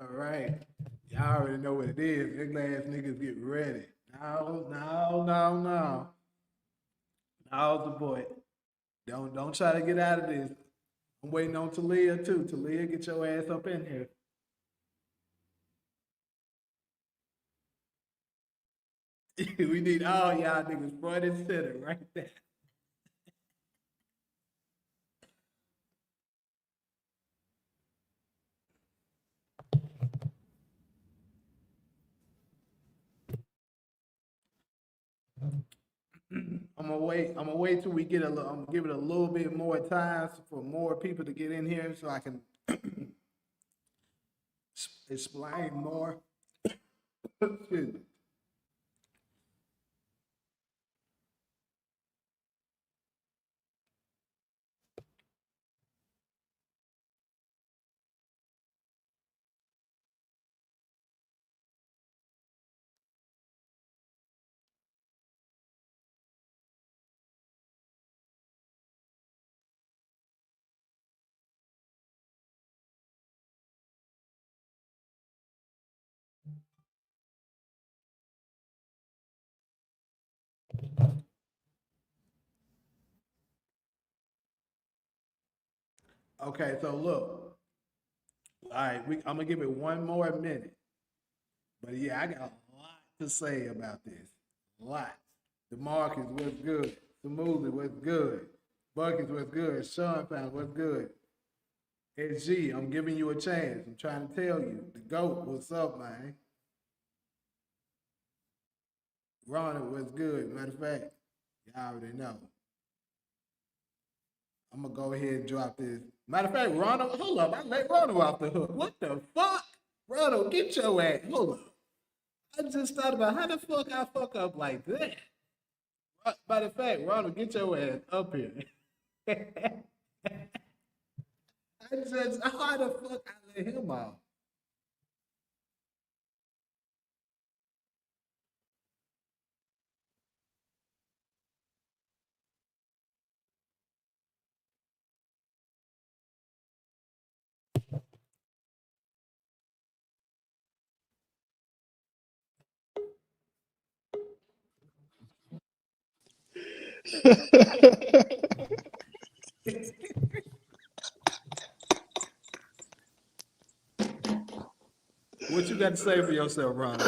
all right. Y'all already know what it is. Ugly ass niggas get ready. No. Now's the boy. Don't try to get out of this. I'm waiting on Talia too. Talia, get your ass up in here. We need all y'all niggas front and center right there. I'm gonna wait till we get a little. I'm gonna give it a little bit more time for more people to get in here, so I can explain more. Excuse me. Okay, so look. All right, I'm gonna give it one more minute. But yeah, I got a lot to say about this. A lot. DeMarcus, what's good? Smoothie, what's good? Buckets, what's good? Sean Pound, what's good? SG, I'm giving you a chance. I'm trying to tell you. The GOAT, what's up, man? Ronald, what's good? Matter of fact, y'all already know. I'm gonna go ahead and drop this. Matter of fact, Ronald, hold up. I let Ronald off the hook. What the fuck? Ronald, get your ass. Hold up. I just thought about how the fuck I fuck up like that. Matter of fact, Ronald, get your ass up here. I just, how the fuck I let him off? What you got to say for yourself, Ronald?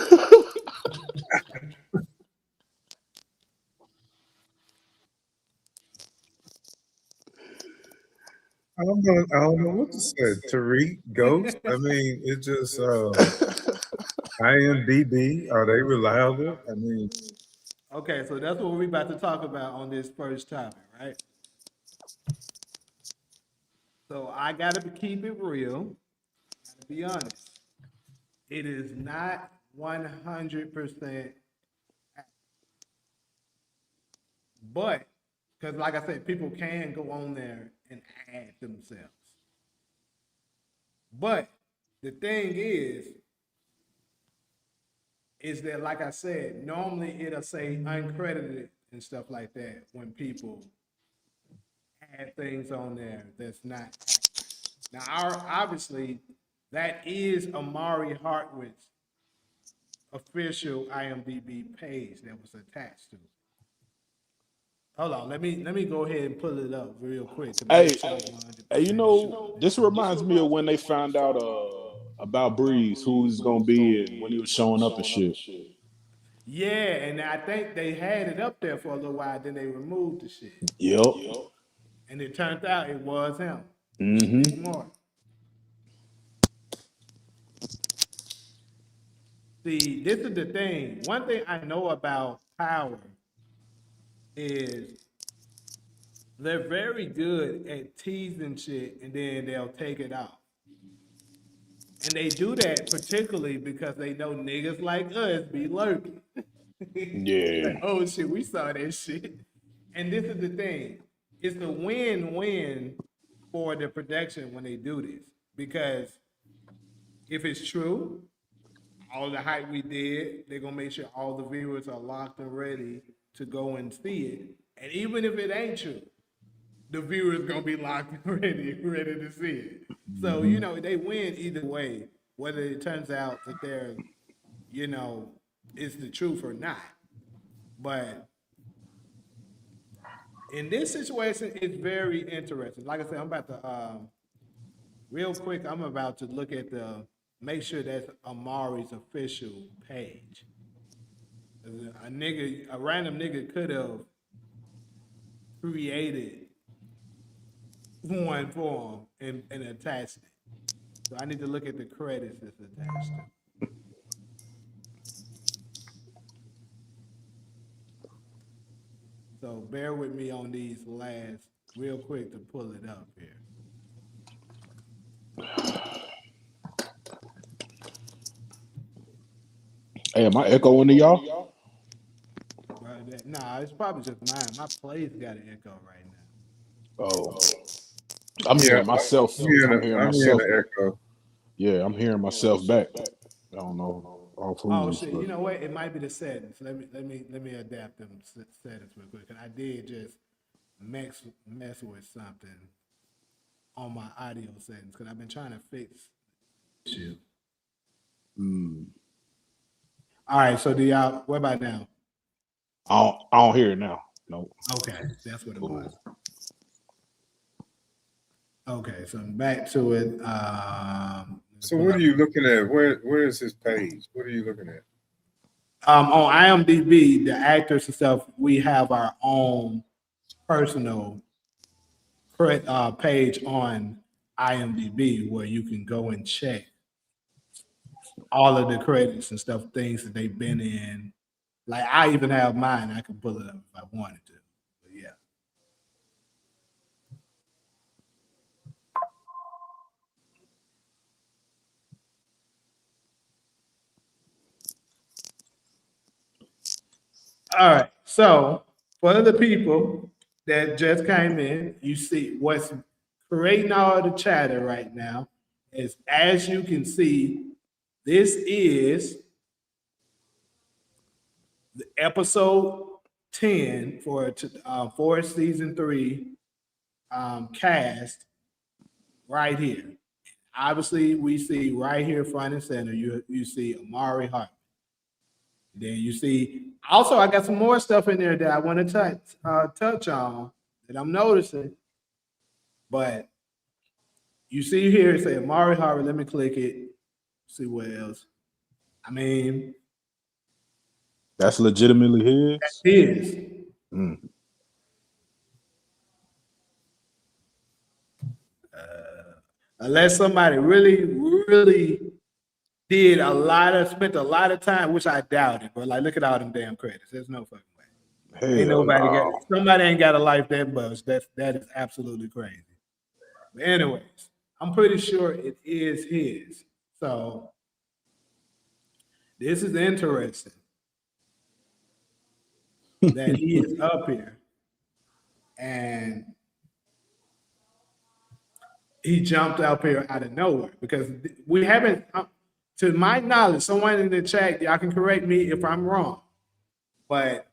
I don't know what to say. Tariq, Ghost. I mean, it just IMDb. Are they reliable? I mean, Okay, so that's what we're about to talk about on this first topic, right? So I gotta keep it real. To be honest, it is not 100%, but because like I said, people can go on there and add themselves. But the thing is that like I said, normally it'll say uncredited and stuff like that when people add things on there that's not accurate. Now, obviously, that is Amari Hardwick's official IMDb page that was attached to it. Hold on, let me go ahead and pull it up real quick to Hey, make sure I'm hey, 100% sure. this reminds me of when they found out about Breeze, who he's gonna be in when he was showing up and shit. Yeah, and I think they had it up there for a little while, then they removed the shit, Yep. and it turned out it was him, Big Mm-hmm. Mark. See, this is the thing. One thing I know about Power is they're very good at teasing shit and then they'll take it off. And they do that particularly because they know niggas like us be lurking. Like, Yeah. oh shit, we saw that shit. And this is the thing. It's a win-win for the production when they do this. Because if it's true, all the hype we did, they're gonna make sure all the viewers are locked and ready to go and see it. And even if it ain't true, the viewer's gonna be locked and ready to see it. So Mm-hmm. they win either way. whether it turns out that they're, you know, is the truth or not. But in this situation, it's very interesting. Like I said, I'm about to real quick. I'm about to look at make sure that's Amari's official page. A random nigga could have created one for him and attached it. So I need to look at the credits it's attached to. So bear with me on these last real quick to pull it up here. Hey, am I echoing to y'all? Nah, it's probably just mine. My play's got an echo right now. Oh, I'm hearing myself. I'm hearing myself. Echo. Yeah, I'm hearing myself back. I don't know. Oh shit! You know what? It might be the settings. Let me adapt them settings real quick. And I did just mess with something on my audio settings because I've been trying to fix shit. All right. So do y'all? What about now? I don't hear it now. No. Okay, that's what it was. Okay, so I'm back to it. So what are you looking at? Where is his page? What are you looking at? On IMDb, the actors and stuff, we have our own personal page on IMDb where you can go and check all of the credits and stuff, things that they've been in. Like I even have mine. I can pull it up if I wanted to. But yeah. All right. So for the people that just came in, you see what's creating all the chatter right now is, as you can see, this is the episode 10 for season 3 cast right here. Obviously, we see right here front and center, you see Omari Hartwick. Then you see, also I got some more stuff in there that I want to touch on that I'm noticing. But you see here, it say Omari Hartwick. Let me click it. See what else. I mean, that's legitimately his. That's his. Unless somebody really, really spent a lot of time, which I doubt it, but like, look at all them damn credits. There's no fucking way. Ain't nobody somebody ain't got a life that much. That is absolutely crazy. But anyways, I'm pretty sure it is his. So this is interesting that he is up here and he jumped up here out of nowhere because we haven't, to my knowledge, someone in the chat, y'all can correct me if I'm wrong, but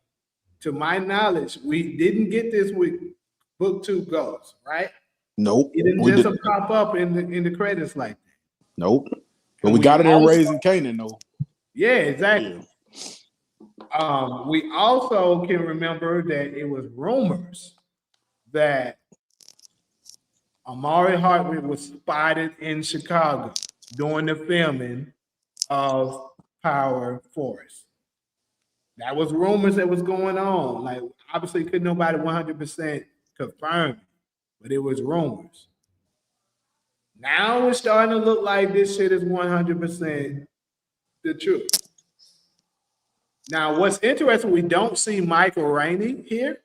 to my knowledge, we didn't get this with Book 2 Ghosts, right? Nope. It didn't just pop up in the credits like that. Nope. But we got it in Raising Canaan, though. Yeah, exactly. Yeah. We also can remember that it was rumors that Omari Hartwick was spotted in Chicago during the filming of Power Force. That was rumors that was going on. Like, obviously, couldn't nobody 100% confirm it, but it was rumors. Now it's starting to look like this shit is 100% the truth. Now, what's interesting, we don't see Michael Rainey here.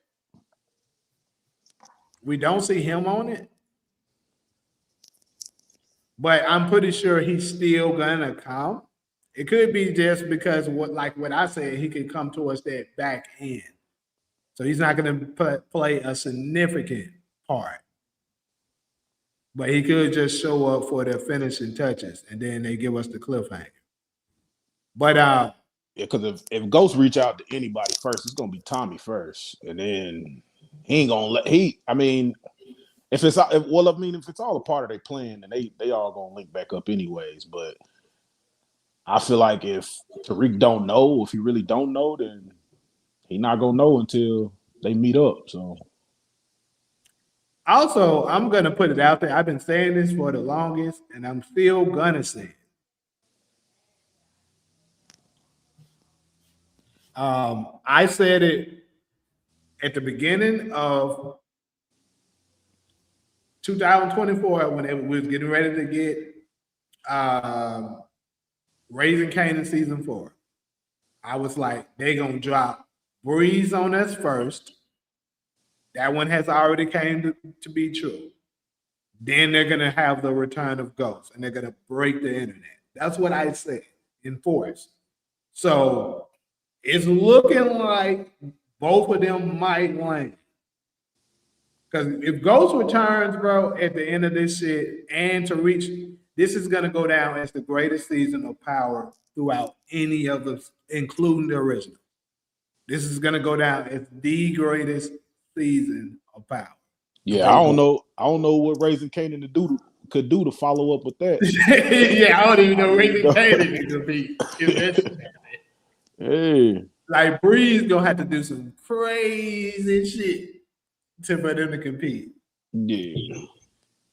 We don't see him on it. But I'm pretty sure he's still gonna come. It could be just because what I said, he could come towards that back end. So he's not gonna play a significant part. But he could just show up for the finishing touches and then they give us the cliffhanger. But yeah, because if Ghost reach out to anybody first, it's gonna be Tommy first. And then he ain't gonna if it's all a part of their plan, then they all gonna link back up anyways. But I feel like if Tariq don't know, if he really don't know, then he not gonna know until they meet up. So Also, I'm gonna put it out there. I've been saying this for the longest, and I'm still gonna say it. I said it at the beginning of 2024 when we was getting ready to get Raising Canaan season 4. I was like, they gonna drop Breeze on us first. That one has already came to be true. Then they're gonna have the return of Ghost, and they're gonna break the internet. That's what I said in Force. So it's looking like both of them might land. Because if Ghost returns, bro, at the end of this shit, and to reach, this is gonna go down as the greatest season of Power throughout any of the, including the original. This is gonna go down as the greatest season of Power. yeah, I don't know. I don't know what Raising Canaan could do to follow up with that. Yeah, I don't even know Raising Canaan could be. Hey, Like Breeze gonna have to do some crazy shit for them to compete. yeah.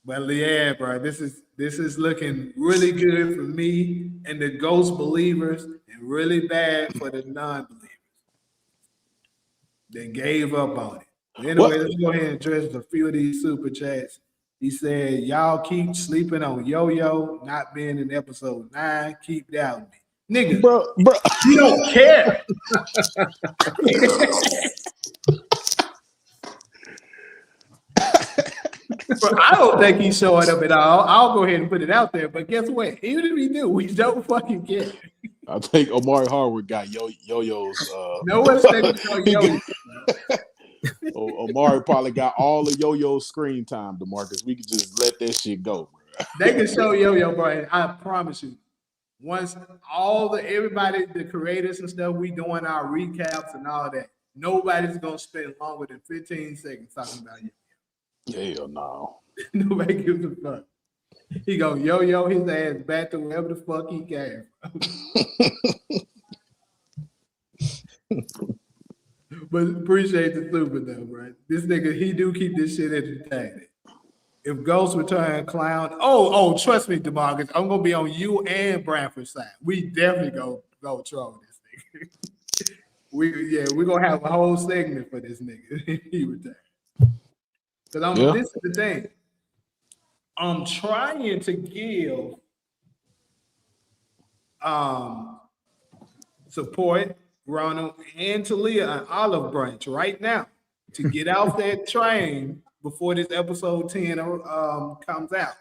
But yeah, bro, this is looking really good for me and the Ghost believers, and really bad for the non-believers. They gave up on it. But anyway, let's go ahead and address a few of these super chats. He said, "Y'all keep sleeping on Yo-Yo not being in episode 9. Keep doubting me, nigga. Bro, You don't care." But I don't think he's showing up at all. I'll go ahead and put it out there. But guess what? Even if he do, we don't fucking care. I think Omari Hardwick got Yo-Yo's. No one's taking Yo-Yo. Omari probably got all the Yo-Yo's screen time, DeMarcus. We could just let that shit go, bro. They can show Yo-Yo, bro. And I promise you, once everybody, the creators and stuff, we doing our recaps and all that, nobody's gonna spend longer than 15 seconds talking about you. Hell no. Nobody gives a fuck. He gonna yo-yo his ass back to wherever the fuck he can. But appreciate the super though, bro. This nigga, he do keep this shit entertaining. If Ghost return Clown, trust me, DeMarcus, I'm gonna be on you and Branford's side. We definitely go troll this nigga. We're gonna have a whole segment for this nigga. He returns. Because this is the thing. I'm trying to give support Ronald and Talia an olive branch right now to get off that train before this episode 10 comes out.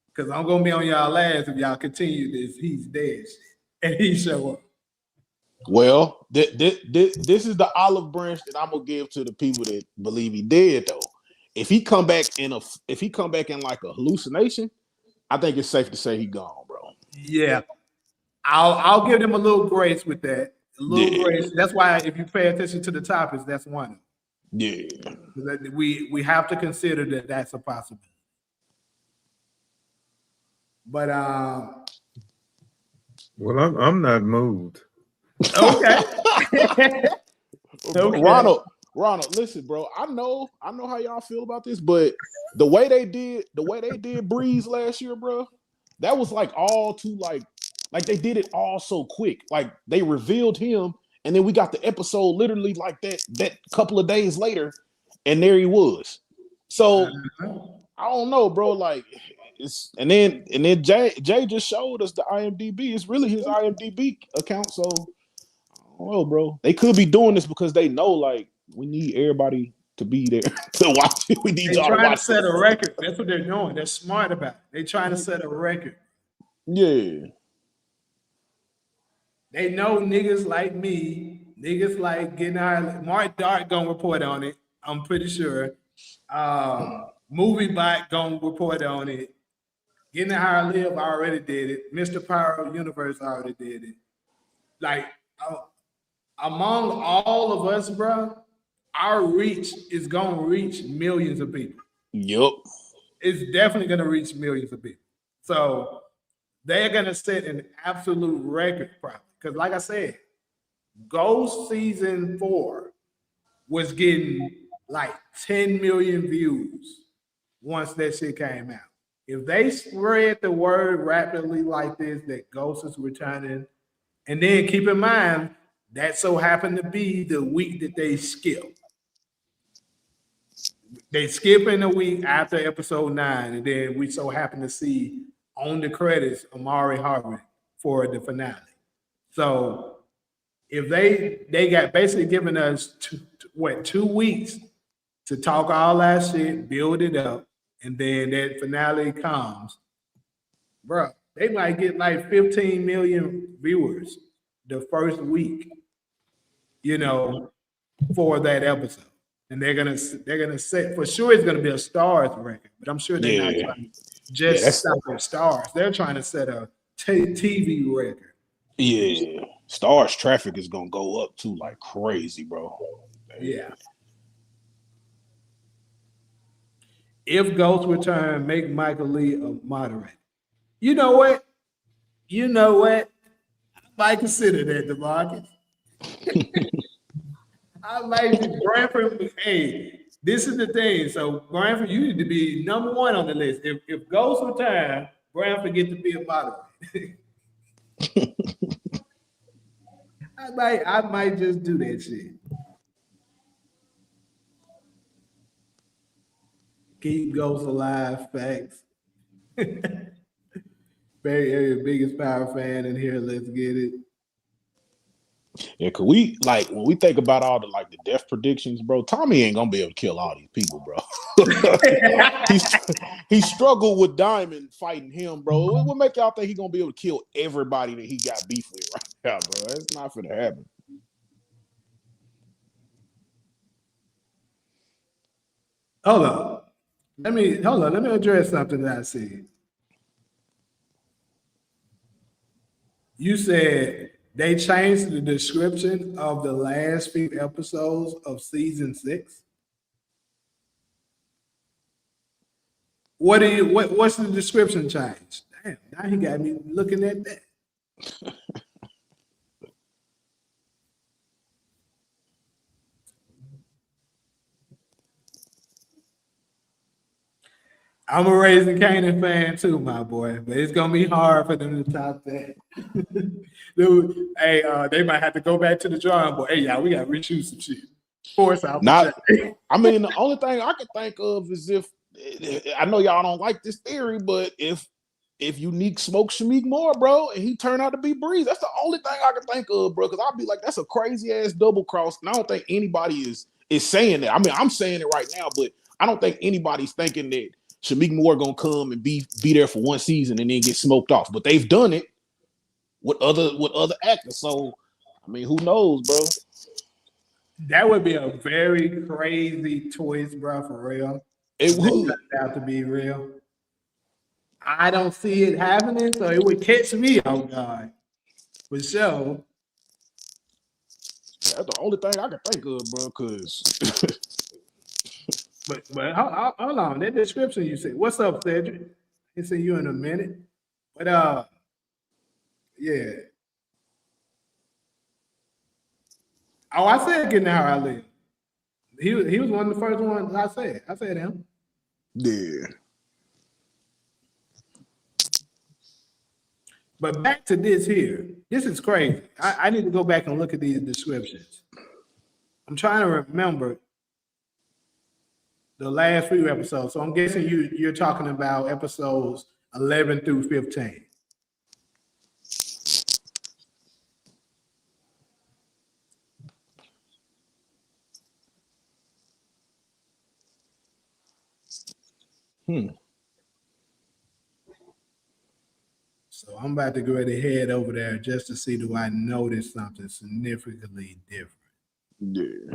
Because I'm gonna be on y'all ass if y'all continue this. He's dead shit, and he show up. Well, this is the olive branch that I'm gonna give to the people that believe he dead though. If he come back in like a hallucination, I think it's safe to say he gone, bro. Yeah, I'll give them a little grace with that. A little grace. That's why if you pay attention to the topics, that's one. Yeah, we have to consider that that's a possibility. But well, I'm not moved. Okay. Okay. Ronald, listen, bro. I know how y'all feel about this, but the way they did Breeze last year, bro, that was like all too like they did it all so quick. Like they revealed him, and then we got the episode literally like that couple of days later, and there he was. So I don't know, bro. Like it's and then Jay just showed us the IMDb. It's really his IMDb account, so I don't know, bro. They could be doing this because they know like we need everybody to be there to watch it. We need y'all to watch. Set a record. That's what they're doing. They're smart about it. They're trying to set a record. Yeah. They know niggas like me, niggas like getting our Mark Dark gonna report on it. I'm pretty sure. MovieBot gonna report on it. Getting Higher Live already did it. Mr. Power Universe already did it. Like among all of us, bro, our reach is gonna reach millions of people. Yup. It's definitely gonna reach millions of people. So they're gonna set an absolute record probably. Because like I said, Ghost season 4 was getting like 10 million views once that shit came out. If they spread the word rapidly like this, that Ghost is returning, and then keep in mind that so happened to be the week that they skipped. They skip in a week after episode 9, and then we so happen to see on the credits Omari Hardwick for the finale. So if they got basically given us 2 weeks to talk all that shit, build it up, and then that finale comes, bro, they might get like 15 million viewers the first week, for that episode. And they're gonna set for sure it's gonna be a stars record, but I'm sure they're not Yeah. trying to just stop at stars. They're trying to set a TV record. Yeah. Stars traffic is gonna go up too like crazy, bro. Yeah. If Ghost return, make Michael Lee a moderator. You know what? I might consider that, DeMarcus. I like Branford. Hey, this is the thing. So Branford, you need to be number 1 on the list. If Ghost return, Branford get to be a moderator. I might just do that shit. Keep Ghost alive, facts. Barry, biggest Power fan in here. Let's get it. Yeah, cause we like when we think about all the like the death predictions, bro. Tommy ain't gonna be able to kill all these people, bro. he struggled with Diamond fighting him, bro. What make y'all think he gonna be able to kill everybody that he got beef with right now, bro? That's not gonna happen. Hold on. Let me address something that I said. You said they changed the description of the last few episodes of season 6. What's the description change? Damn, now he got me looking at that. I'm a Raising Canaan fan too, my boy, but it's gonna be hard for them to top that. Dude, hey, they might have to go back to the drawing board. Hey, y'all, we gotta reshoot some shit. Force out. I mean, the only thing I can think of is if I know y'all don't like this theory, but if Unique smokes Shamik more, bro, and he turned out to be Breeze, that's the only thing I can think of, bro. Because I'll be like, that's a crazy ass double cross, and I don't think anybody is saying that. I mean, I'm saying it right now, but I don't think anybody's thinking that Shamik Moore gonna come and be there for 1 season and then get smoked off. But they've done it with other actors. So I mean, who knows, bro? That would be a very crazy twist, bro, for real. It would have to be real. I don't see it happening, so it would catch me off guard. For sure. That's the only thing I can think of, bro. Cause But hold on, that description you said. What's up, Cedric? I see you in a minute. But yeah. Oh, I said getting how I live. He was one of the first ones I said. I said him. Yeah. But back to this here. This is crazy. I need to go back and look at these descriptions. I'm trying to remember the last few episodes. So I'm guessing you're talking about episodes 11 through 15. So I'm about to go ahead and head over there just to see, do I notice something significantly different? Yeah.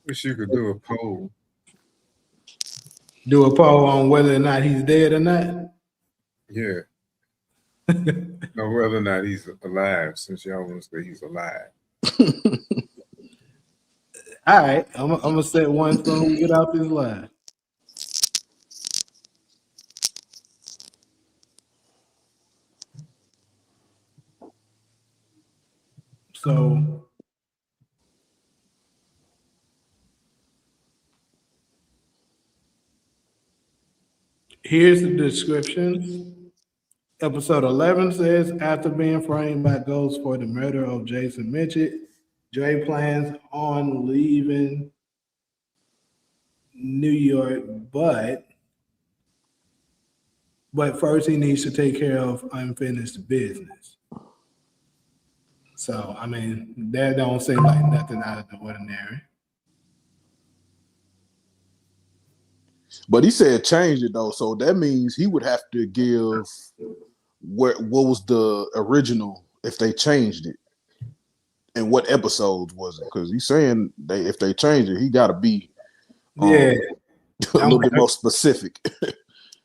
Wish you could do a poll. Do a poll on whether or not he's dead or not. Yeah. Or whether or not he's alive, since y'all want to say he's alive. All right, I'm gonna set one so we get out this line. So here's the description. Episode 11 says, after being framed by Ghost for the murder of Jason Mitchell, Dre plans on leaving New York, but first he needs to take care of unfinished business. So, I mean, that don't seem like nothing out of the ordinary. But he said change it though, so that means he would have to give what was the original if they changed it, and what episodes was it? Because he's saying if they change it, he got to be Yeah, a little bit more specific.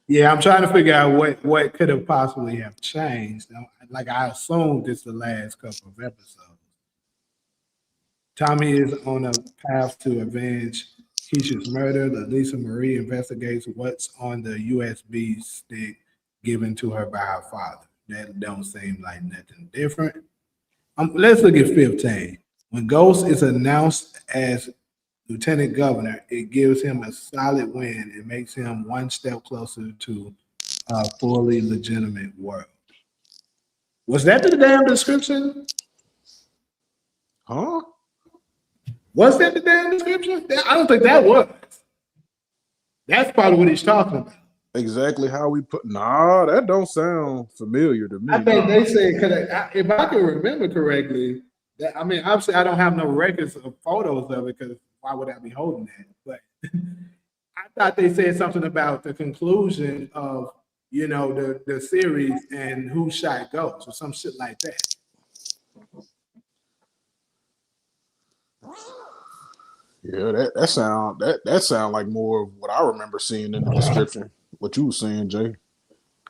yeah, I'm trying to figure out what could have possibly have changed. Like I assumed it's the last couple of episodes. Tommy is on a path to avenge Keisha's murder. Lisa Marie investigates what's on the USB stick given to her by her father. That don't seem like nothing different. Let's look at 15. When Ghost is announced as lieutenant governor, it gives him a solid win and makes him one step closer to a fully legitimate world. Was that the damn description? Huh? Was that the damn description? I don't think that was. That's probably what he's talking about. Exactly how we put. Nah, that don't sound familiar to me. I think they said, if I can remember correctly, that, I mean, obviously I don't have no records of photos of it because why would I be holding that? But I thought they said something about the conclusion of, you know, the series and who shot Ghost or some shit like that. Yeah, that sound like more of what I remember seeing in the description. What you were saying, Jay?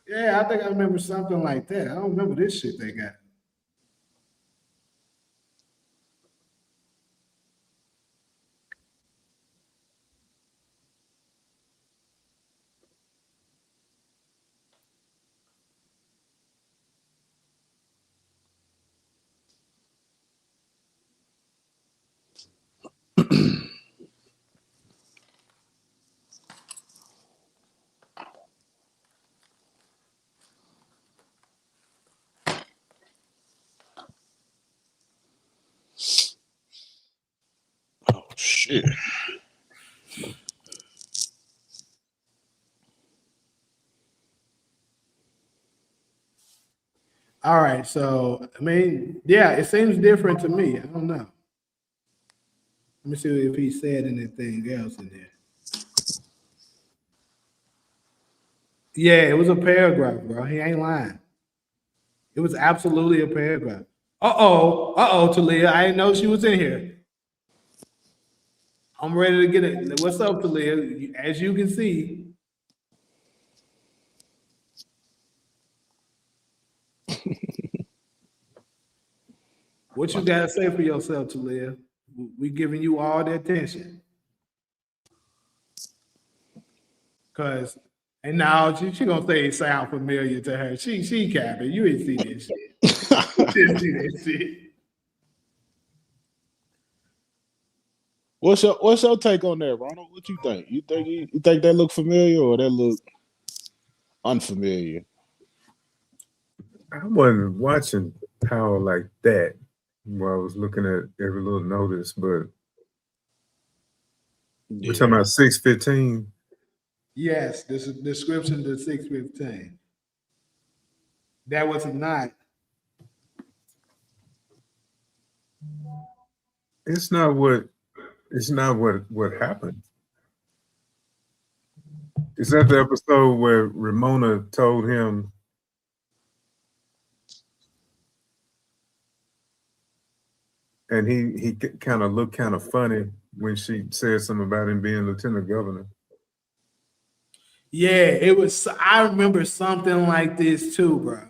Yeah, I think I remember something like that. I don't remember this shit they got. Oh shit! All right, so I mean, yeah, it seems different to me. I don't know. Let me see if he said anything else in there. Yeah, it was a paragraph, bro. He ain't lying. It was absolutely a paragraph. Talia. I didn't know she was in here. I'm ready to get it. What's up, Talia? As you can see. What you gotta say for yourself, Talia? We giving you all the attention. Cause and now she gonna say it sound familiar to her. She capping. You didn't see this shit. You didn't see that shit. What's your take on that, Ronald? What you think? You think that look familiar or that look unfamiliar? I wasn't watching Power like that while I was looking at every little notice, but we're talking about 6:15. Yes, this is description to 615. That was not. It's not what happened. Is that the episode where Ramona told him and he kind of looked kind of funny when she said something about him being lieutenant governor. Yeah, it was. I remember something like this too, bro.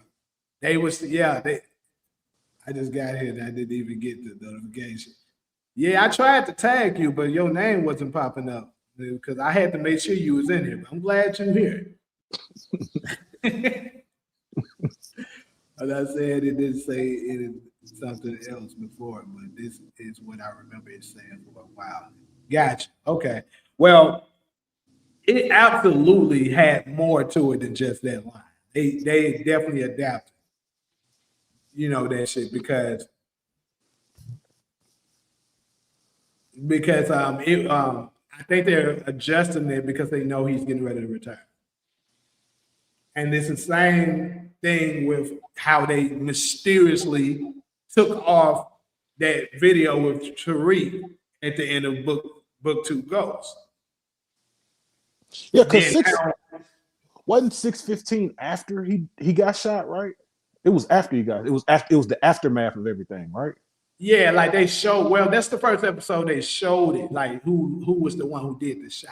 They was They. I just got here and I didn't even get the notification. Yeah, I tried to tag you, but your name wasn't popping up because I had to make sure you was in here. But I'm glad you're here. As I said, it did say it something else before, but this is what I remember it saying for a while. Gotcha. Okay. Well, it absolutely had more to it than just that line. They definitely adapted, that shit because I think they're adjusting it because they know he's getting ready to retire. And it's the same thing with how they mysteriously took off that video with Tariq at the end of book 2 Ghost. Yeah, because Then wasn't 615 after he got shot, right? It was after he got it was the aftermath of everything, right? yeah, like they showed. Well, that's the first episode they showed it, like who was the one who did the shot.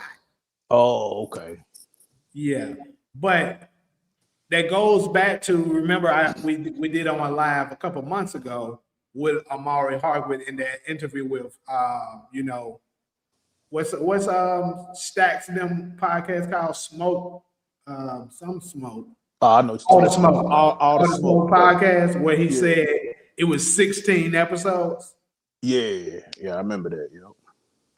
Oh, okay. Yeah, but that goes back to remember we did on my live a couple months ago with Amari Hardwick in that interview with what's Stacks them podcast called Smoke some Smoke. I know All the Smoke. all the smoke podcast where he Yeah. said it was 16 episodes. Yeah, I remember that,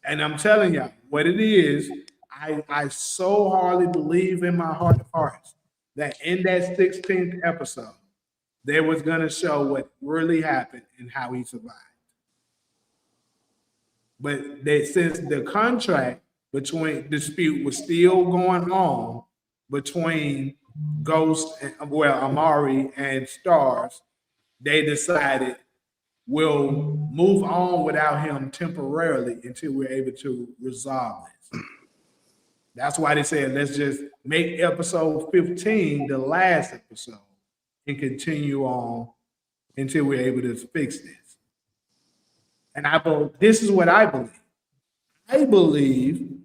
And I'm telling you what it is. I so hardly believe in my heart of hearts that in that 16th episode, they was gonna show what really happened and how he survived. But since the contract between dispute was still going on between Ghost and Amari and Stars, they decided we'll move on without him temporarily until we're able to resolve this. That's why they said let's just make episode 15 the last episode and continue on until we're able to fix this. And this is what I believe. I believe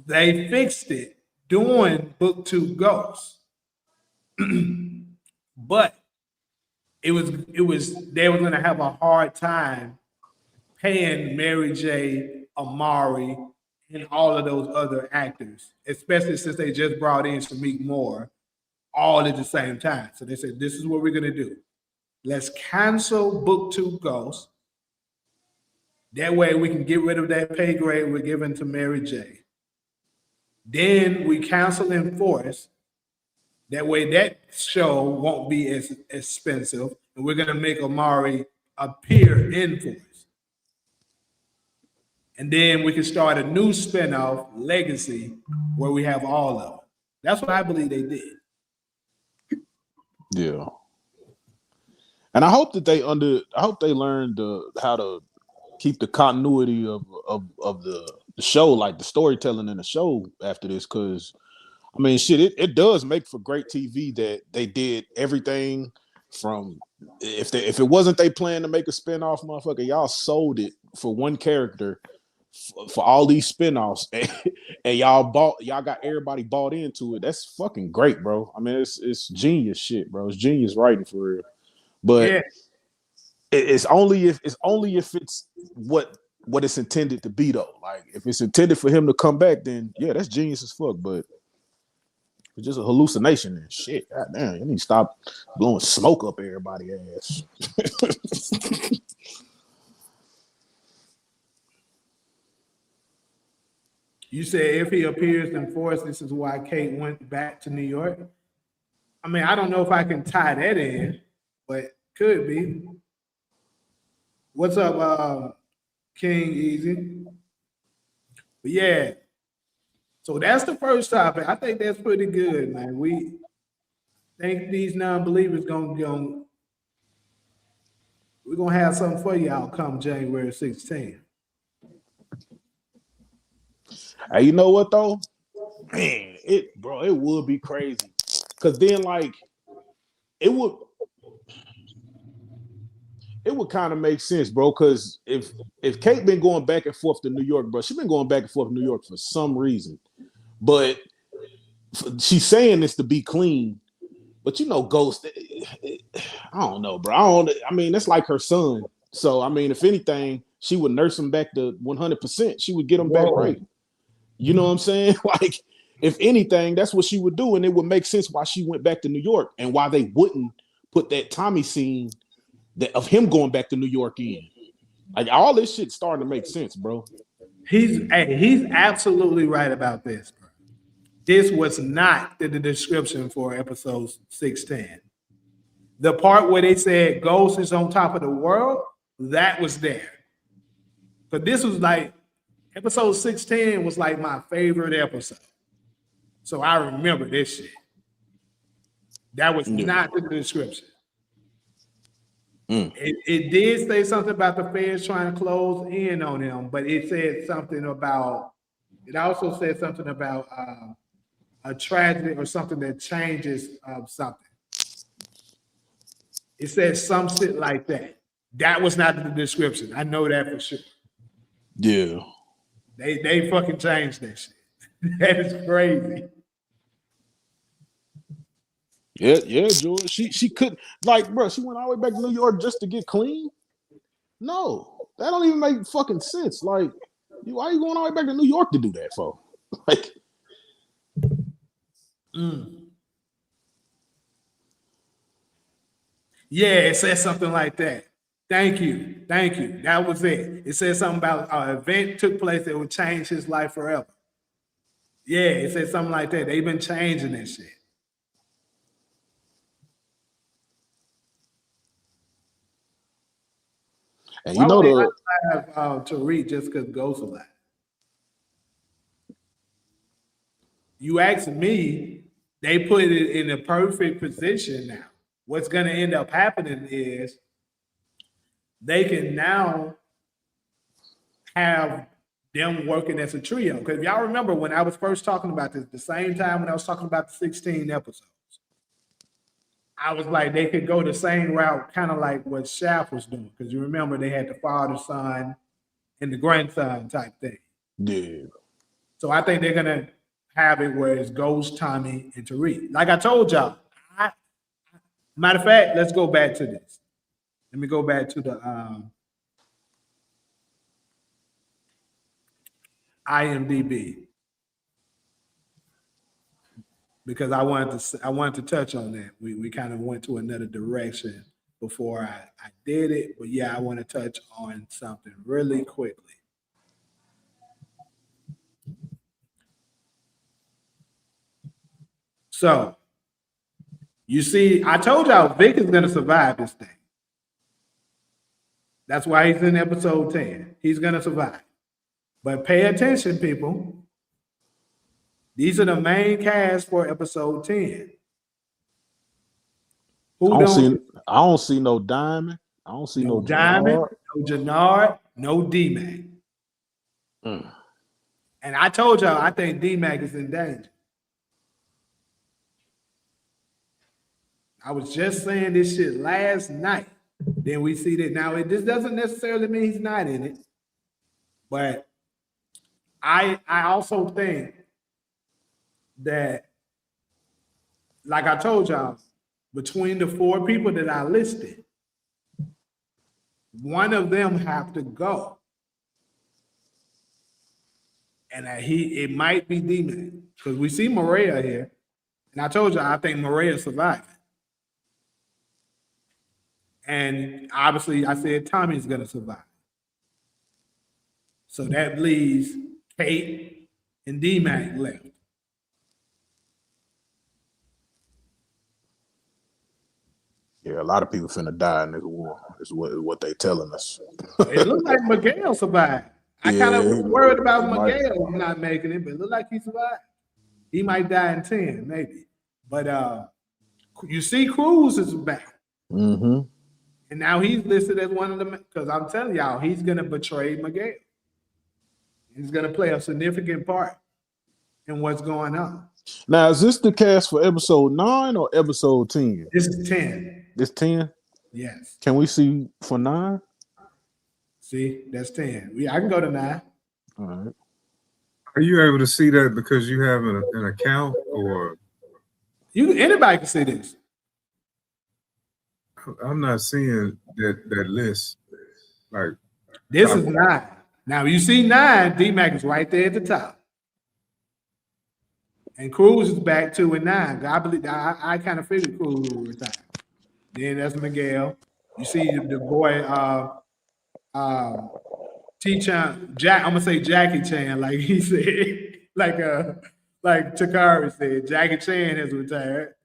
they fixed it during book 2 Ghosts. But they were gonna have a hard time paying Mary J, Amari, and all of those other actors, especially since they just brought in Shamik Moore all at the same time. So they said, this is what we're gonna do. Let's cancel book 2 Ghosts. That way we can get rid of that pay grade we're giving to Mary J. Then we cancel Enforce. That way that show won't be as expensive. And we're gonna make Amari appear in Force. And then we can start a new spinoff, Legacy, where we have all of them. That's what I believe they did. Yeah. And I hope that they learned how to keep the continuity of the show, like the storytelling in the show after this, because I mean shit, it does make for great TV that they did everything from if it wasn't they plan to make a spinoff, motherfucker, y'all sold it for one character for all these spinoffs and y'all got everybody bought into it. That's fucking great, bro. I mean, it's genius shit, bro. It's genius writing for real. But Yeah. it's only if it's what it's intended to be though. Like if it's intended for him to come back, then yeah, that's genius as fuck. But it's just a hallucination and shit. God damn, you need to stop blowing smoke up everybody's ass. You said if he appears in Force, this is why Kate went back to New York. I mean, I don't know if I can tie that in, but could be. What's up, King Easy? But yeah, so that's the first topic. I think that's pretty good, man. We think these non-believers we're gonna have something for y'all come January 16th. Hey, you know what though? Man, it would be crazy. Cause then like it it would kind of make sense, bro. Because if Kate been going back and forth to New York, bro, she been going back and forth to New York for some reason. But she's saying this to be clean. But you know, Ghost, I don't know, bro. I mean, that's like her son. So I mean, if anything, she would nurse him back to 100%. She would get him back right. You know what I'm saying? Like, if anything, that's what she would do, and it would make sense why she went back to New York and why they wouldn't put that Tommy scene of him going back to New York in. Like, all this shit starting to make sense, bro. He's absolutely right about this, bro. This was not the description for episode 610. The part where they said Ghost is on top of the world, that was there. But this was like, episode 610 was like my favorite episode. So I remember this shit. That was not the description. It did say something about the feds trying to close in on him, but it said something about, it also said something about a tragedy or something that changes something. It said some shit like that. That was not the description. I know that for sure. Yeah. They fucking changed that shit. That is crazy. Yeah, George. She couldn't, like, bro, she went all the way back to New York just to get clean? No, that don't even make fucking sense. Like, why are you going all the way back to New York to do that for? Like, yeah, it said something like that. Thank you. That was it. It said something about an event took place that would change his life forever. Yeah, it said something like that. They've been changing that shit. and you know have Tariq just because Ghost alive. You ask me, they put it in a perfect position now. What's going to end up happening is they can now have them working as a trio. Because if y'all remember when I was first talking about this, the same time when I was talking about the 16 episodes, I was like, they could go the same route, kind of like what Shaft was doing. Because you remember they had the father, son, and the grandson type thing. Yeah. So I think they're going to have it where it's Ghost, Tommy, and Tariq. Like I told y'all, matter of fact, let's go back to this. Let me go back to the IMDb because I wanted to touch on that. We kind of went to another direction before I did it, but yeah, I want to touch on something really quickly. So, you see, I told y'all Vic is going to survive this thing. That's why he's in episode 10. He's going to survive. But pay attention, people. These are the main cast for episode 10. I don't see no Diamond. I don't see no Diamond, no Jannard, no D-Mac. And I told y'all I think D-Mac is in danger. I was just saying this shit last night. Then we see that now. This doesn't necessarily mean he's not in it, but I also think that, like I told y'all, between the 4 people that I listed, one of them have to go, and it might be D-Man because we see Maria here, and I told y'all I think Maria survived. And obviously, I said Tommy's going to survive. So that leaves Kate and D-Mac left. Yeah, a lot of people finna die in this war. Is what they telling us. It looked like Miguel survived. I kind of was worried about Miguel not making it, but it looked like he survived. He might die in 10, maybe. But you see Cruz is back. Mm-hmm. And now he's listed as one of them, because I'm telling y'all, he's going to betray Miguel. He's going to play a significant part in what's going on. Now, is this the cast for episode 9 or episode 10? This is 10. This 10? Yes. Can we see for 9? See, that's 10. I can go to 9. All right. Are you able to see that because you have an account, or Anybody can see this. I'm not seeing that list? Like, This top- is 9. Now you see 9, D-Mac is right there at the top. And Cruz is back 2 and 9. I believe I kind of figured Cruz would retire. Then that's Miguel. You see the boy T-Chan, Jack. I'm gonna say Jackie Chan, like he said, like Takari said. Jackie Chan has retired.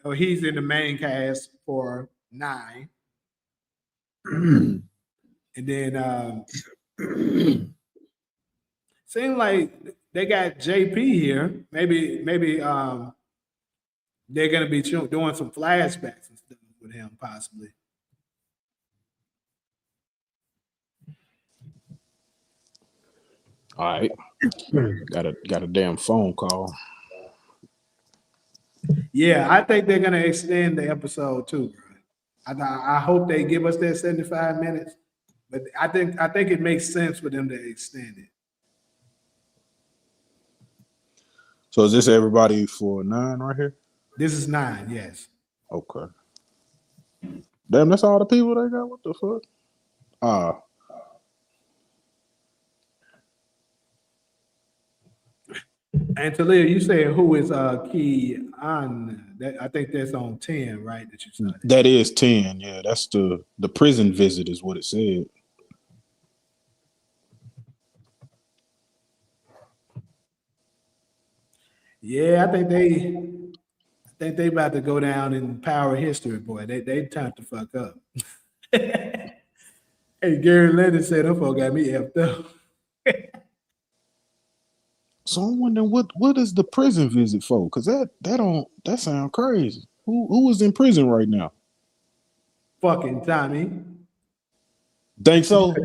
Oh, he's in the main cast for 9. And then seems like they got JP here. Maybe they're gonna be doing some flashbacks and stuff with him, possibly. All right. Got a damn phone call. Yeah, I think they're gonna extend the episode too. I hope they give us that 75 minutes, but I think it makes sense for them to extend it. So is this everybody for 9 right here? This is 9, yes. Okay. Damn, that's all the people they got? What the fuck? And Talia, you said who is Key on? That I think that's on 10, right? That you said. That is 10. Yeah, that's the prison visit is what it said. Yeah, I think they about to go down in power history, boy. They time to fuck up. Hey, Gary Lennon said, "That folk got me effed up." So I'm wondering what is the prison visit for? Because that sound crazy. Who is in prison right now? Fucking Tommy. Think so?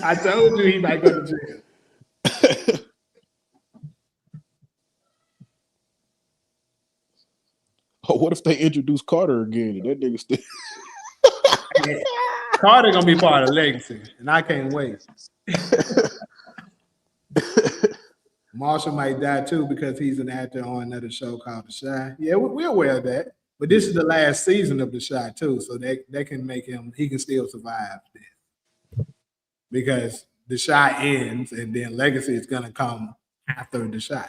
I told you he might go to jail. Oh, what if they introduce Carter again? And that nigga still. Carter gonna be part of Legacy, and I can't wait. Marshall might die too because he's an actor on another show called The Shy. Yeah, we're aware of that. But this is the last season of The Shy too, so they can make him. He can still survive this because The Shy ends, and then Legacy is gonna come after The Shy.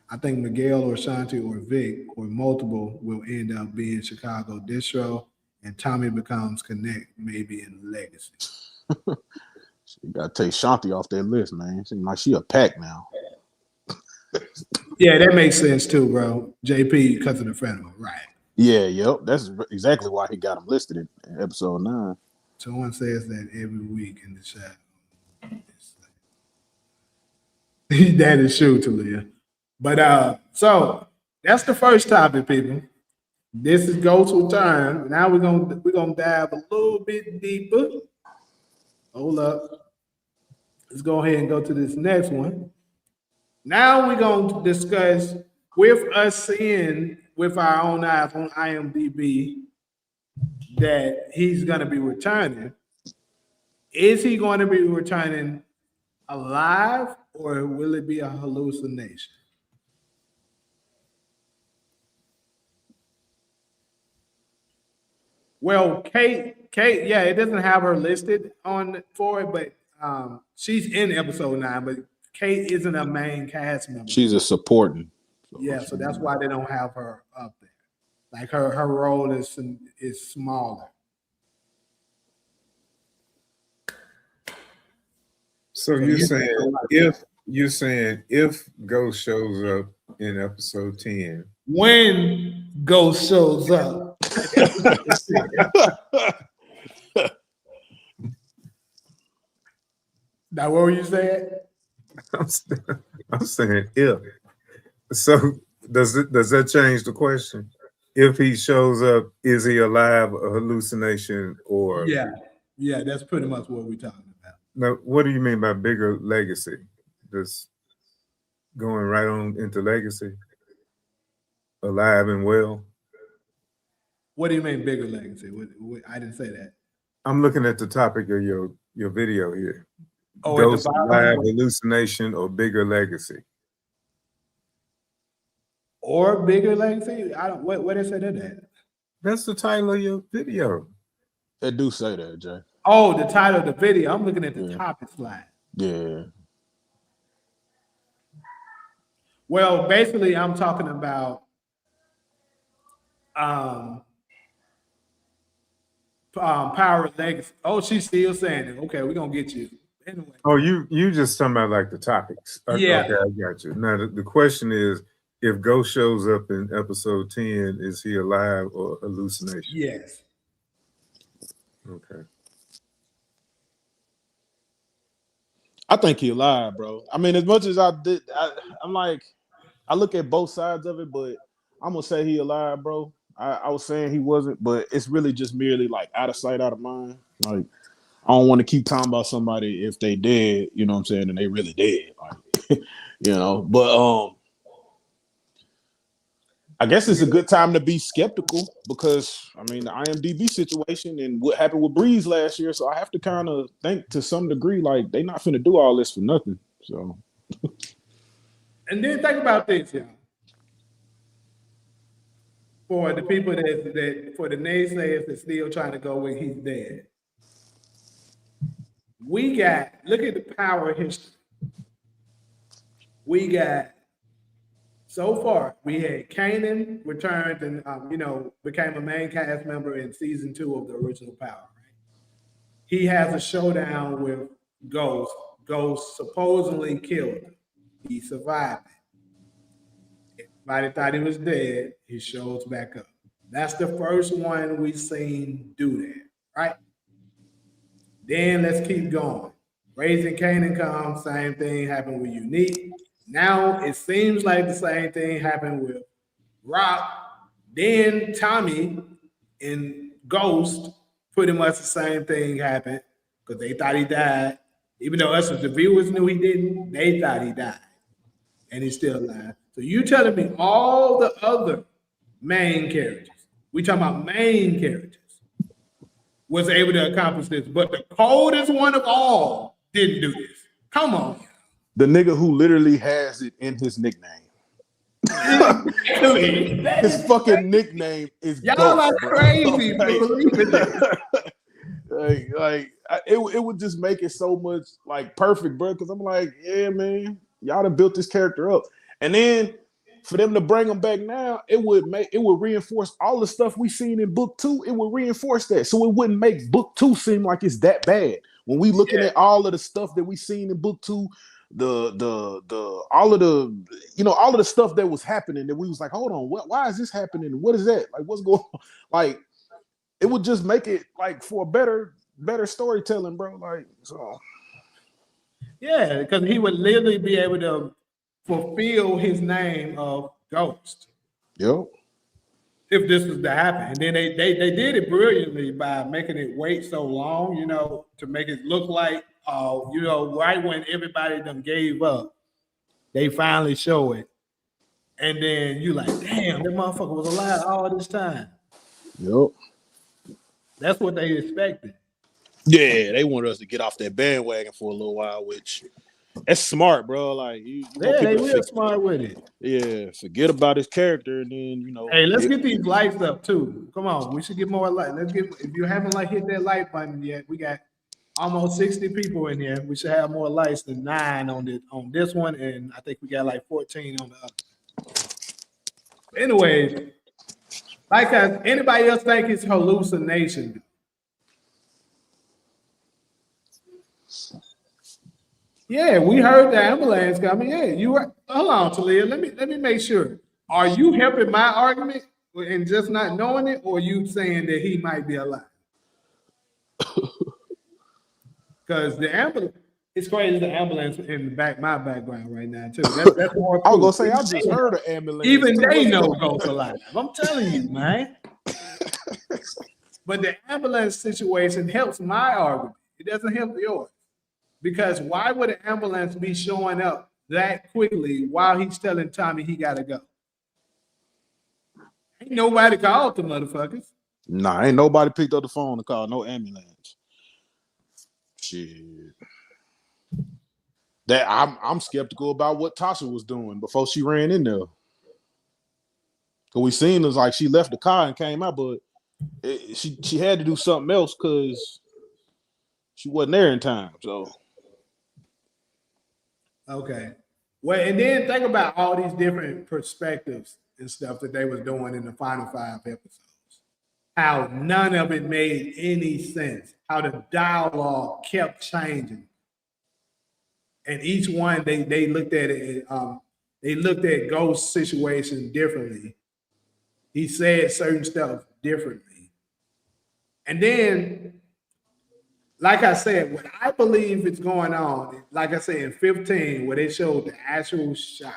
I think Miguel or Shanti or Vic or multiple will end up being Chicago Distro, and Tommy becomes Connect, maybe in Legacy. You gotta take Shanti off that list, man. Seems like she a pack now. Yeah, that makes sense too, bro. JP because of the federal, right? Yeah, yep. That's exactly why he got him listed in episode 9. Someone says that every week in the chat. That is true, Talia. But so that's the first topic, people. This is Ghost Return. Now we're gonna dive a little bit deeper. Hold up. Let's go ahead and go to this next one. Now we're gonna discuss with us seeing with our own eyes on IMDb that he's gonna be returning. Is he going to be returning alive, or will it be a hallucination? Well, Kate, yeah, it doesn't have her listed on for it, but she's in episode 9, but Kate isn't a main cast member. She's a supporting. Yeah, so that's why they don't have her up there. Like her role is smaller. So you're saying if Ghost shows up in episode 10, When Ghost shows up. Now, what were you saying? I'm saying if. So does that change the question? If he shows up, is he alive, a hallucination, or Yeah, that's pretty much what we're talking about. now? What do you mean by bigger legacy? Just going right on into legacy? alive and well? What do you mean bigger legacy? I didn't say that. I'm looking at the topic of your video here. Oh, at the Ghost, bottom? alive, hallucination, or bigger legacy? Or bigger legacy? I don't. What did it say that? That's the title of your video. It do say that, Jay. Oh, the title of the video. I'm looking at the topic slide. Yeah. Well, basically, I'm talking about power legacy. Oh, she's still saying it. Okay, we're gonna get you. Anyway. Oh, you just talking about like the topics. Yeah. Okay, I got you. Now the question is, if Ghost shows up in episode 10, is he alive or hallucination? Yes. Okay. I think he alive, bro. I mean, as much as I'm like, I look at both sides of it, but I'm gonna say he alive, bro. I was saying he wasn't, but it's really just merely like out of sight, out of mind. Like, I don't want to keep talking about somebody if they dead, you know what I'm saying, and they really dead. Like, you know, but I guess it's a good time to be skeptical because I mean the IMDb situation and what happened with Breeze last year. So I have to kind of think to some degree, like they not finna do all this for nothing. So and then think about this, y'all. For the people that for the naysayers that still trying to go where he's dead. We got, look at the power of history. We got, so far, we had Kanan returned and, became a main cast member in season 2 of the original Power, right? He has a showdown with Ghost. Ghost supposedly killed him. He survived it. Everybody thought he was dead. He shows back up. That's the first one we've seen do that, right? Then let's keep going. Raising Kanan comes, same thing happened with Unique. Now it seems like the same thing happened with Rock. Then Tommy and Ghost, pretty much the same thing happened because they thought he died. Even though us as the viewers knew he didn't, they thought he died. And he's still alive. So you telling me all the other main characters, we talking about main characters, was able to accomplish this, but the coldest one of all didn't do this. Come on. the nigga who literally has it in his nickname. His fucking nickname is y'all Ghost, are bro. crazy for believing that. It would just make it so much like perfect, bro. Because I'm like, yeah, man, y'all done built this character up, and then for them to bring him back now, it would reinforce all the stuff we seen in book 2. It would reinforce that, so it wouldn't make book 2 seem like it's that bad. When we looking at all of the stuff that we seen in book 2, all of the stuff that was happening, that we was like, hold on, why is this happening? What is that? Like, what's going on? Like, it would just make it like for a better storytelling, bro. Like, so Yeah, because he would literally be able to fulfill his name of Ghost. Yep. If this was to happen. And then they did it brilliantly by making it wait so long, to make it look like, right when everybody done gave up, they finally show it. And then you like, damn, that motherfucker was alive all this time. Yep. That's what they expected. Yeah, they wanted us to get off that bandwagon for a little while, which that's smart, bro. Like, they real smart with it. Yeah, forget about his character, and then Hey, let's get these lights up too. Come on, we should get more light. If you haven't hit that like button yet, we got almost 60 people in here. We should have more lights than 9 on this one, and I think we got like 14 on the other. Anyways, anybody else think it's hallucination? Yeah, we heard the ambulance coming. Yeah, you were. Hold on, Talia. Let me make sure. Are you helping my argument and just not knowing it, or are you saying that he might be alive? Because the ambulance, it's crazy. The ambulance in my background right now too. That's more. I was gonna say I just heard an ambulance. Even they know Ghost alive. I'm telling you, man. But the ambulance situation helps my argument. It doesn't help yours. Because why would an ambulance be showing up that quickly while he's telling Tommy he got to go? Ain't nobody called the motherfuckers. Nah, ain't nobody picked up the phone to call no ambulance. Shit. That I'm skeptical about what Tasha was doing before she ran in there. Cause we seen it was like she left the car and came out, but she had to do something else because she wasn't there in time. So Okay. Well, and then think about all these different perspectives and stuff that they was doing in the final 5 episodes. How none of it made any sense. How the dialogue kept changing. And each one they looked at it, they looked at Ghost's situation differently. He said certain stuff differently. And then, like I said, what I believe is going on, like I said, in 15, where they showed the actual shot,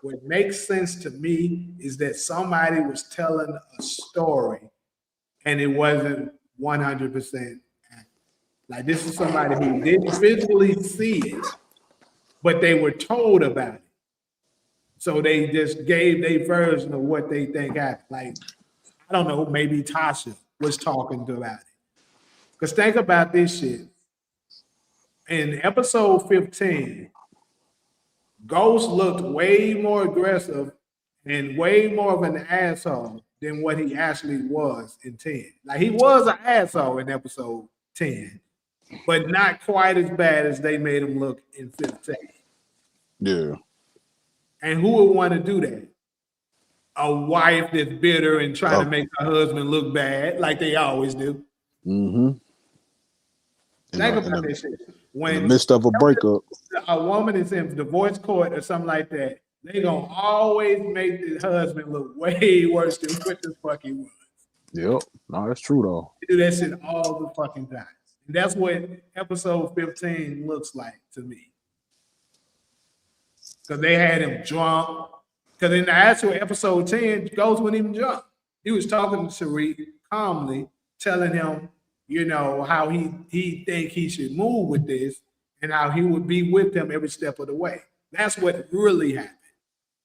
what makes sense to me is that somebody was telling a story and it wasn't 100% accurate. Like this is somebody who didn't physically see it, but they were told about it. So they just gave their version of what they think happened. Like, I don't know, maybe Tasha was talking about it. Because think about this shit. In episode 15, Ghost looked way more aggressive and way more of an asshole than what he actually was in 10. Like, he was an asshole in episode 10, but not quite as bad as they made him look in 15. yeah. And who would want to do that? A wife that's bitter and trying to make her husband look bad, like they always do. Mm-hmm. Think about that shit. When in the midst of a breakup, a woman is in divorce court or something like that, they gonna always make the husband look way worse than what the fuck he was. Yep. No, that's true though. They do that shit all the fucking time. And that's what episode 15 looks like to me. Because they had him drunk. Because in the actual episode 10, Ghost wasn't even drunk. He was talking to Tariq calmly, telling him, you know, how he think he should move with this and how he would be with him every step of the way. That's what really happened.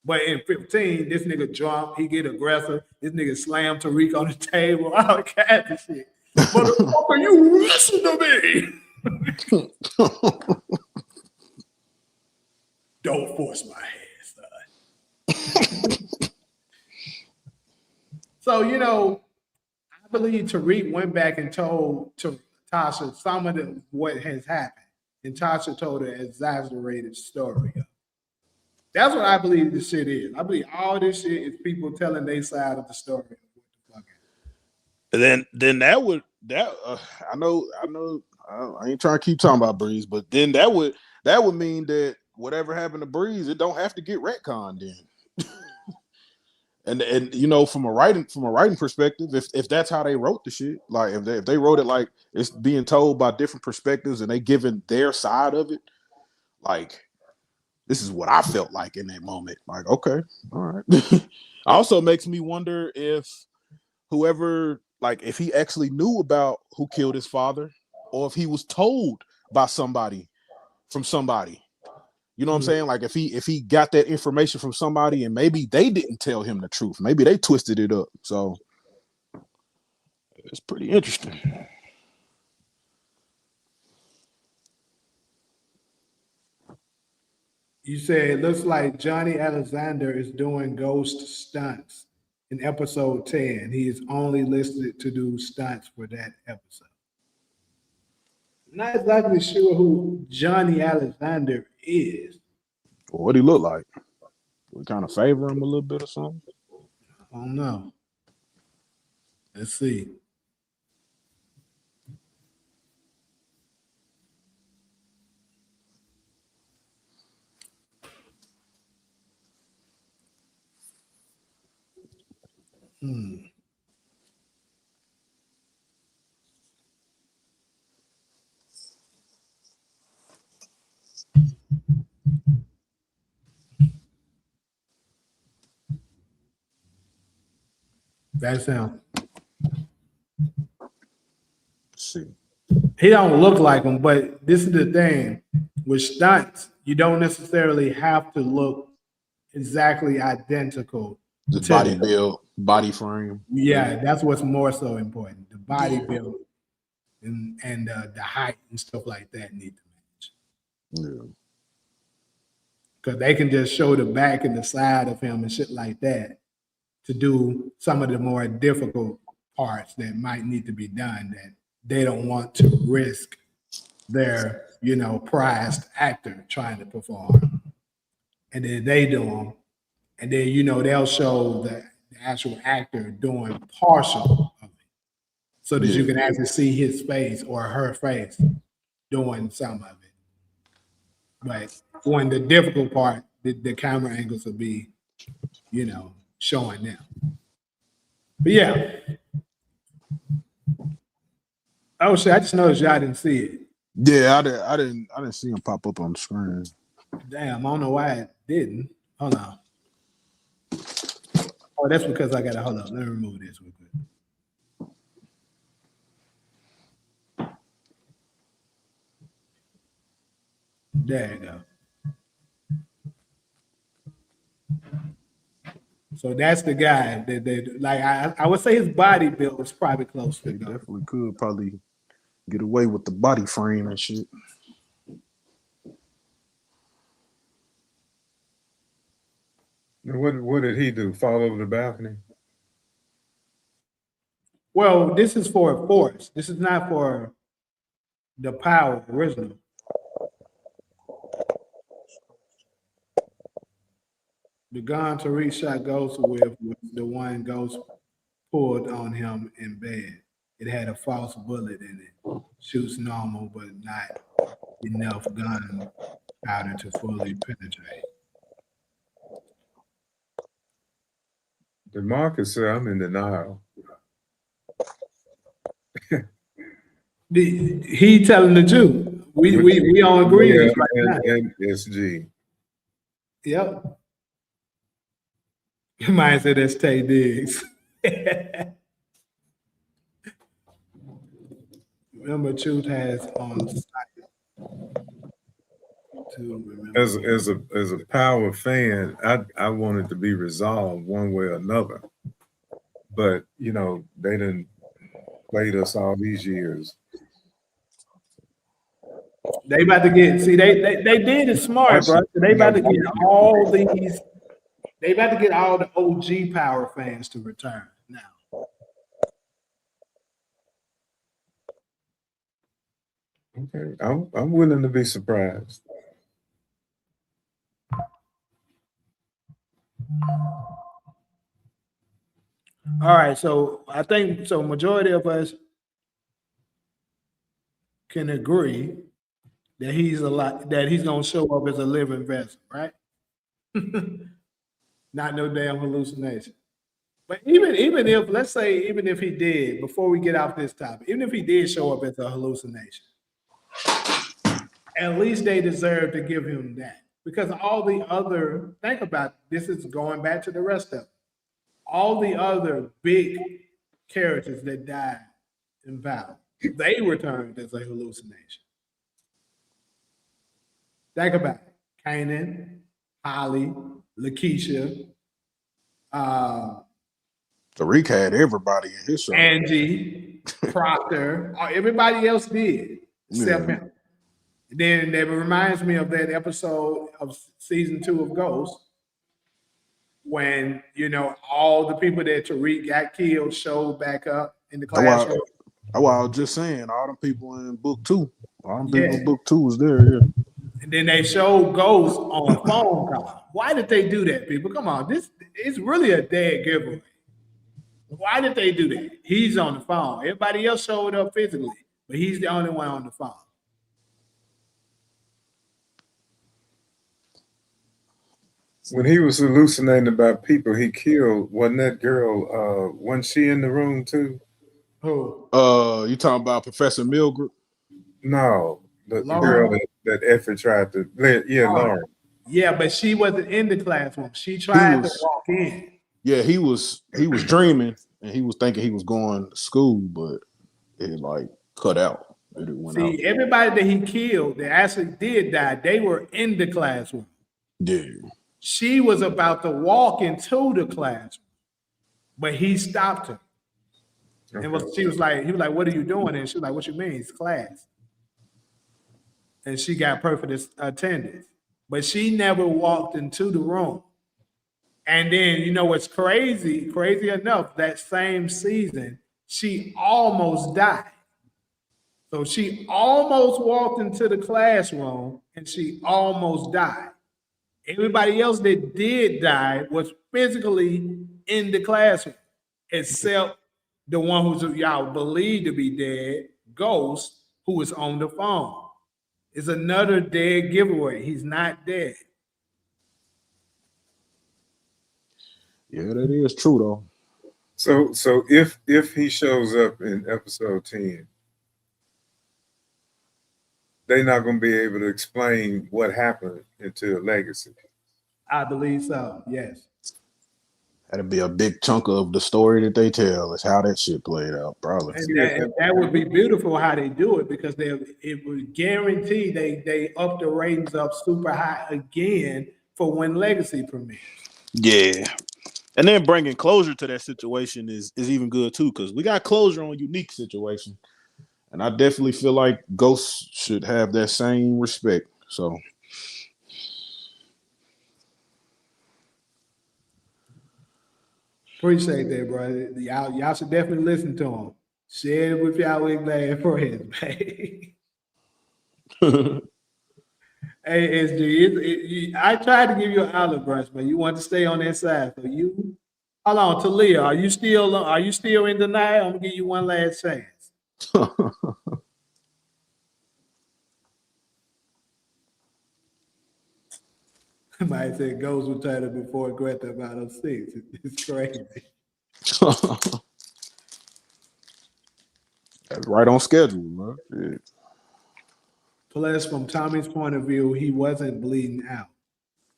But in 15, this nigga drunk, he get aggressive. This nigga slammed Tariq on the table, all kinds of shit. Motherfucker, you listen to me. Don't force my hand, son. So, you know, I believe Tariq went back and told Tasha some of what has happened. And Tasha told an exaggerated story. That's what I believe this shit is. I believe all this shit is people telling their side of the story. And then that would I know I ain't trying to keep talking about Breeze, but then that would mean that whatever happened to Breeze, it don't have to get retconned then. and you know, from a writing perspective, if that's how they wrote the shit, like if they wrote it like it's being told by different perspectives and they giving their side of it, like this is what I felt like in that moment. Like, okay, all right. Also makes me wonder if whoever, like, if he actually knew about who killed his father, or if he was told by somebody from somebody. You know what I'm saying? Like if he got that information from somebody and maybe they didn't tell him the truth. Maybe they twisted it up. So it's pretty interesting. You said it looks like Johnny Alexander is doing ghost stunts in episode 10. He is only listed to do stunts for that episode. I'm not exactly sure who Johnny Alexander is. What he look like? We kind of favor him a little bit or something? I don't know. Let's see. That's him. Let's see. He don't look like him, but this is the thing. With stunts, you don't necessarily have to look exactly identical The body build, body frame. Yeah, that's what's more so important. The body build and the height and stuff like that need to match. Yeah. Because they can just show the back and the side of him and shit like that to do some of the more difficult parts that might need to be done that they don't want to risk their, prized actor trying to perform. And then they do them. And then, they'll show the actual actor doing partial of it so that you can actually see his face or her face doing some of it. But when the difficult part, the camera angles will be, showing them. But yeah. Oh shit! I just noticed y'all didn't see it. Yeah, I didn't see him pop up on the screen. Damn, I don't know why it didn't. Hold on. Oh, that's because I gotta hold up. Let me remove this real quick. There you go. So that's the guy that they like. I would say his body build was probably close to He go. definitely could probably get away with the body frame and shit. What did he do? Fall over the balcony? Well, this is for Force. This is not for the Power original. The gun Tariq shot Ghost with was the one Ghost pulled on him in bed. It had a false bullet in it. Shoots normal, but not enough gun powder to fully penetrate. DeMarcus said, I'm in denial. He telling the truth. We on agreement right now. And SG. Yep. You might say that's Tay Diggs. Remember, truth has on site. As a Power fan, I want it to be resolved one way or another. But they didn't played us all these years. They about to get they did it smart, bro. They about to get all these. They about to get all the OG Power fans to return now. Okay, I'm willing to be surprised. All right, so I think majority of us can agree that he's gonna show up as a living vessel, right? Not no damn hallucination. But even if, let's say, even if he did, before we get off this topic, even if he did show up as a hallucination, at least they deserve to give him that. Because all the other, think about it, this is going back to the rest of it. All the other big characters that died in battle, they returned as a hallucination. Think about it. Kanan, Holly, Lakeisha, Tariq had everybody in his show. Angie, Proctor, everybody else did except him. Then that reminds me of that episode of season 2 of Ghost when all the people that Tariq got killed showed back up in the classroom. That's why I was just saying all them people in book 2. All them people in book 2 was there, yeah. And then they showed Ghost on a phone call. Why did they do that, people? Come on, this is really a dead giveaway. Why did they do that? He's on the phone. Everybody else showed up physically, but he's the only one on the phone. When he was hallucinating about people he killed, wasn't that girl, wasn't she in the room too? Who? You talking about Professor Milgren? No, the girl that Effie tried to, Lauren. Yeah, but she wasn't in the classroom. She tried to walk in. Yeah, he was dreaming and he was thinking he was going to school, but it like cut out. It went out. Everybody that he killed that actually did die, they were in the classroom. Yeah. She was about to walk into the classroom, but he stopped her. And he was like, "What are you doing?" And she was like, "What you mean? It's class." And she got perfect attendance, but she never walked into the room. And then you know what's crazy? Crazy enough, that same season, she almost died. So she almost walked into the classroom and she almost died. Everybody else that did die was physically in the classroom, except the one who's y'all believe to be dead, Ghost, who was on the phone. It's another dead giveaway. He's not dead. Yeah, that is true though. So if he shows up in episode 10, they're not gonna be able to explain what happened until Legacy. I believe so. Yes. That'd be a big chunk of the story that they tell is how that shit played out, probably. And that would be beautiful how they do it because it would guarantee they up the ratings up super high again for when Legacy premieres. Yeah. And then bringing closure to that situation is even good too, because we got closure on Unique situation. And I definitely feel like Ghost should have that same respect. So Appreciate that, brother. Y'all should definitely listen to him. Share it with y'all with glad friends, man. Hey, SG, I tried to give you an olive branch, but you want to stay on that side. So you, hold on, Talia, are you still in denial? I'm gonna give you one last chance. Somebody said Ghost retired before Grand Theft Auto 6. It's crazy. That's right on schedule, man. Yeah. Plus, from Tommy's point of view, he wasn't bleeding out.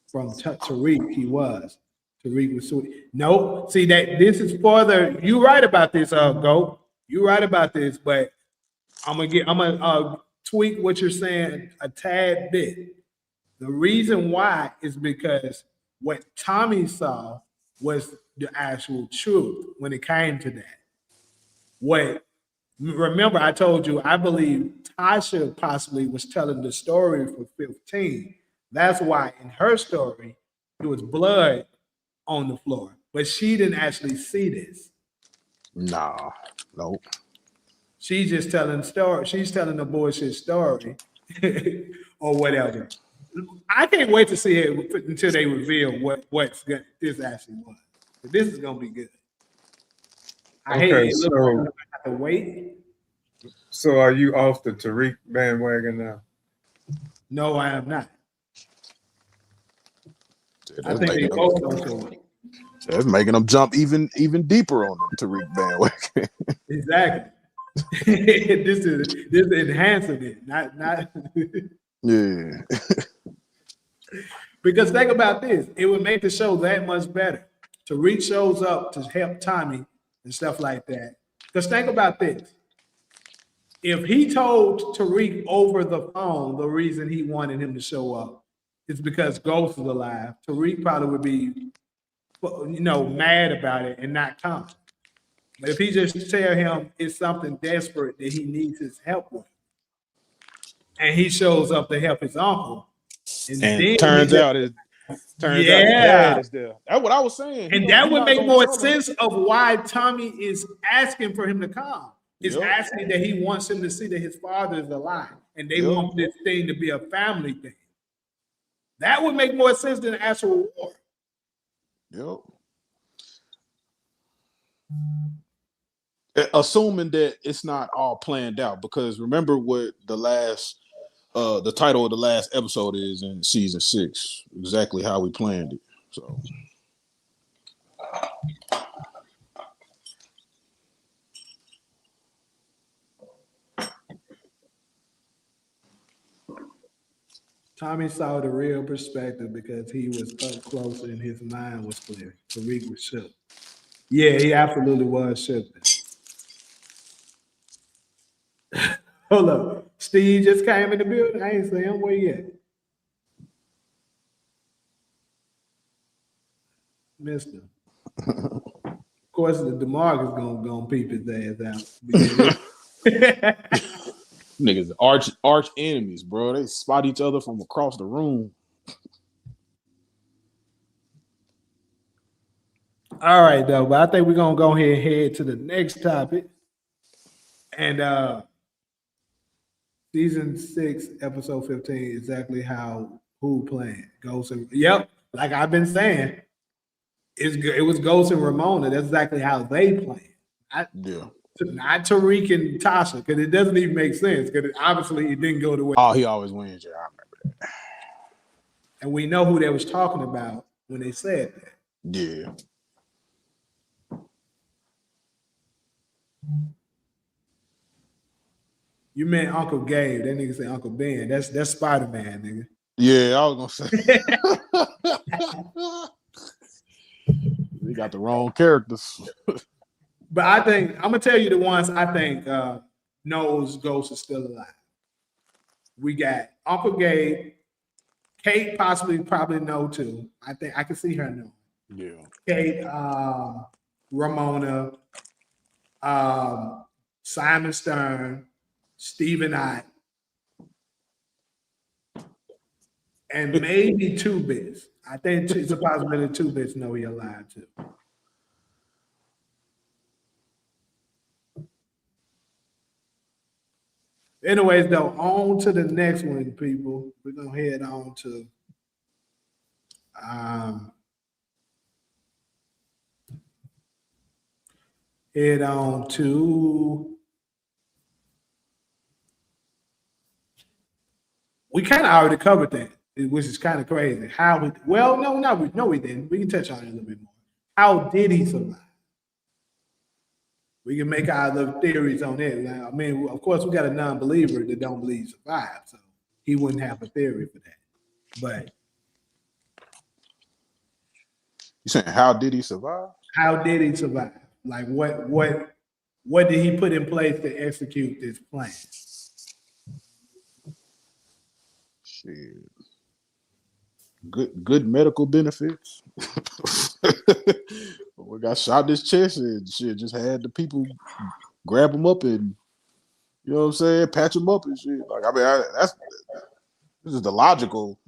From Tariq, he was. Tariq was sweet. No, see that this is further. You right about this, Go. You right about this, but I'm gonna tweak what you're saying a tad bit. The reason why is because what Tommy saw was the actual truth when it came to that. What remember I told you I believe Tasha possibly was telling the story for 15. That's why in her story it was blood on the floor, but she didn't actually see this. Nah, nope. She's just telling story. She's telling a bullshit story, or whatever. I can't wait to see it until they reveal this actually was. But this is gonna be good. I hate Okay, it. Look, I'm gonna have to wait. so are you off the Tariq bandwagon now? No, I am not. I That's think they making both don't show it. that's making them jump even deeper on the Tariq bandwagon. Exactly. this is enhancing it, not Yeah. because think about this. It would make the show that much better. Tariq shows up to help Tommy and stuff like that. Because think about this. If he told Tariq over the phone the reason he wanted him to show up is because Ghost is alive, Tariq probably would be, mad about it and not come. But if he just tell him it's something desperate that he needs his help with, and he shows up to help his uncle, and then turns out his dad is there. That's what I was saying. And that would make more sense of why Tommy is asking for him to come. Is asking that he wants him to see that his father is alive, and they want this thing to be a family thing. That would make more sense than the actual war. Assuming that it's not all planned out, because remember what the title of the last episode is in season 6, exactly how we planned it. So Tommy saw the real perspective because he was up close and his mind was clear. Tariq was shook. Yeah, he absolutely was shook. Hold up. Steve just came in the building. I ain't saying where he at. Mister. Of course, the DeMarcus gonna peep his ass out. Niggas arch enemies, bro. They spot each other from across the room. All right, though, but I think we're gonna go ahead and head to the next topic. And season 6, episode 15, exactly how who playing Ghost and like I've been saying, it was Ghost and Ramona. That's exactly how they play. Not Tariq and Tasha, because it doesn't even make sense. Because obviously it didn't go the way. Oh, he always wins. Yeah, I remember that. And we know who they was talking about when they said that. Yeah. You meant Uncle Gabe. That nigga said Uncle Ben. That's Spider-Man, nigga. Yeah, I was gonna say. They got the wrong characters. But I think I'm gonna tell you the ones I think knows Ghost is still alive. We got Uncle Gabe, Kate probably know too. I think I can see her know. Yeah. Kate, Ramona, Simon Stern, Stephen Ott, and maybe 2-Bits. I think it's a possibility 2-Bits know he alive too. Anyways, though, on to the next one, people. We're gonna head on to we kind of already covered that, which is kind of crazy. No, we didn't. We can touch on it a little bit more. How did he survive? We can make our little theories on it. Now, I mean, of course, we got a non-believer that don't believe he survived, so he wouldn't have a theory for that. But you saying how did he survive? How did he survive? Like what did he put in place to execute this plan? Shit. Good medical benefits. We got shot in his chest and shit. Just had the people grab him up and, you know what I'm saying, patch him up and shit. Like, I mean, this is the logical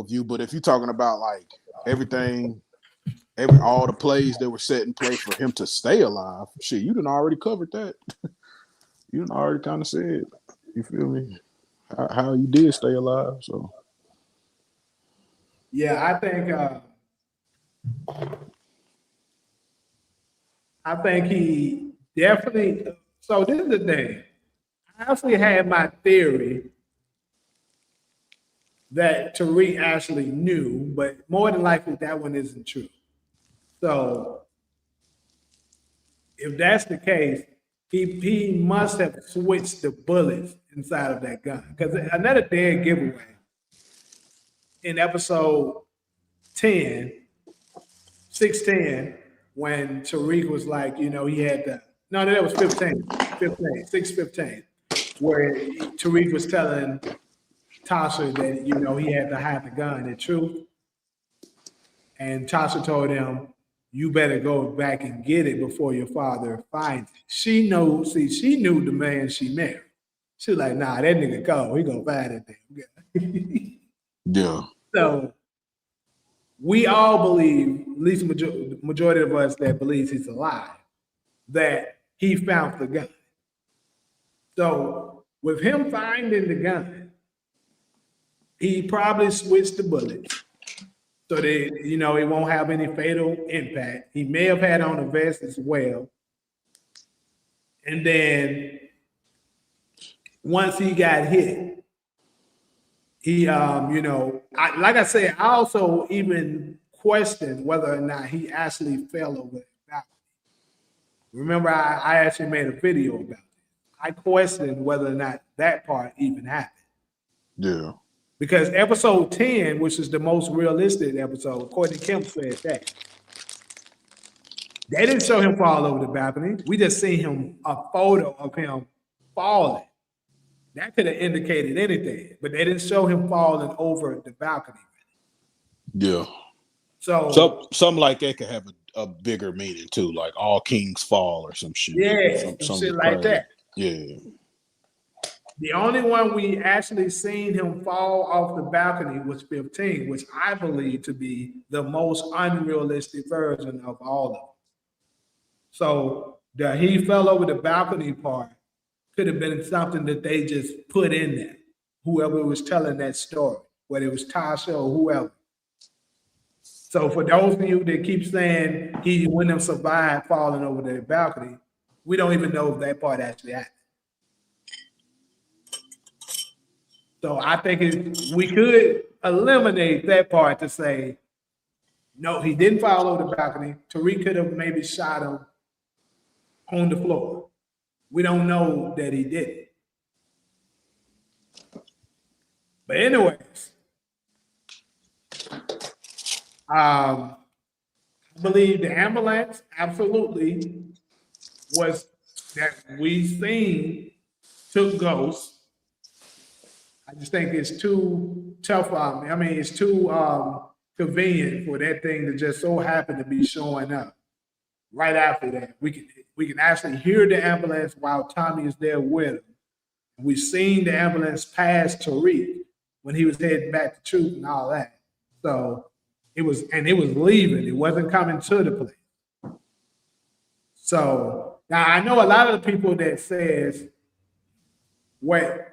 view. But if you're talking about like all the plays that were set in place for him to stay alive, shit, you done already covered that. You done already kind of said, you feel me, how he did stay alive. So yeah, I think he definitely. So this is the thing. I actually had my theory that Tariq actually knew, but more than likely that one isn't true. So if that's the case, he must have switched the bullets inside of that gun. Because another dead giveaway in episode 610, when Tariq was like, you know, he had that was 615, where Tariq was telling Tasha that, you know, he had to hide the gun in truth. And Tasha told him, you better go back and get it before your father finds it. She knew the man she married. She was like, nah, that nigga cold. He gonna find it there. yeah. So we all believe, at least the majority of us that believes he's alive, that he found the gun. So with him finding the gun, he probably switched the bullets so that, you know, it won't have any fatal impact. He may have had on a vest as well. And then once he got hit, he, like I said, I also even questioned whether or not he actually fell over the balcony. Remember, I actually made a video about it. I questioned whether or not that part even happened. Yeah. Because episode 10, which is the most realistic episode, Courtney Kemp said that. They didn't show him fall over the balcony. We just seen a photo of him falling. That could have indicated anything, but they didn't show him falling over the balcony. Yeah. So something like that could have a bigger meaning too, like all kings fall or some shit. yeah, some shit like crazy. that. Yeah. The only one we actually seen him fall off the balcony was 15, which I believe to be the most unrealistic version of all of them. So the he fell over the balcony part could have been something that they just put in there. Whoever was telling that story, whether it was Tasha or whoever. So for those of you that keep saying he wouldn't have survived falling over the balcony, we don't even know if that part actually happened. So I think we could eliminate that part to say, no, he didn't fall over the balcony. Tariq could have maybe shot him on the floor. We don't know that he did it. But anyways, I believe the ambulance absolutely was that we seen took Ghost. I just think it's too tough on me. I mean, it's too convenient for that thing to just so happen to be showing up right after that. We can actually hear the ambulance while Tommy is there with him. We've seen the ambulance pass Tariq when he was heading back to Truth and all that. So it was leaving. It wasn't coming to the place. So now I know a lot of the people that says what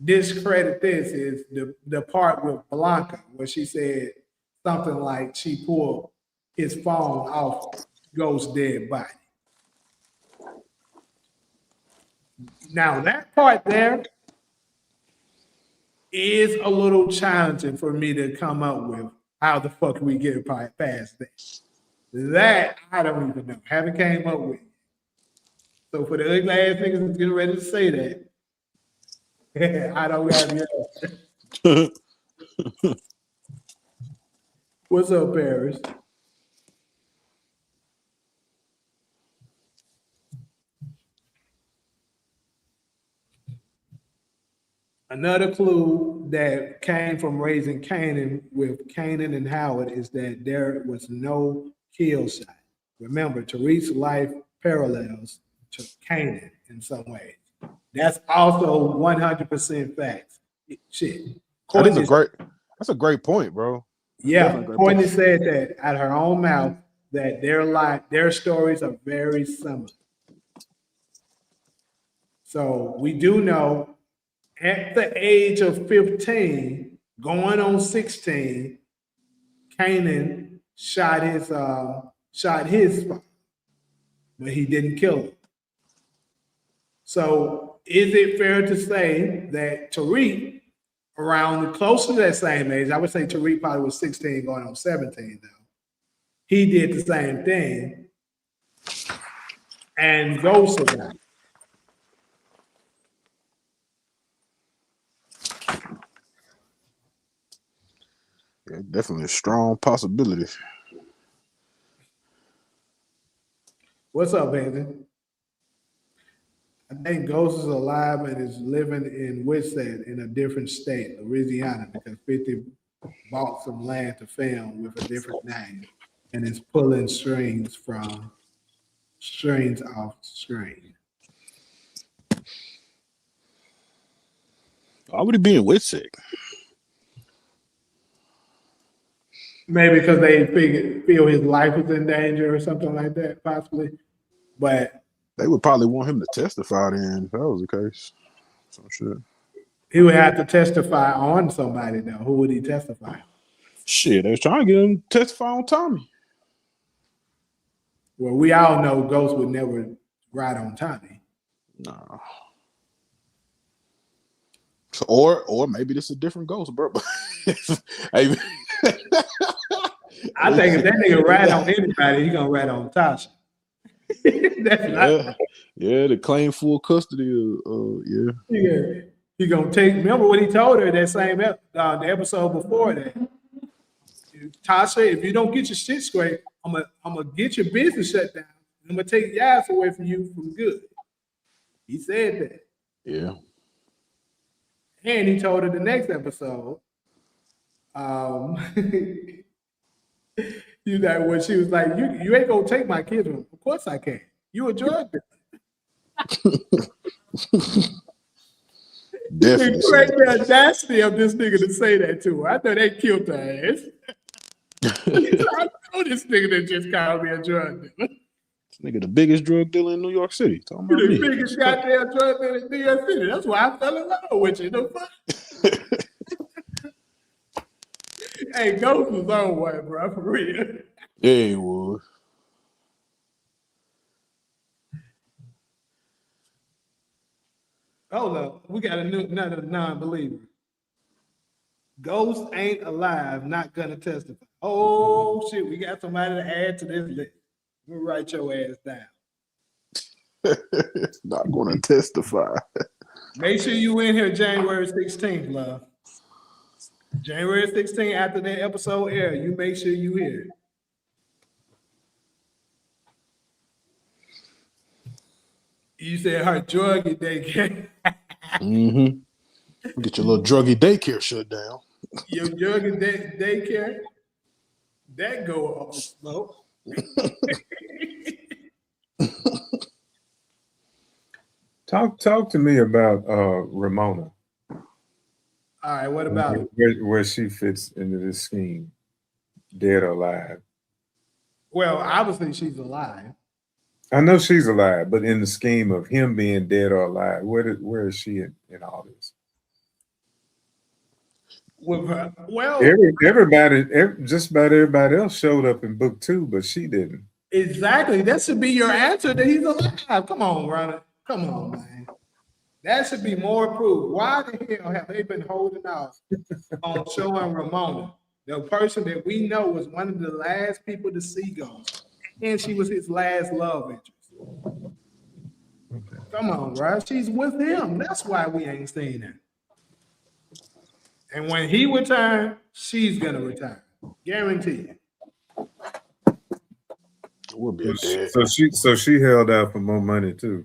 discredit this is the part with Blanca where she said something like she pulled his phone off Ghost's dead body. Now that part there is a little challenging for me to come up with how the fuck we get past that. That I don't even know. Haven't came up with. So for the ugly ass niggas that's getting ready to say that, I don't have yet. What's up, Paris? Another clue that came from raising Kanan with Kanan and Howard is that there was no kill shot. Remember, Tariq's life parallels to Kanan in some ways. That's also 100% facts. Shit. That's a great point, bro. Yeah, Courtney said that out of her own mouth that their stories are very similar. So we do know at the age of 15, going on 16, Kanan shot his father, but he didn't kill him. So is it fair to say that Tariq, around close to that same age, I would say Tariq probably was 16 going on 17 though, he did the same thing and Ghost survived? Yeah, definitely a strong possibility. What's up, Anthony? I think Ghost is alive and is living in Whitsett in a different state, Louisiana, because 50 bought some land to film with a different name and is pulling strings off screen. Why would he be in Whitsick? Maybe because they feel his life is in danger or something like that, possibly. But they would probably want him to testify then if that was the case. Some shit. He would have to testify on somebody though. Who would he testify? Shit, they was trying to get him to testify on Tommy. Well, we all know Ghost would never ride on Tommy. No. Or maybe this is a different Ghost, bro. Hey, I think if that nigga ride on anybody, he gonna ride on Tasha. Yeah, to claim full custody of yeah. He gonna take. Remember what he told her that same the episode before that. Tasha, if you don't get your shit straight, I'm gonna get your business shut down. I'm gonna take your ass away from you from good. He said that. Yeah. And he told her the next episode. You know, when she was like, you ain't gonna take my kids. Of course I can. You a drug dealer. Definitely. The great audacity of this nigga to say that to her. I know they killed her ass. I know this nigga that just called me a drug dealer. This nigga, the biggest drug dealer in New York City. Talking about You me. the biggest goddamn drug dealer in New York City. That's why I fell in love with you. The fuck? Hey, Ghost was on one, bro, for real. Yeah, he was. Hold up. We got another non-believer. Ghost ain't alive, not gonna testify. Oh shit, we got somebody to add to this list. Let me write your ass down. Not gonna testify. Make sure you in here January 16th, love. January 16th, after that episode air, you make sure you here. You said her druggy daycare. Mm-hmm. Get your little druggy daycare shut down. Your druggy daycare, that go off the smoke. Talk to me about Ramona. All right, what about it? Where she fits into this scheme, dead or alive? Well, obviously she's alive. I know she's alive, but in the scheme of him being dead or alive, where is she in all this? With her, well, just about everybody else showed up in book 2, but she didn't. exactly. That should be your answer that he's alive. Come on, Ronald. Come on, man. That should be more proof. Why the hell have they been holding off on showing Ramona, the person that we know was one of the last people to see Ghost, and she was his last love interest? Okay. Come on, right? She's with him. That's why we ain't seen her. And when he returns, she's gonna return. Guarantee it. We'll be dead. So she held out for more money too.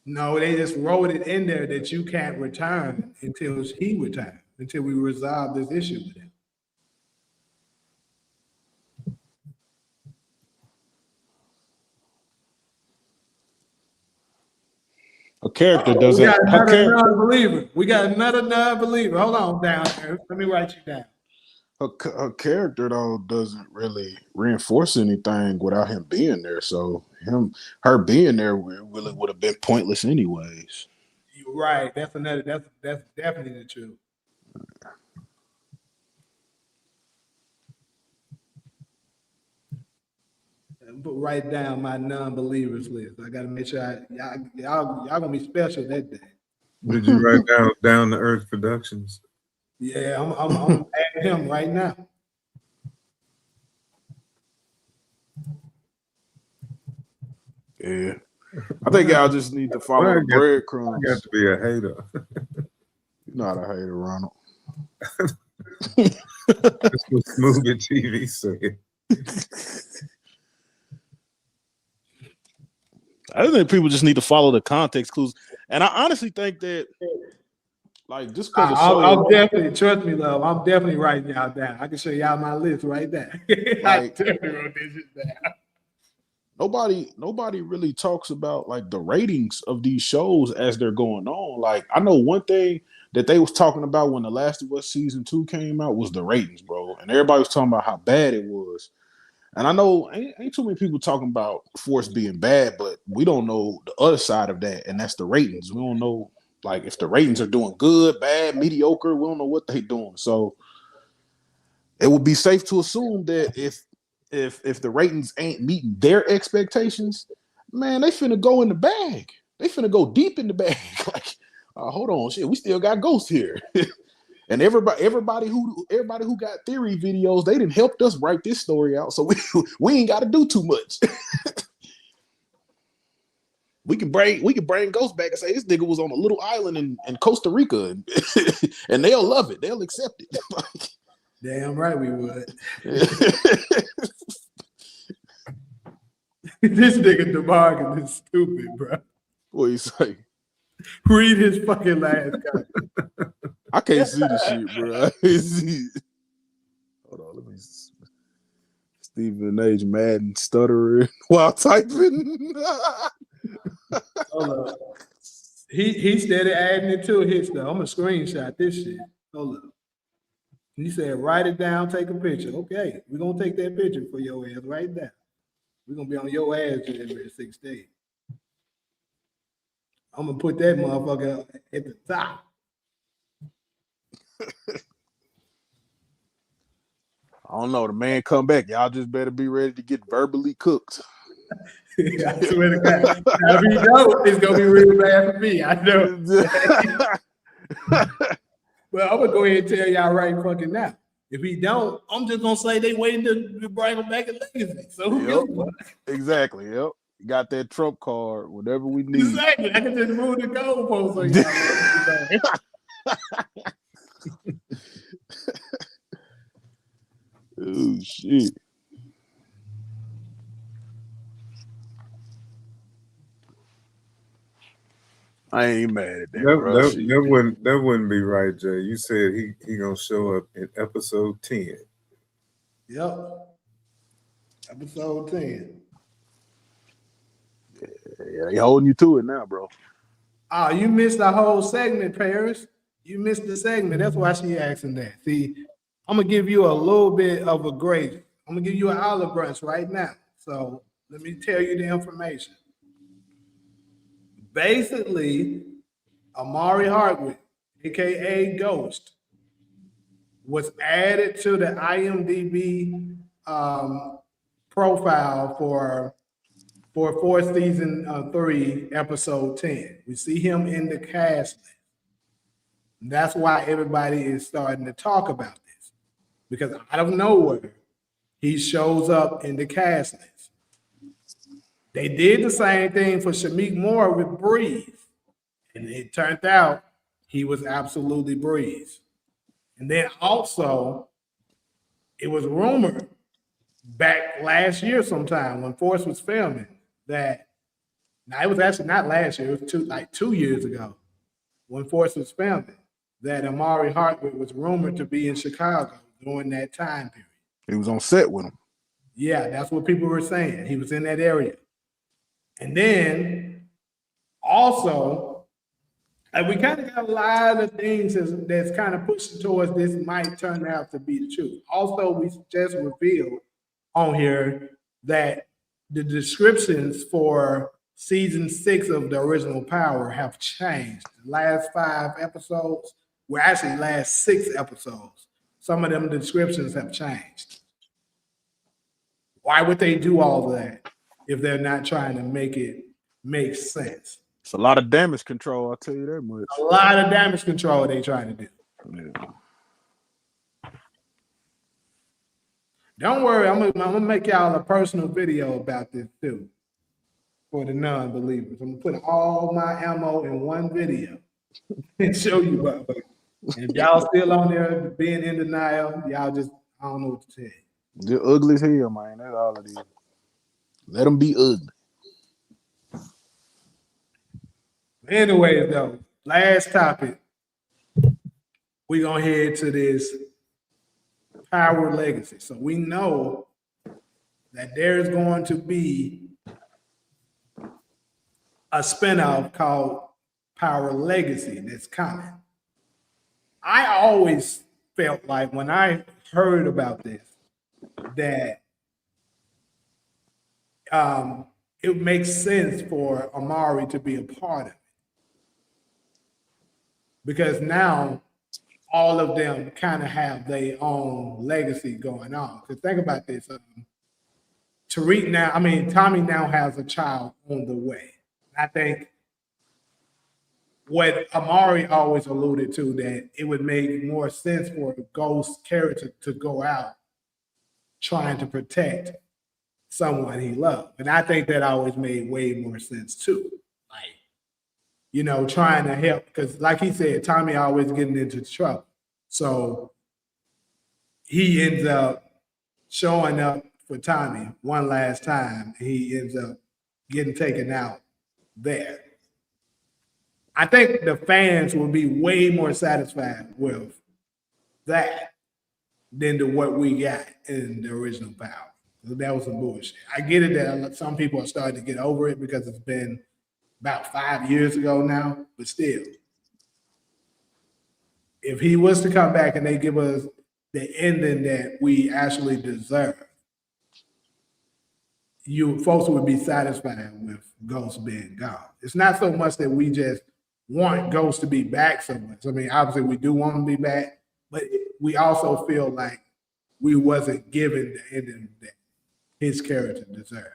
No, they just wrote it in there that you can't return until he returns, until we resolve this issue with him. A character doesn't. We got another non-believer. We got another non-believer. Hold on down there. Let me write you down. Her character though doesn't really reinforce anything without him being there. So her being there really would have been pointless anyways. You're right. That's definitely the truth. But write down my non-believers list. I gotta make sure y'all gonna be special that day. Did you write down the Earth Productions? Yeah, I'm adding him right now. Yeah, I think y'all just need to follow the breadcrumbs. I got to be a hater. You're not a hater, Ronald. That's what Smoothie TV said. I think people just need to follow the context clues, and I honestly think that, like, just because I'll definitely trust me, love. I'm definitely writing y'all down. I can show y'all my list right there. I definitely wrote this shit down. Nobody really talks about like the ratings of these shows as they're going on. Like, I know one thing that they was talking about when The Last of Us season 2 came out was the ratings, bro, and everybody was talking about how bad it was. And I know ain't too many people talking about Force being bad, but we don't know the other side of that, and that's the ratings. We don't know, like, if the ratings are doing good, bad, mediocre. We don't know what they doing. So it would be safe to assume that if the ratings ain't meeting their expectations, man, they finna go in the bag. They finna go deep in the bag. Like, hold on, shit, we still got Ghost here. And everybody who got theory videos, they didn't help us write this story out, so we ain't got to do too much. we can bring Ghost back and say this nigga was on a little island in Costa Rica, and they'll love it, they'll accept it. Damn right we would. This nigga DeMarcus is stupid, bro. What you say? Read his fucking last comment. I can't see the shit, bro. I can't see it. Hold on, Stephen H. Madden stuttering while typing. Hold up. He started adding it to his stuff. I'm gonna screenshot this shit. Hold up. He said, write it down, take a picture. Okay, we're gonna take that picture for your ass right now. We're gonna be on your ass in 6 days. I'm gonna put that motherfucker at the top. I don't know. The man come back. Y'all just better be ready to get verbally cooked. I swear to God. Now, if he don't, it's gonna be real bad for me. I know. Well, I'm gonna go ahead and tell y'all right fucking now. If he don't, I'm just gonna say they waited to bring him back at legacy. So who gives a fuck? Exactly. Yep. Got that trump card, whatever we need. Exactly. I can just move the goalpost so y'all. Oh shit. I ain't mad at that, bro. That wouldn't be right, Jay. You said he gonna show up in episode 10. Yep. Episode 10. Yeah, they holding you to it now, bro. Oh, you missed the whole segment, Paris. You missed the segment. That's why she asking that. See, I'm gonna give you a little bit of a grace. I'm gonna give you an olive branch right now. So let me tell you the information. Basically, Omari Hardwick, aka Ghost, was added to the IMDb profile for season 3, episode 10. We see him in the cast list. That's why everybody is starting to talk about this, because out of nowhere, he shows up in the cast list. They did the same thing for Shamik Moore with Breeze, and it turned out he was absolutely Breeze. And then also, it was rumored back last year sometime when Force was filming that, now it was actually not last year, it was 2 years ago when Force was filming, that Omari Hardwick was rumored to be in Chicago during that time period. He was on set with him. Yeah, that's what people were saying. He was in that area. And then also, we kind of got a lot of things that's kind of pushing towards this might turn out to be the truth. Also, we just revealed on here that the descriptions for season 6 of the original Power have changed. The last 5 episodes, well, actually last 6 episodes, some of them descriptions have changed. Why would they do all of that if they're not trying to make it make sense? It's a lot of damage control, I'll tell you that much. A lot of damage control they trying to do. Yeah. Don't worry, I'm gonna make y'all a personal video about this too for the non-believers. I'm gonna put all my ammo in one video and show you what. And if y'all still on there being in denial, y'all just, I don't know what to tell you. They're ugly as hell, man. That's all it is. Let them be ugly. Anyways, though, last topic. We're gonna head to this Power Legacy. So we know that there is going to be a spinoff called Power Legacy that's coming. I always felt like when I heard about this that it makes sense for Omari to be a part of it, because now all of them kind of have their own legacy going on. Because think about this. Tommy now has a child on the way. I think what Omari always alluded to, that it would make more sense for a Ghost character to go out trying to protect someone he loved. And I think that always made way more sense too. Like, trying to help, because like he said, Tommy always getting into trouble. So he ends up showing up for Tommy one last time. He ends up getting taken out there. I think the fans will be way more satisfied with that than to what we got in the original Power. That was some bullshit. I get it that some people are starting to get over it because it's been about 5 years ago now, but still, if he was to come back and they give us the ending that we actually deserve, you folks would be satisfied with Ghost being gone. It's not so much that we just want Ghost to be back so much. I mean, obviously we do want him to be back, but we also feel like we wasn't given the ending that his character deserved.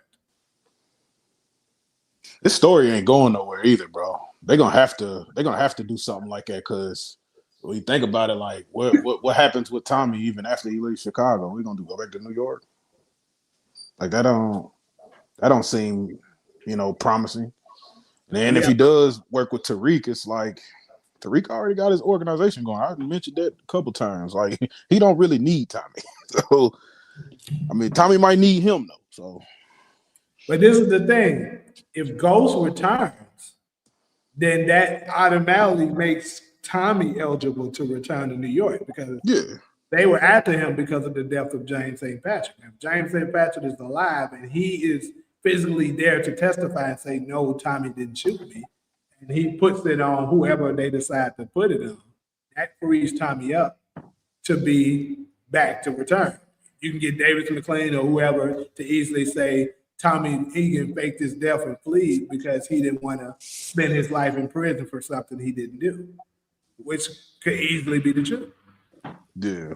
This story ain't going nowhere either, bro. They're gonna have to do something like that, because when you think about it, like what happens with Tommy even after he leaves Chicago? We're gonna go back to New York? Like that don't seem, promising. And then if he does work with Tariq, it's like Tariq already got his organization going. I mentioned that a couple times. Like he don't really need Tommy. So I mean, Tommy might need him though. So, but this is the thing: if Ghost returns, then that automatically makes Tommy eligible to return to New York because they were after him because of the death of James St. Patrick. If James St. Patrick is alive and he is physically there to testify and say, no, Tommy didn't shoot me, and he puts it on whoever they decide to put it on, that frees Tommy up to be back to return. You can get Davis McClain or whoever to easily say Tommy Egan faked his death and fled because he didn't want to spend his life in prison for something he didn't do, which could easily be the truth. Yeah.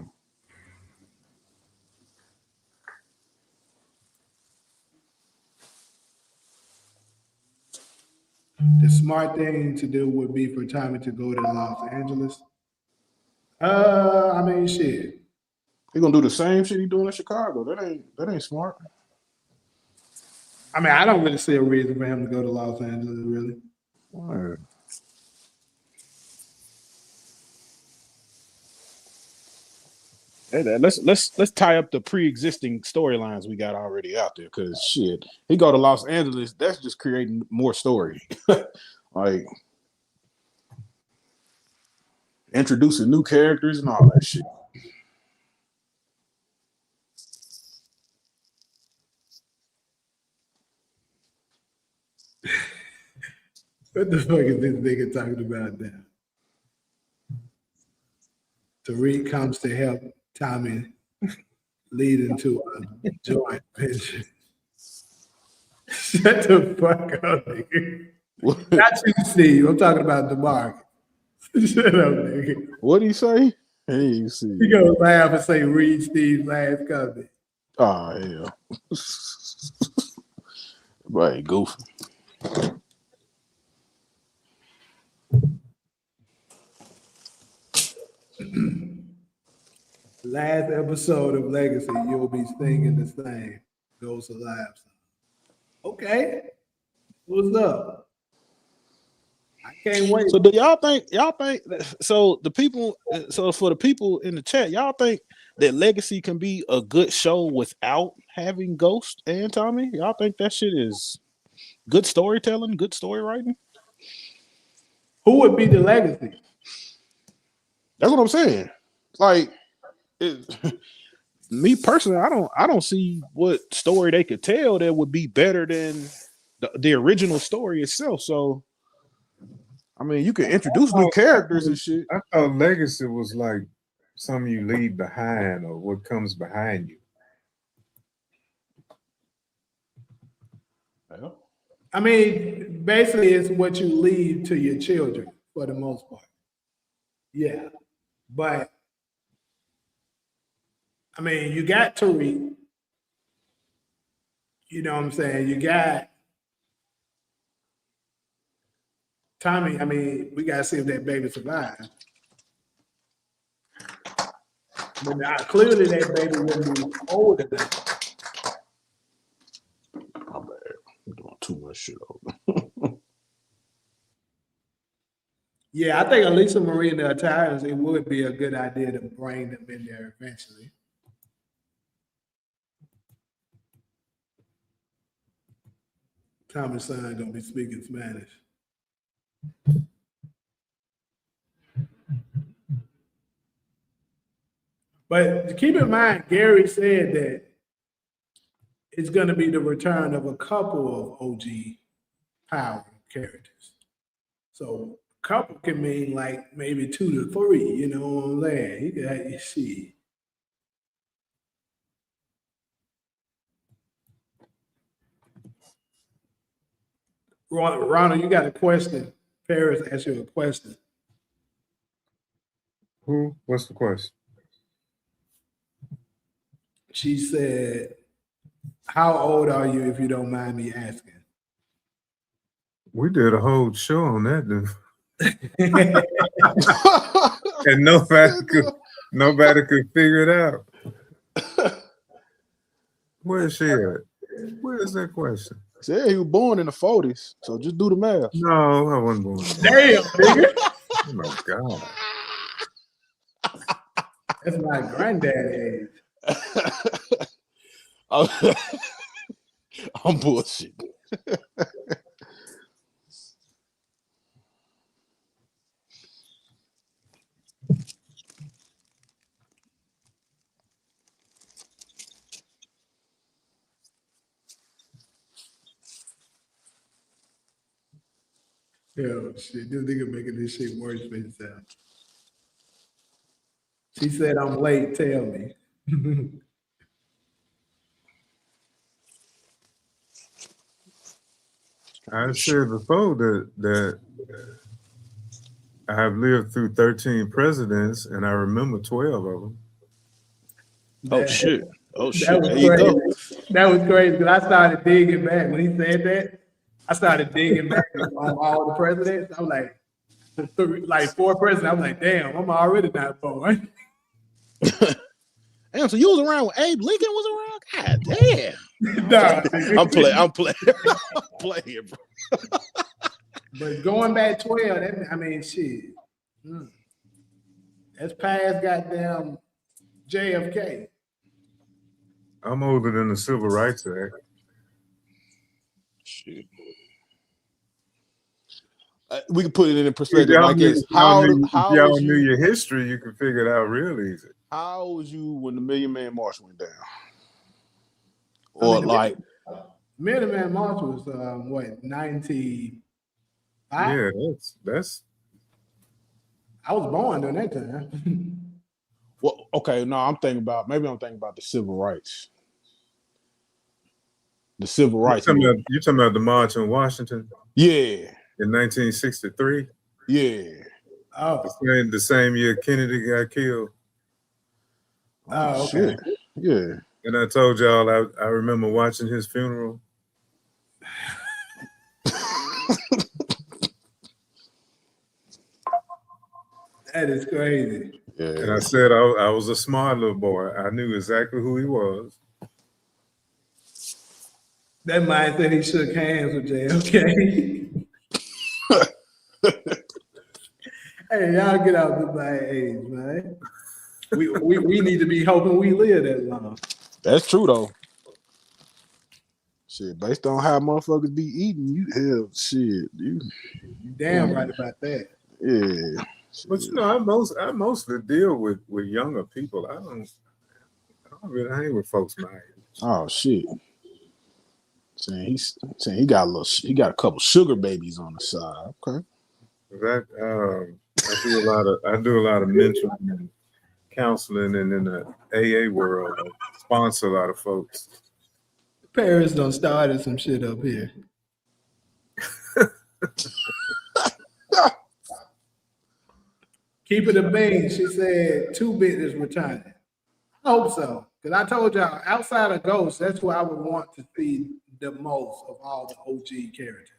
The smart thing to do would be for Tommy to go to Los Angeles. I mean, shit. He gonna do the same shit he doing in Chicago. That ain't smart. I mean, I don't really see a reason for him to go to Los Angeles, really. Word. Hey, let's tie up the pre-existing storylines we got already out there, because shit, he go to Los Angeles, that's just creating more story. Like introducing new characters and all that shit. What the fuck is this nigga talking about now? Tariq comes to help Tommy lead into a joint venture. Shut the fuck up, nigga. Not you, Steve. I'm talking about DeMarcus. Shut up, nigga. What did he say? Hey, see. He gonna laugh and say, read Steve's last comment. Oh, hell. Right, goofy. Last episode of Legacy, you'll be singing the same Ghost Alive song. Okay. What's up? I can't wait. So do y'all think so for the people in the chat, y'all think that Legacy can be a good show without having Ghost and Tommy? Y'all think that shit is good storytelling, good story writing? Who would be the Legacy? That's what I'm saying. Like me personally, I don't see what story they could tell that would be better than the original story itself. So I mean, you can introduce new characters and shit. I thought Legacy was like something you leave behind or what comes behind you. Well, I mean, basically, it's what you leave to your children for the most part. Yeah. But, I mean, you got Tariq. You know what I'm saying? You got Tommy. I mean, we got to see if that baby survives. But clearly, that baby wouldn't be old enough. my bad. I'm doing too much shit over. Yeah, I think Elisa Marie and the Italians, it would be a good idea to bring them in there eventually. Tommy's son gonna be speaking Spanish. But keep in mind, Gary said that it's going to be the return of a couple of OG power characters. So couple can mean like maybe 2 to 3. You know what I'm saying? You can see. Ronald, you got a question. Paris asked you a question. Who? What's the question? She said, "How old are you, if you don't mind me asking?" We did a whole show on that, dude. And nobody could figure it out. Where is she at? Where is that question? Said he was born in the 40s, so just do the math. No, I wasn't born. Damn, nigga. Oh my God. That's my granddad age. I'm bullshit. Yo, shit, this nigga making this shit worse for himself. She said, "I'm late, tell me." I said before that I have lived through 13 presidents, and I remember 12 of them. Oh shit! Oh That shit! was There you crazy. go. That was crazy because I started digging back when he said that. I started digging back on all the presidents. I was like 4 presidents. I was like, damn, I'm already not born. Damn, so you was around when Abe Lincoln was around? God damn. Nah. I'm playing. I'm playing, bro. But going back 12, I mean, shit. That's past goddamn JFK. I'm older than the Civil Rights Act. Shit. We can put it in perspective like this. How y'all knew your history, you could figure it out real easy. How old was you when the Million Man March went down? Or Million Man March was what, 95? Yeah, that's. I was born during that time. Well, okay, no, I'm thinking about the civil rights. The civil rights. You're talking about the march in Washington? Yeah. In 1963? Yeah. Oh. The same year Kennedy got killed. Oh, okay. Shit. Yeah. And I told y'all I remember watching his funeral. That is crazy. Yeah. And I said I was a smart little boy. I knew exactly who he was. That man said he shook hands with JFK. Hey, y'all get out of my age, man. We need to be hoping we live that long. That's true though. Shit, based on how motherfuckers be eating, you damn right about that. Yeah. But you know, I mostly deal with younger people. I don't really hang with folks my age. Oh shit. Saying he got a couple sugar babies on the side. Okay. I do a lot of mentoring and counseling, and in the AA world, I sponsor a lot of folks. Paris done started some shit up here. Keep it a bean. She said 2-bit is returning. I hope so. Because I told y'all, outside of Ghost, that's who I would want to see the most of all the OG characters.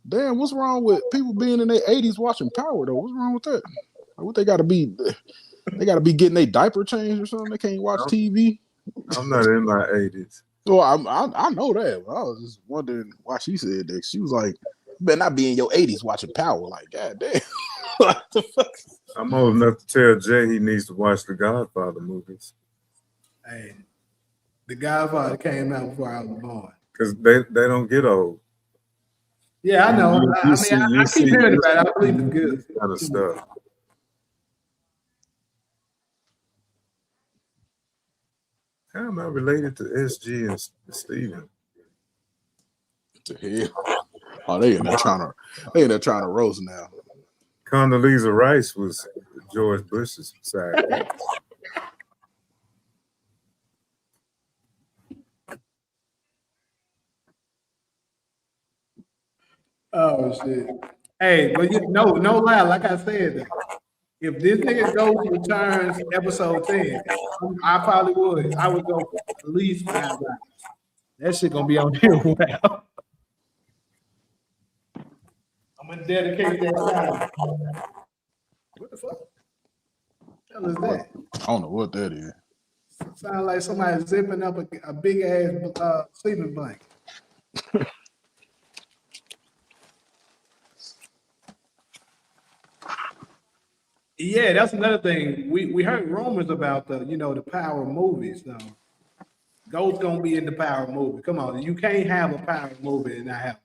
Damn, what's wrong with people being in their 80s watching Power though? What's wrong with that? What they gotta be? They gotta be getting their diaper changed or something. They can't watch TV. I'm not in my 80s. Well, I know that. But I was just wondering why she said that. She was like, "You better not be in your 80s watching Power." Like, God damn. What the fuck? I'm old enough to tell Jay he needs to watch the Godfather movies. Hey, the Godfather came out before I was born. Because they don't get old. Yeah, I know. I keep hearing about it. I believe it's good. Kind of stuff. How am I related to SG and Steven? To hell. Oh, they in there trying to roast now. Condoleezza Rice was George Bush's sidekick. Oh shit. Hey, but no lie, like I said, if this nigga Ghost returns episode 10, I probably would. I would go for at least 5 rounds. That shit gonna be on here well. I'm gonna dedicate that time. What the fuck? What the hell is that? I don't know what that is. Sound like somebody zipping up a big ass sleeping blanket. Yeah, that's another thing. We heard rumors about the Power movies. So Ghost gonna be in the Power movie. Come on, you can't have a Power movie and not have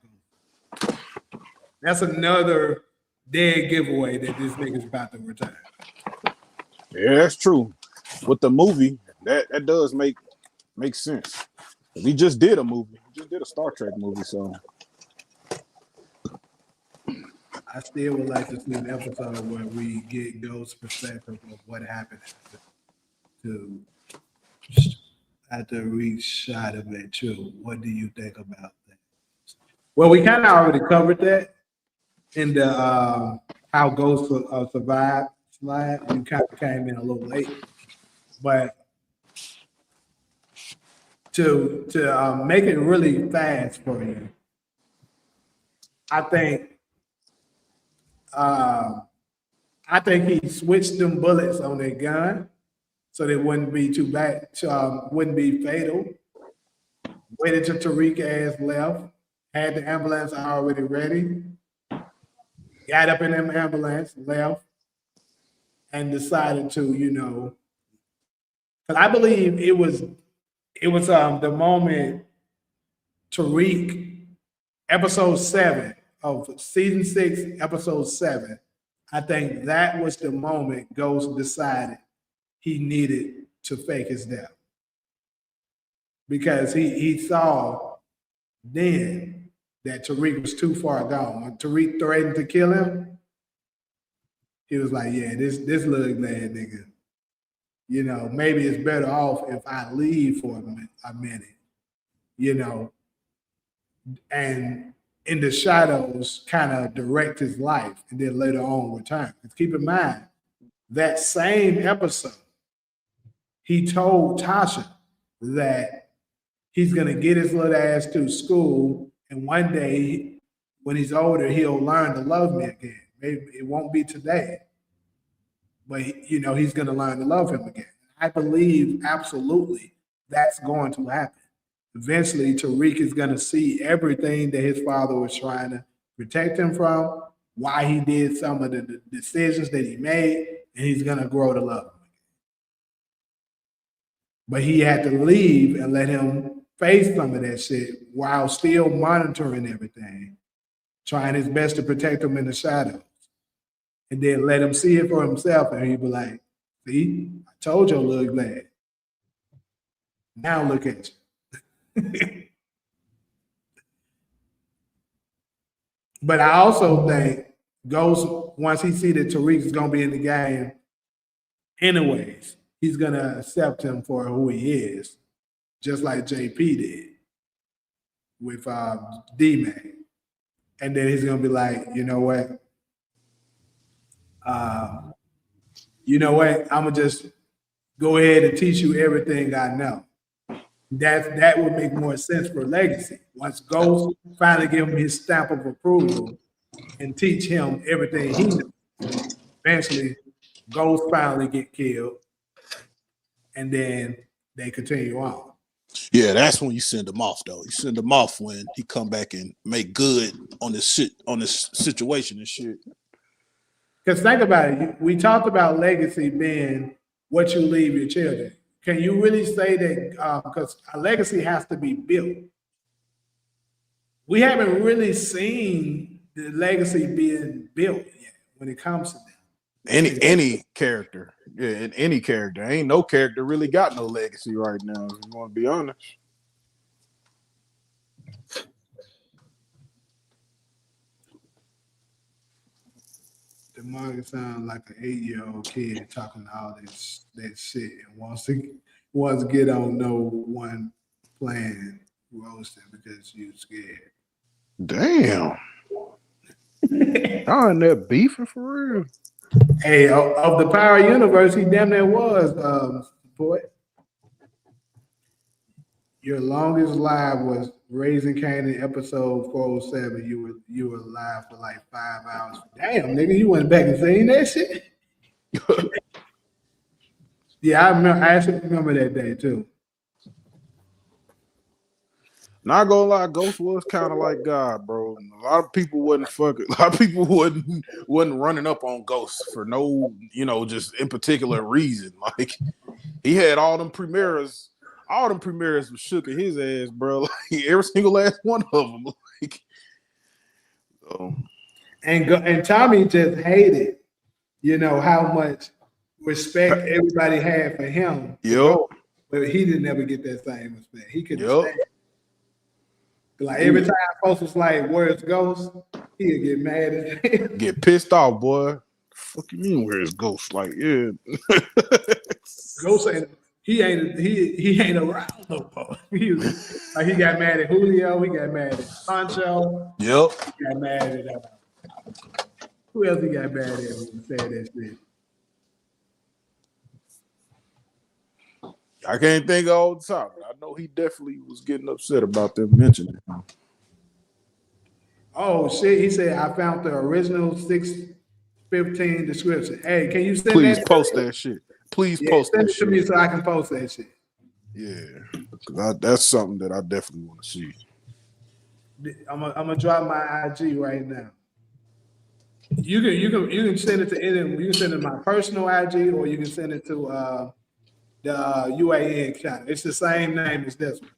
Ghost. That's another dead giveaway that this nigga's about to return. Yeah, that's true. With the movie, that does make sense. He just did a movie. He just did a Star Trek movie, so I still would like to see an episode where we get Ghost's perspective of what happened after we shot him at True. What do you think about that? Well, we kind of already covered that in the how Ghost survived slide. You kind of came in a little late, but to make it really fast for you, I think he switched them bullets on their gun so they wouldn't be too bad, wouldn't be fatal. Waited till Tariq ass left, had the ambulance already ready, got up in them ambulance, left, and decided to, because I believe it was the moment Tariq, episode 7 of season 6, episode 7. I think that was the moment Ghost decided he needed to fake his death. Because he saw then that Tariq was too far gone. When Tariq threatened to kill him, he was like, yeah, this little bad nigga, maybe it's better off if I leave for a minute, and in the shadows kind of direct his life and then later on return. Because keep in mind, that same episode, he told Tasha that he's going to get his little ass to school and one day when he's older, he'll learn to love me again. Maybe it won't be today, but he's going to learn to love him again. I believe absolutely that's going to happen. Eventually, Tariq is going to see everything that his father was trying to protect him from, why he did some of the decisions that he made, and he's going to grow to love him. But he had to leave and let him face some of that shit while still monitoring everything, trying his best to protect him in the shadows. And then let him see it for himself, and he'd be like, see, I told you, little glad. Now look at you. But I also think Ghost, once he see that Tariq is gonna be in the game, anyways, he's gonna accept him for who he is, just like JP did with D-Man. And then he's gonna be like, you know what? I'm gonna just go ahead and teach you everything I know. That would make more sense for Legacy. Once Ghost finally give him his stamp of approval and teach him everything he knows, eventually Ghost finally get killed, and then they continue on. Yeah, that's when you send him off, though. You send him off when he come back and make good on this shit, on this situation and shit. Because think about it, we talked about legacy being what you leave your children. Can you really say that? Because a legacy has to be built. We haven't really seen the legacy being built yet when it comes to them. Any character. Yeah, in any character. Ain't no character really got no legacy right now, if you want to be honest. The manga sounds like an 8-year-old kid talking all that shit and wants to get on no one playing roasting because you scared. Damn. Y'all in there beefing for real. Hey, of the Power Universe, he damn near was, boy. Your longest live was Raising Canaan episode 407. You were live for like 5 hours. Damn, nigga, you went back and seen that shit? Yeah, I actually remember that day too. Not gonna lie, Ghost was kind of like God, bro. A lot of people wasn't fucking. A lot of people wasn't running up on Ghost for no, just in particular reason. Like he had all them premieres was shook at his ass, bro. Like every single last one of them. Like, And Tommy just hated, how much respect everybody had for him. Yep. But he didn't ever get that same respect. He couldn't Yep. stand it. Like every time folks was like, "Where's Ghost?" He'd get mad at him. Get pissed off, boy. Fuck you mean where's Ghost? Like, yeah. Ghost he ain't around no more. He got mad at Julio. He got mad at Pancho. Yep. He got mad at who else he got mad at when he said that shit? I can't think of all the time, but I know he definitely was getting upset about them mentioning him. Oh shit! He said I found the original 615 description. Hey, can you send Please that? post that shit. Please post send that it to shit. me so I can post that shit. Yeah, because that's something that I definitely want to see. I'm gonna drop my IG right now. You can send it to any. You can send it to my personal IG, or you can send it to the UAN channel. It's the same name as this one.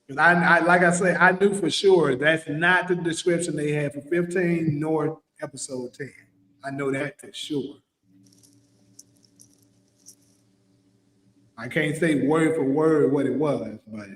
And I like I say, I knew for sure that's not the description they had for 15 nor episode 10. I know that for sure. I can't say word for word what it was, but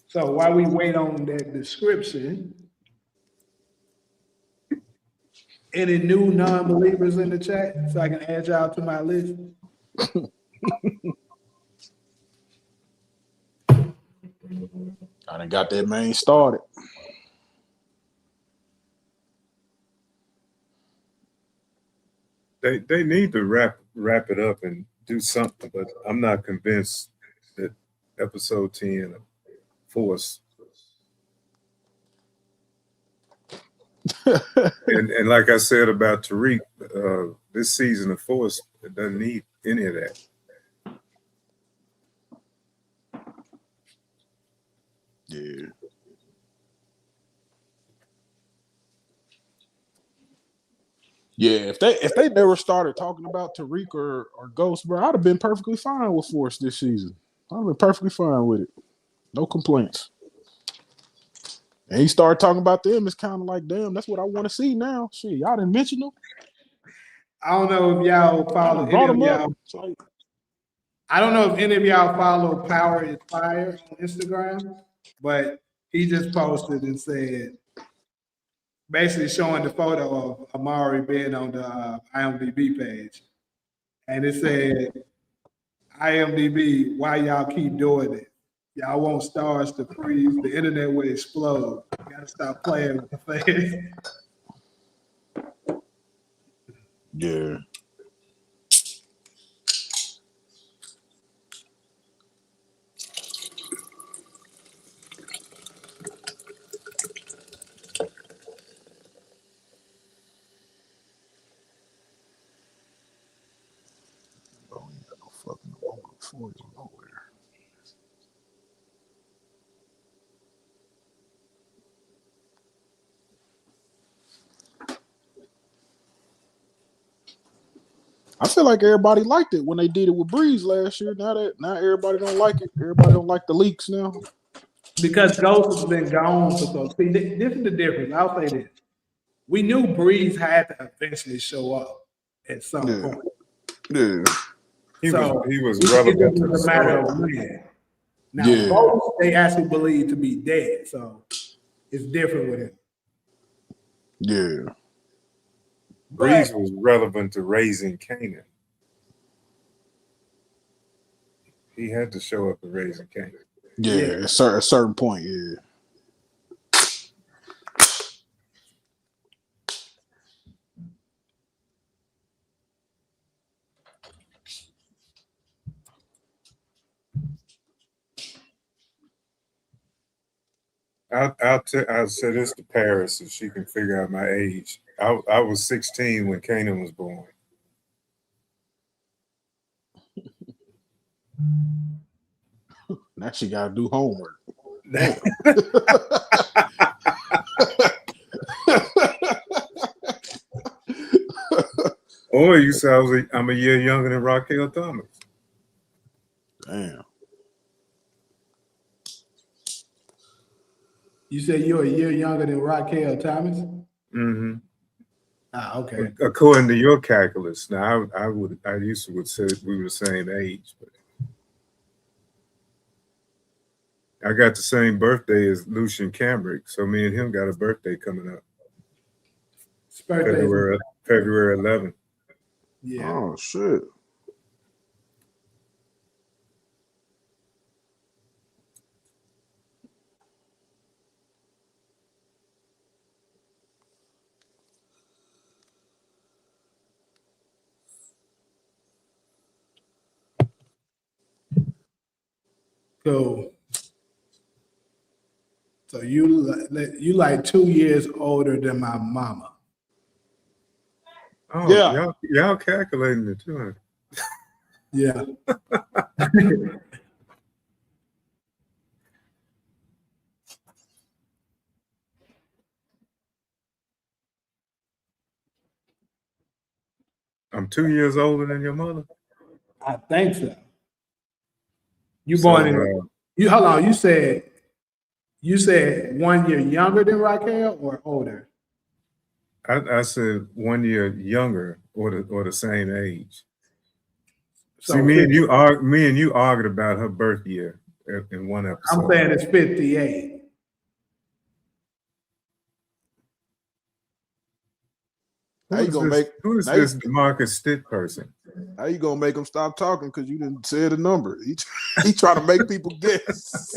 so while we wait on that description, any new non-believers in the chat so I can add y'all to my list? I done got that main started. They need to wrap it up and do something, but I'm not convinced that episode 10 of Force. and like I said about Tariq, this season of Force, it doesn't need any of that. Yeah. Yeah, if they never started talking about Tariq or Ghost, bro, I'd have been perfectly fine with Force this season. I'd have been perfectly fine with it. No complaints. And he started talking about them. It's kind of like, damn, that's what I want to see now. Shit, y'all didn't mention them. I don't know if y'all follow Brought any them of up. y'all. I don't know if any of y'all follow Power is Fire on Instagram, but he just posted and said, basically showing the photo of Amari being on the IMDb page. And it said, IMDb, why y'all keep doing it? Y'all want stars to freeze, the internet will explode. You gotta stop playing with the fans. Yeah. going nowhere. I feel like everybody liked it when they did it with Breeze last year. Now everybody don't like it. Everybody don't like the leaks now. Because Ghost has been gone for so. See, this is the difference. I'll say this: we knew Breeze had to eventually show up at some Yeah. point. Yeah. He So was it relevant to the was a matter story. of when. Now, Yeah. Ghost, they actually believe to be dead, so it's different with him. Yeah. Breeze was relevant to raising Canaan. He had to show up at raising Canaan. Yeah. At a certain point, yeah. I'll say this to Paris so she can figure out my age. I was 16 when Canaan was born. Now she got to do homework. Or you say I'm a year younger than Raquel Thomas. Damn. You say you're a year younger than Raquel Thomas? Mm-hmm. Ah, okay. According to your calculus. Now, I used to would say we were the same age, but I got the same birthday as Lucian Cambrick, so me and him got a birthday coming up. It's birthday. February 11th. Yeah. Oh shit. Cool. So you like 2 years older than my mama. Oh, Yeah. y'all calculating it too, huh? Yeah. I'm 2 years older than your mother. I think so. You So, born in you hold on, you said 1 year younger than Raquel or older? I said 1 year younger or the same age. So See, me and you argued about her birth year in one episode. I'm saying it's 58. Who is this Marcus Stitt person? How you gonna make him stop talking because you didn't say the number? He trying to make people guess.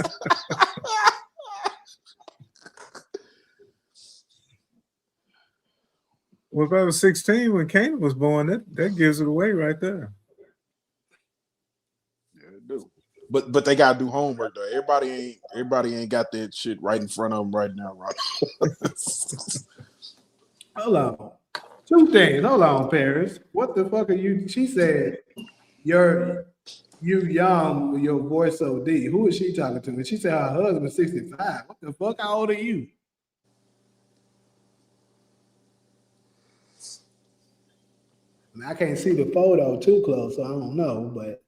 Well, if I was 16 when Canaan was born, that gives it away right there. Yeah, it do. But they gotta do homework though. Everybody ain't got that shit right in front of them right now, right? Hold on. 2 things. Hold on, Paris. What the fuck are you? She said, you young with your voice so deep. Who is she talking to? And she said her husband's 65. What the fuck? How old are you? I can't see the photo too close, so I don't know, but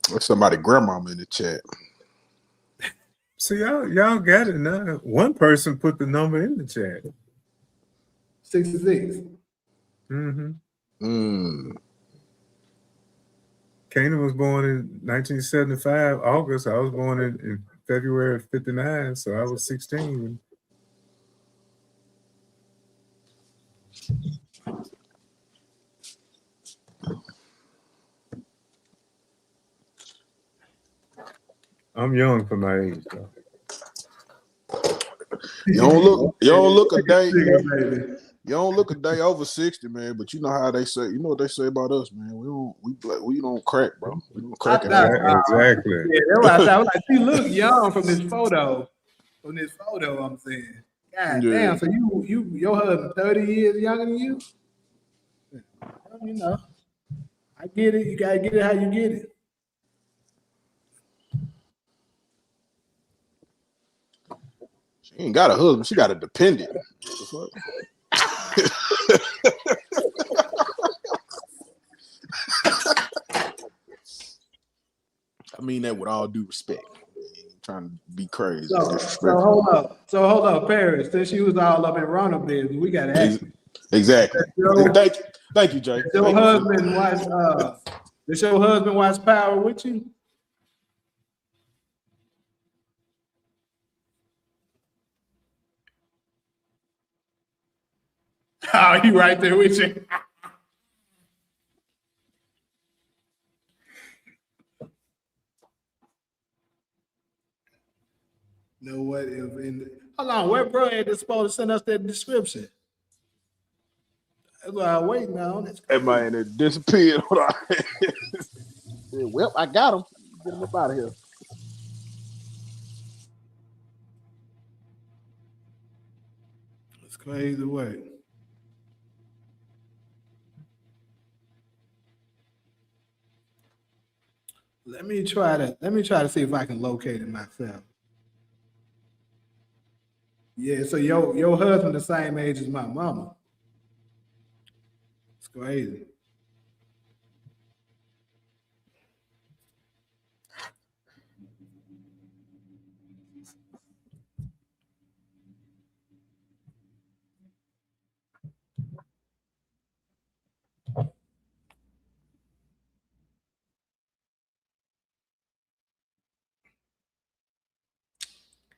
There's somebody grandmama in the chat. See, y'all got it now. One person put the number in the chat. 66. Mm. Canaan was born in 1975, August. I was born in February of 59, so I was 16. I'm young for my age, though. You don't look a day. You don't look a day over 60, man. But you know how they say. You know what they say about us, man. We don't crack, bro. We don't crack it. Exactly. Yeah, that's what I thought. I was like, she look young from this photo. I'm saying. God damn. So your husband 30 years younger than you? Well, you know, I get it. You gotta get it how you get it. She ain't got a husband. She got a dependent. What the fuck? I mean that with all due respect. Trying to be crazy. So hold up, Paris. Since you was all up in Ronald business, we gotta ask you. Exactly. Thank you, Jay. Does your husband watch Power with you? Oh, he right there with you. Know what? Hold on, where bro is supposed to send us that description? That's what I'm waiting on. That man that disappeared. Well, I got him. Get him up out of here. It's crazy work. Let me try to see if I can locate it myself. Yeah, so your husband the same age as my mama. It's crazy.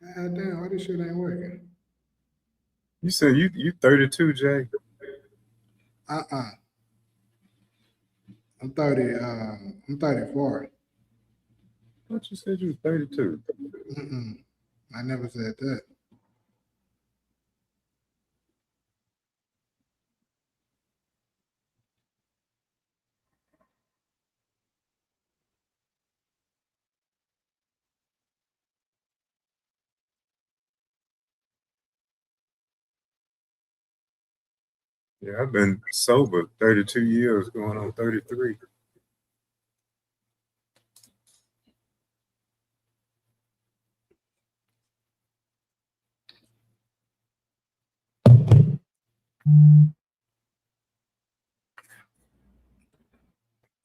God damn, why this shit ain't working? You said you 32, Jay? I'm 30. I'm 34. I thought you said you was 32. I never said that. Yeah, I've been sober 32 years, going on 33.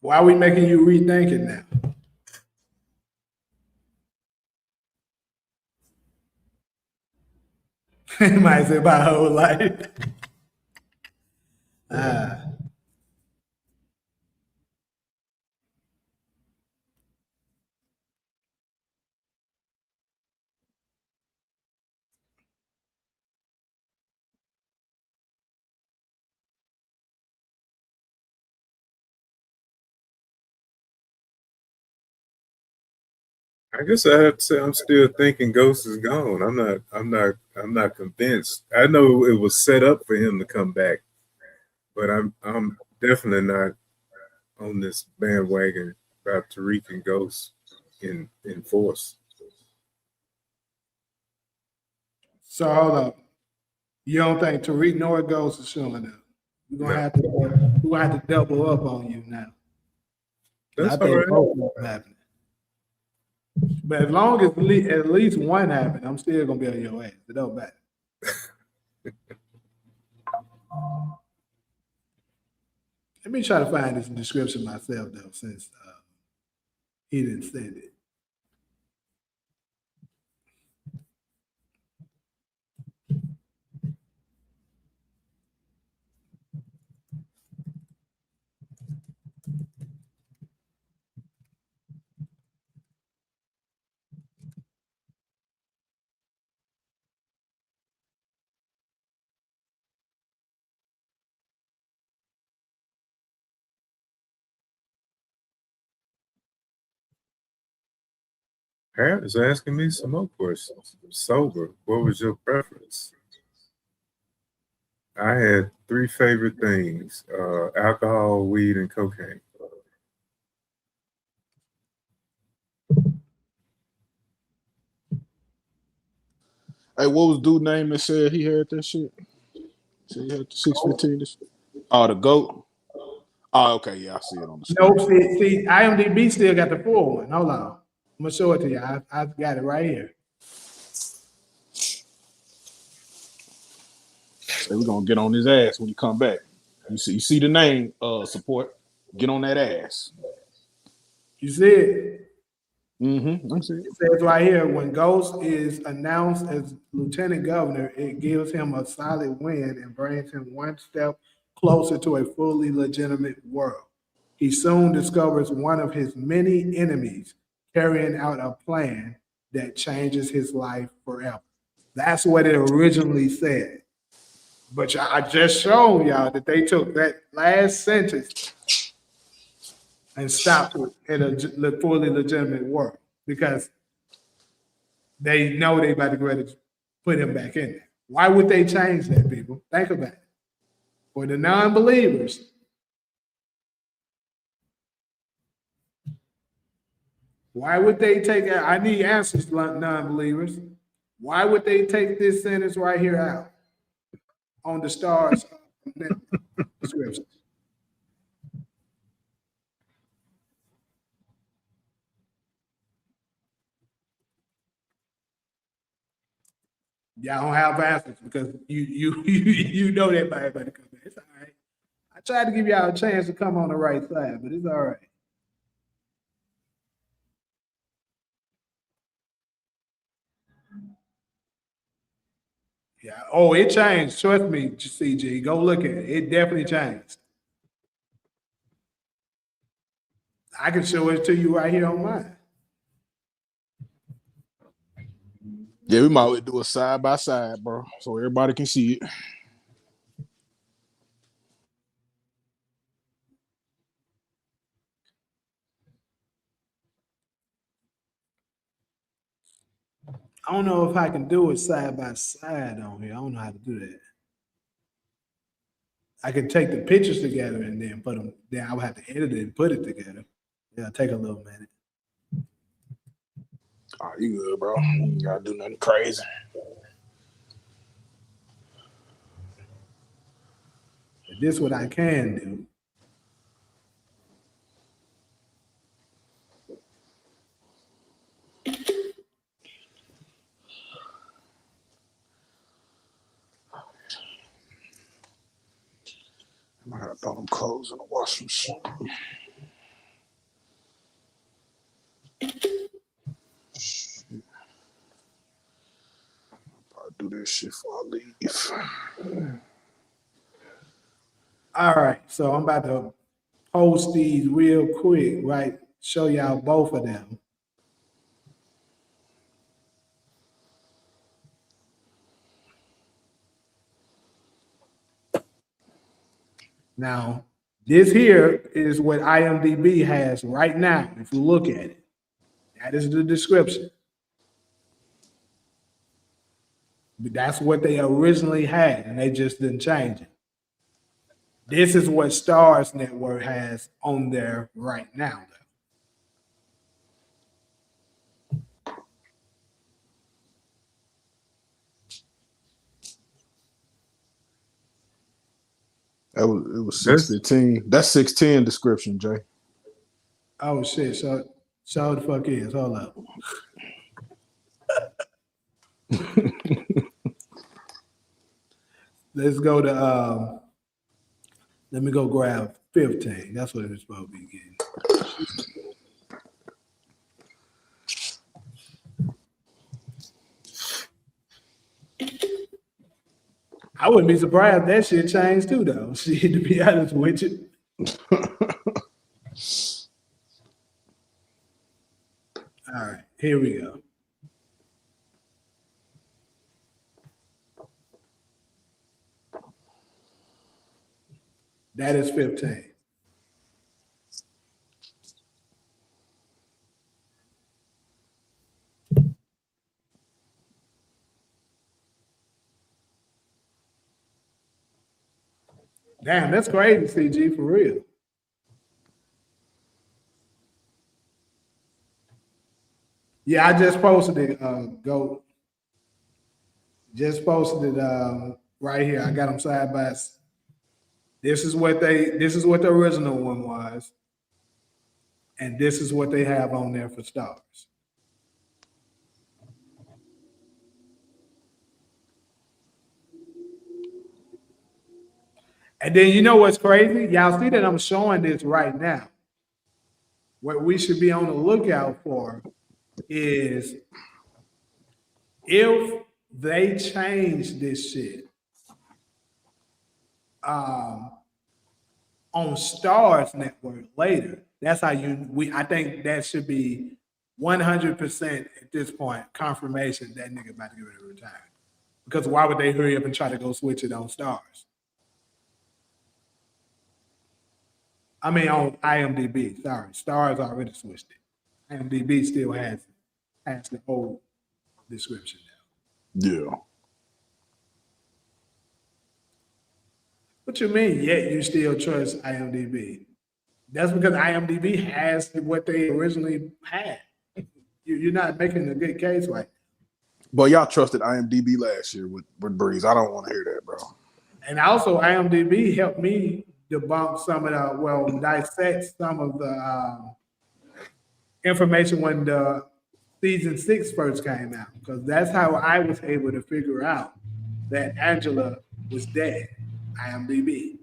Why are we making you rethink it now? Might say my whole life. I guess I have to say I'm still thinking Ghost is gone. I'm not convinced. I know it was set up for him to come back, but I'm definitely not on this bandwagon about Tariq and Ghost in force. So hold up. You don't think Tariq nor Ghost is showing up? We're gonna have to double up on you now. That's I think all right. both of them happening. But as long as at least one happens, I'm still gonna be on your ass. It don't matter. Let me try to find this description myself though, since he didn't send it. Harris is asking me some more questions. Sober, what was your preference? I had 3 favorite things: alcohol, weed, and cocaine. Hey, what was dude name that said he had that shit? Said he had the 615. Oh, the GOAT. Oh, okay, yeah, I see it on the screen. Nope, see, IMDb still got the full one. Hold on. I'm gonna show it to you. I got it right here. Say we're gonna get on his ass when he come back. You see the name support. Get on that ass. You see it? I'm saying. It says right here, when Ghost is announced as lieutenant governor, it gives him a solid win and brings him one step closer to a fully legitimate world. He soon discovers one of his many enemies carrying out a plan that changes his life forever. That's what it originally said. But I just showed y'all that they took that last sentence and stopped it at a fully legitimate world because they know they about to go ahead and put him back in there. Why would they change that, people? Think about it. For the non-believers, why would they take it? I need answers, non-believers. Why would they take this sentence right here out on the stars description? Y'all don't have answers because you know that by everybody come back. It's all right. I tried to give y'all a chance to come on the right side, but it's all right. Yeah. Oh, it changed. Trust me, CG. Go look at it. It definitely changed. I can show it to you right here on mine. Yeah, we might do it side by side, bro, so everybody can see it. I don't know if I can do it side by side on here. I don't know how to do that. I can take the pictures together and then put them. Then I would have to edit it and put it together. Yeah, take a little minute. Oh, you good, bro? You ain't gotta do nothing crazy. But this is what I can do. I gotta throw them clothes in the washing machine. I'll do this shit before I leave. All right, so I'm about to post these real quick, right? Show y'all both of them. Now, this here is what IMDb has right now. If you look at it, that is the description. But that's what they originally had, and they just didn't change it. This is what Stars Network has on there right now, It was 6:15. That's 6:10 description, Jay. Oh shit! So the fuck is. Hold up. Let's go to. Let me go grab 15. That's what it's supposed to be getting. I wouldn't be surprised if that shit changed too, though. Shit, to be honest with you. All right, here we go. That is 15. Damn, that's crazy, CG, for real. Yeah, I just posted it. Go. Just posted it right here. I got them side by side. This is what the original one was. And this is what they have on there for Stars. And then you know what's crazy? Y'all see that I'm showing this right now. What we should be on the lookout for is if they change this shit on Stars Network later. That's how I think that should be 100% at this point confirmation that nigga about to get ready to retire. Because why would they hurry up and try to go switch it on Stars? I mean on IMDb. Sorry, Stars already switched it. IMDb still has the old description now. Yeah. What you mean? Yet you still trust IMDb? That's because IMDb has what they originally had. You're not making a good case right. But y'all trusted IMDb last year with Breeze. I don't want to hear that, bro. And also, IMDb helped me debunk some of dissect some of the information when the season 6 first came out, because that's how I was able to figure out that Angela was dead. IMDb.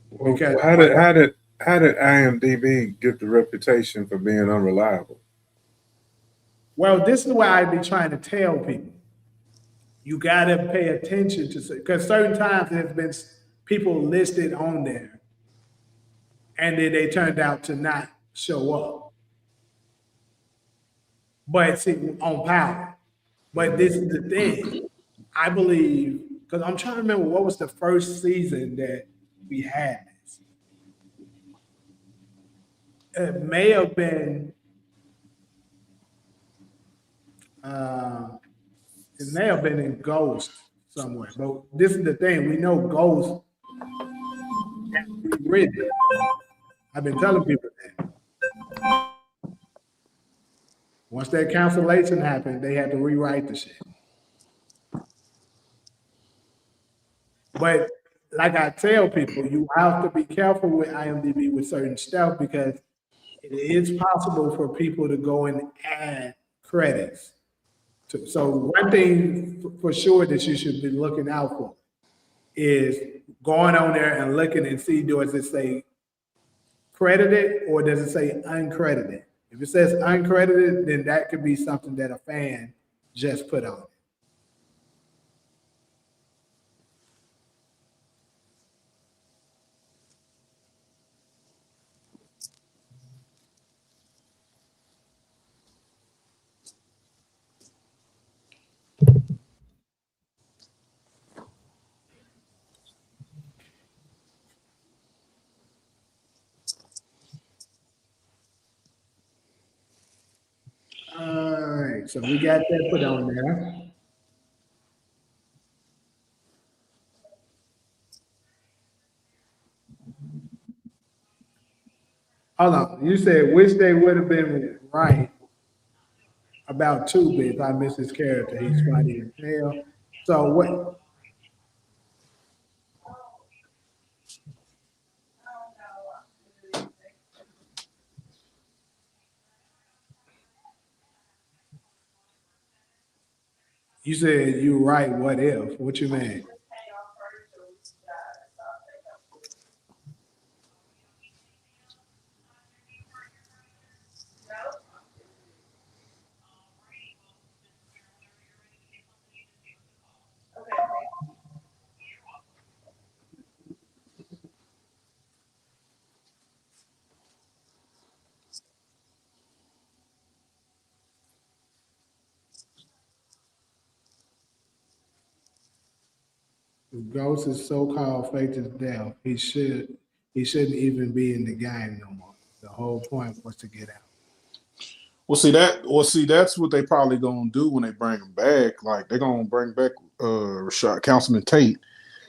Well, how did IMDb get the reputation for being unreliable? Well, this is why I be trying to tell people. You gotta pay attention to, because certain times there's been people listed on there, and then they turned out to not show up. But see, on Power. But this is the thing. I believe, because I'm trying to remember what was the first season that we had this. It may have been in Ghost somewhere. But this is the thing. We know Ghost has to be written. I've been telling people that. Once that cancellation happened, they had to rewrite the shit. But like I tell people, you have to be careful with IMDb with certain stuff, because it is possible for people to go and add credits. So one thing for sure that you should be looking out for is going on there and looking and see, does it say credited or does it say uncredited? If it says uncredited, then that could be something that a fan just put on. All right, so we got that put on there. Hold on, you said wish they would have been right about 2 bits. I miss his character. He's funny as hell. So what? You said you right. What if? What you mean? Ghost is so-called faked his death. He shouldn't even be in the game no more. The whole point was to get out. That's what they probably gonna do when they bring him back. Like they're gonna bring back Rashad Councilman Tate.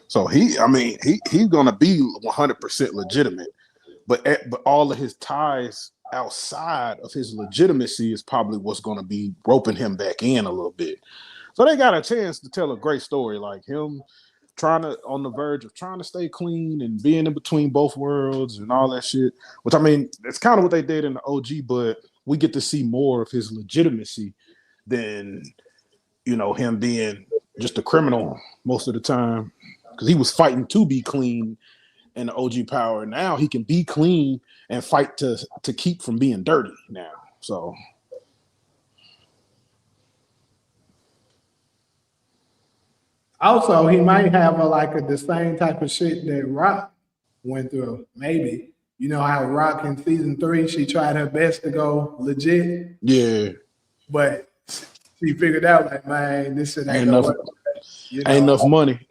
So he's gonna be 100% legitimate. But all of his ties outside of his legitimacy is probably what's gonna be roping him back in a little bit. So they got a chance to tell a great story, like him on the verge of trying to stay clean and being in between both worlds and all that shit. Which I mean, it's kind of what they did in the OG, but we get to see more of his legitimacy than him being just a criminal most of the time. because he was fighting to be clean in the OG power. Now he can be clean and fight to keep from being dirty now. So Also, he might have the same type of shit that Rock went through. Maybe. You know how Rock in season 3, she tried her best to go legit, yeah, but she figured out like, man, this shit ain't ain't gonna enough, work. You ain't know, enough money.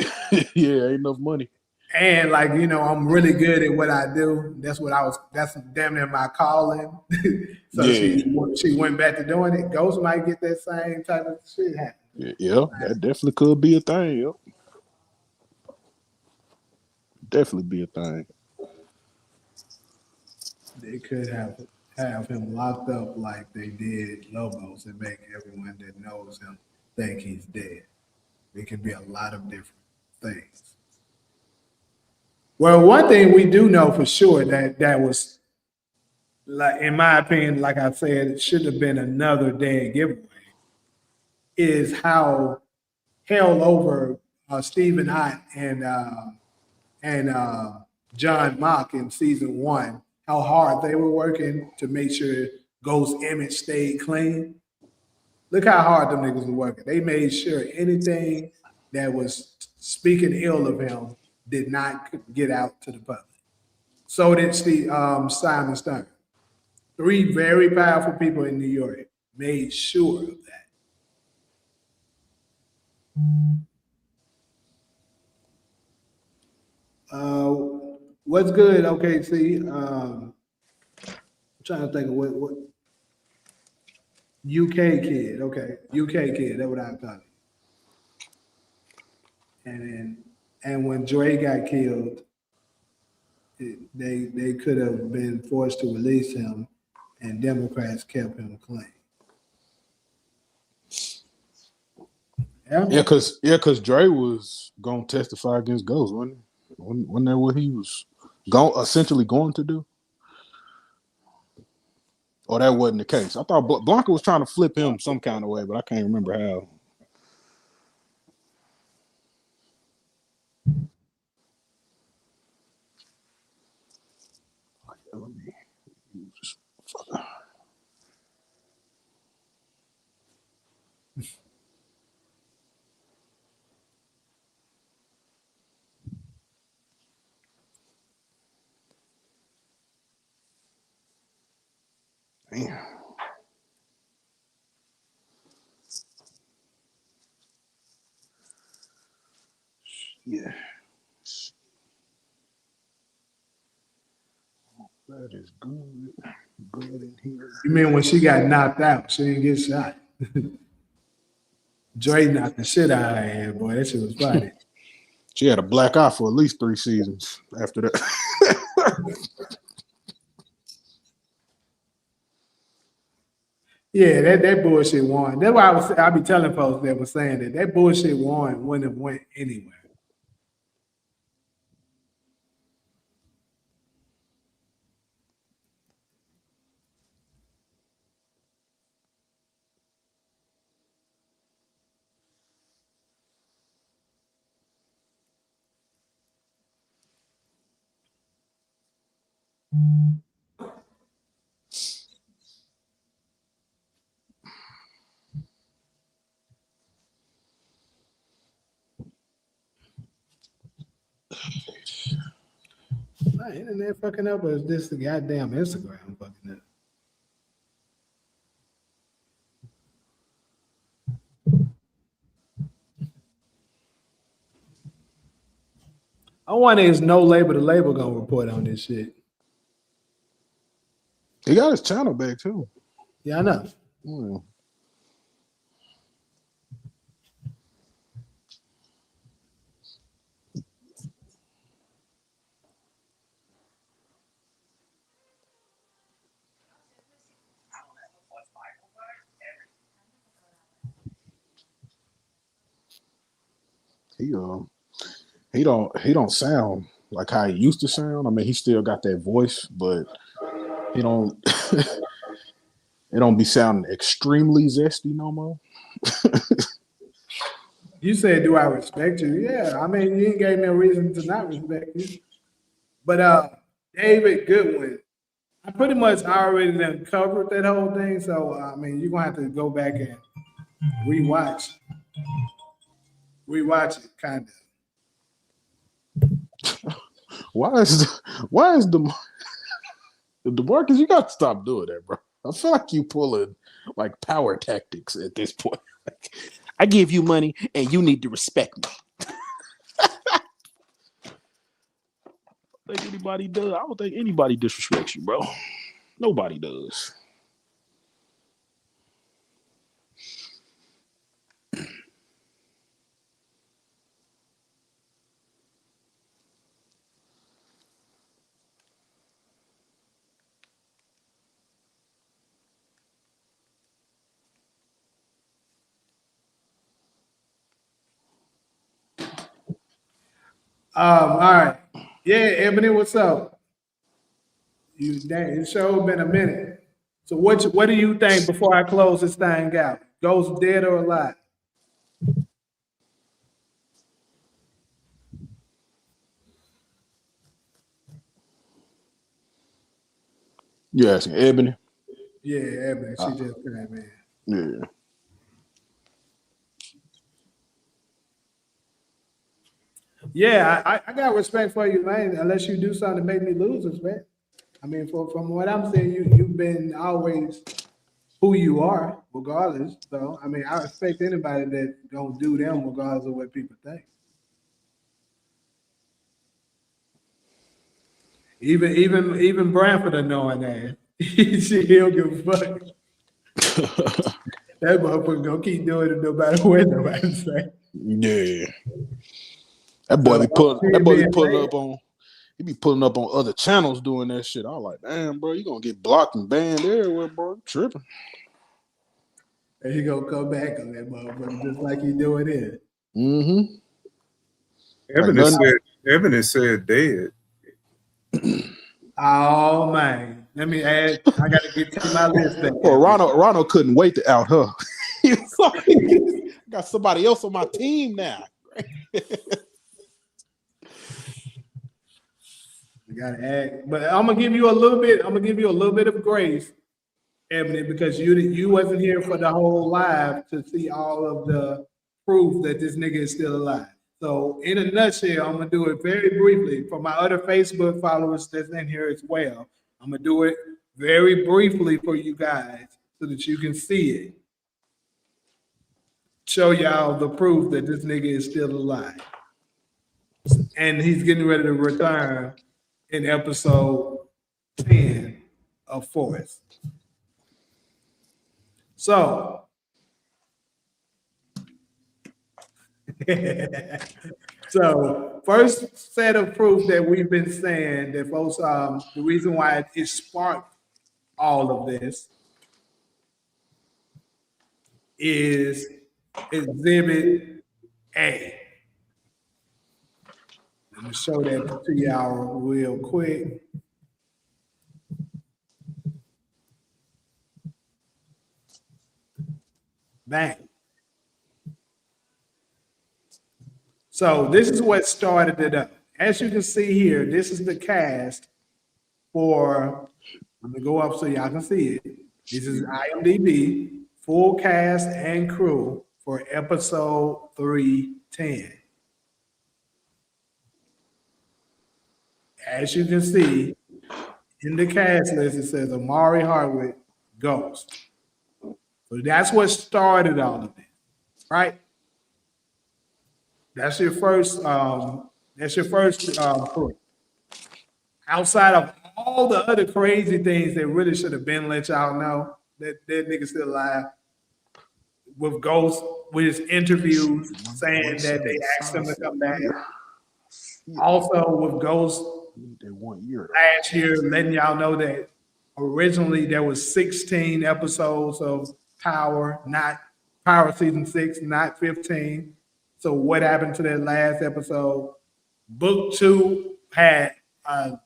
Yeah, ain't enough money. and I'm really good at what I do. That's damn near my calling. So Yeah, she went back to doing it. Ghost might get that same type of shit happen. yeah, that definitely could be a thing. Yep. Definitely be a thing. They could have him locked up like they did Lobos and make everyone that knows him think he's dead. It could be a lot of different things. Well, one thing we do know for sure that was, like, in my opinion, like I said, it should have been another dead giveaway, is how hell over Stephen Ott and John Mock in season 1, how hard they were working to make sure Ghost's image stayed clean. Look how hard them niggas were working. They made sure anything that was speaking ill of him did not get out to the public. So did Simon Stern. 3 very powerful people in New York made sure of that. What's good, OKC? I'm trying to think of what UK kid. Okay, UK kid. That's what I thought. And when Dre got killed, they could have been forced to release him, and Democrats kept him clean. Yeah, cause Dre was gonna testify against Ghost, wasn't he? Wasn't that what he was essentially going to do? Or that wasn't the case? I thought Blanca was trying to flip him some kind of way, but I can't remember how. Let me use this. Damn. Yeah. That is good. Good in here. You mean when she got knocked out, she didn't get shot? Dre knocked the shit out of her head, boy. That shit was funny. She had a black eye for at least 3 seasons after that. Yeah, that bullshit won. That's why I be telling folks that was saying that bullshit won wouldn't have went anywhere. My internet fucking up, or is this the goddamn Instagram fucking up? I wonder is No Label the Label gonna report on this shit? He got his channel back too. Yeah, I know. Yeah. He don't sound like how he used to sound. I mean, he still got that voice, but he don't it don't be sounding extremely zesty no more. You said, do I respect you? Yeah, I mean, you ain't gave me a reason to not respect you. But David Goodwin, I pretty much already done covered that whole thing. So I mean, you're gonna have to go back and rewatch it, kind of. Why is the DeMarcus? You got to stop doing that, bro. I feel like you pulling like power tactics at this point. I give you money and you need to respect me. I don't think anybody does. I don't think anybody disrespects you, bro. Nobody does. All right. Yeah, Ebony, what's up? It sure been a minute. So what do you think before I close this thing out? Ghost dead or alive? You asking Ebony? Yeah, Ebony, she just came in. Yeah. Yeah, I got respect for you, man. Unless you do something to make me lose respect. I mean, from what I'm saying, you've been always who you are, regardless. So I mean, I respect anybody that gonna do them regardless of what people think. Even Branford knowing that. He'll give a fuck. That motherfucker gonna keep doing it no matter what nobody say. Yeah. That boy be pulling up on. He be pulling up on other channels doing that shit. I was like, damn, bro, you gonna get blocked and banned everywhere, bro. You tripping. And he gonna come back on that motherfucker just like he doing it. Mm-hmm. Ebony said dead. Oh man, let me add. I gotta get to my list. Well, Ronald couldn't wait to out her. He was like, got somebody else on my team now. You gotta add, but I'm gonna give you a little bit. I'm gonna give you a little bit of grace, Ebony, because you wasn't here for the whole live to see all of the proof that this nigga is still alive. So in a nutshell, I'm gonna do it very briefly for my other Facebook followers that's in here as well. I'm gonna do it very briefly for you guys so that you can see it. Show y'all the proof that this nigga is still alive. And he's getting ready to return in episode 10 of Forest. So, first set of proof that we've been saying that folks, the reason why it sparked all of this is Exhibit A. Let me show that to y'all real quick. Bang. So this is what started it up. As you can see here, this is the cast for, let me go up so y'all can see it. This is IMDb, full cast and crew for episode 310. As you can see, in the cast list, it says OMARI, Hardwick, Ghost. So that's what started all of this, right? That's your first proof. Outside of all the other crazy things that really should have been let y'all know that nigga still alive. With Ghost, with his interviews saying that they asked him to come back. Also with Ghost last year letting y'all know that originally there was 16 episodes of Power, not Power season 6, not 15. So what happened to that last episode? Book 2 had a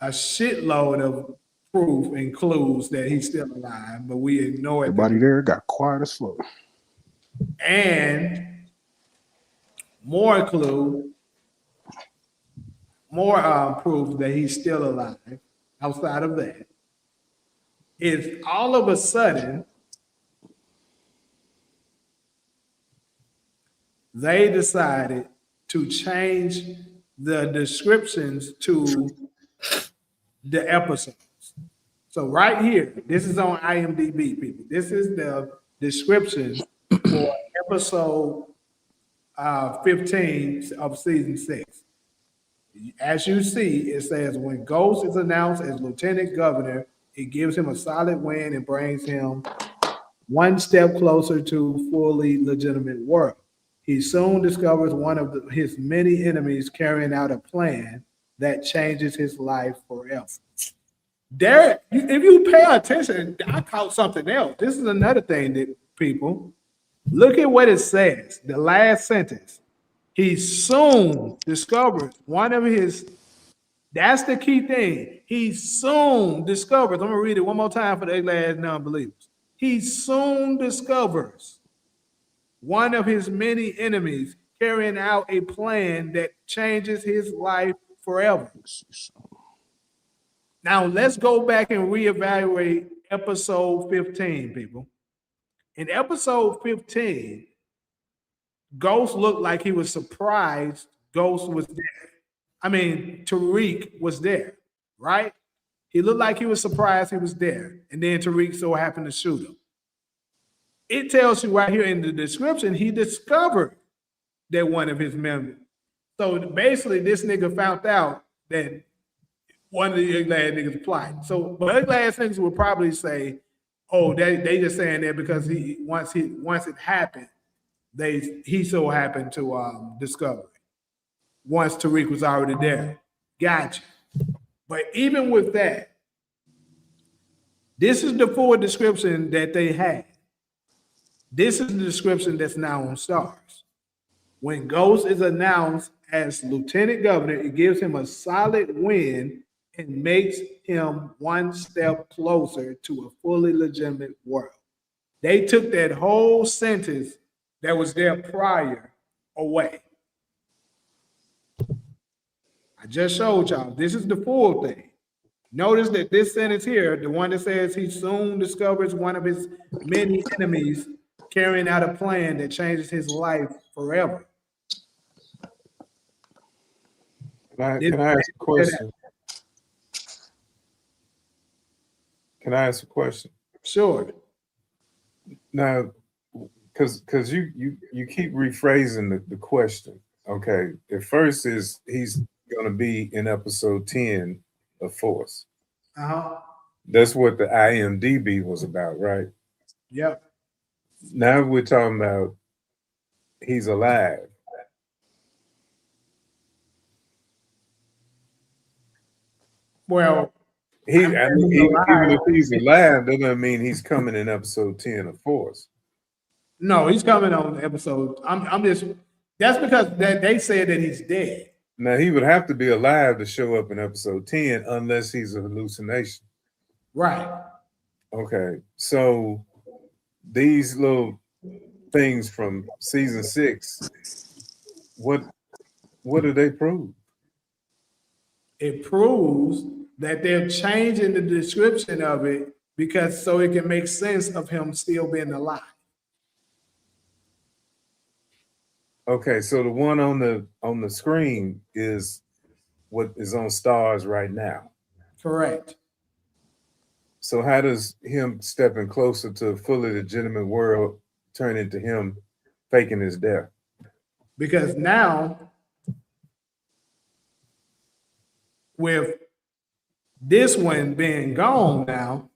shitload of proof and clues that he's still alive, but we ignored everybody there got quiet as fuck. And more clue, more proof that he's still alive outside of that is all of a sudden they decided to change the descriptions to the episodes. So right here, this is on IMDb, people. This is the description for episode 15 of season 6. As you see, it says when Ghost is announced as lieutenant governor, it gives him a solid win and brings him one step closer to fully legitimate world. He soon discovers one of his many enemies carrying out a plan that changes his life forever. There, if you pay attention, I caught something else. This is another thing that people look at what it says. The last sentence. He soon discovers one of his. That's the key thing. He soon discovers. I'm gonna read it one more time for the ugly-ass non-believers. He soon discovers one of his many enemies carrying out a plan that changes his life forever. Now, let's go back and reevaluate episode 15, people. In episode 15, Ghost looked like he was surprised Ghost was there. I mean, Tariq was there, right? He looked like he was surprised he was there. And then Tariq so happened to shoot him. It tells you right here in the description, he discovered that one of his members. So basically, this nigga found out that one of the ugly-ass niggas applied. So, but ugly-ass niggas would probably say, "Oh, they just saying that because once it happened, he so happened to discover it. Once Tariq was already there, gotcha." But even with that, this is the full description that they had. This is the description that's now on Stars. When Ghost is announced as lieutenant governor, it gives him a solid win and makes him one step closer to a fully legitimate world. They took that whole sentence that was there prior away. I just showed y'all. This is the full thing. Notice that this sentence here, the one that says he soon discovers one of his many enemies carrying out a plan that changes his life forever. Can I ask a question? Can I ask a question? Sure. Now, because you keep rephrasing the question. Okay, at first is he's going to be in episode 10 of Force. Uh-huh. That's what the IMDb was about, right? Yep. Now we're talking about he's alive. Well, Even if he's alive, that doesn't mean he's coming in episode 10 of Force. No, he's coming on episode. I'm just. That's because they said that he's dead. Now he would have to be alive to show up in episode 10 unless he's a hallucination. Right. Okay. So these little things from season 6, what do they prove? It proves that they're changing the description of it because so it can make sense of him still being alive. Okay, so the one on the screen is what is on Stars right now. Correct. So how does him stepping closer to a fully legitimate world turn into him faking his death? Because now, with this one being gone now,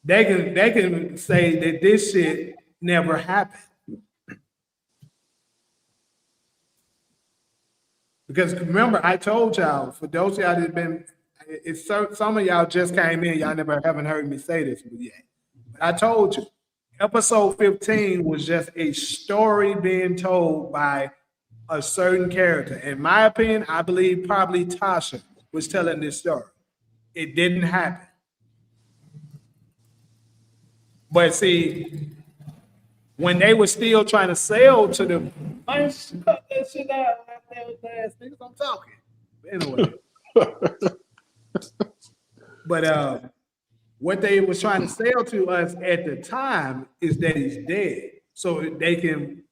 they can say that this shit never happened. Because remember, I told y'all, for those of y'all that have been, some of y'all just came in, y'all haven't heard me say this yet. But I told you, episode 15 was just a story being told by a certain character. In my opinion, I believe probably Tasha was telling this story. It didn't happen. But see, when they were still trying to sell to the, man, cut that shit out. Niggas, I'm talking. Anyway, but what they was trying to sell to us at the time is that he's dead, so they can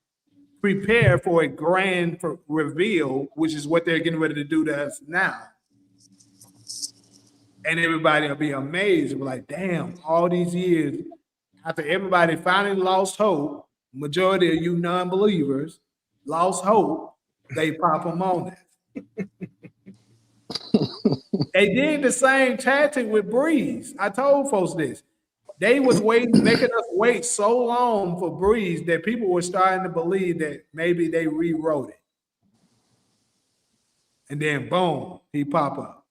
prepare for a grand reveal, which is what they're getting ready to do to us now. And everybody will be amazed. We're like, damn, all these years, after everybody finally lost hope, majority of you non-believers lost hope, they pop them on it. They did the same tactic with Breeze. I told folks this. They was waiting, making us wait so long for Breeze that people were starting to believe that maybe they rewrote it. And then boom, he pop up.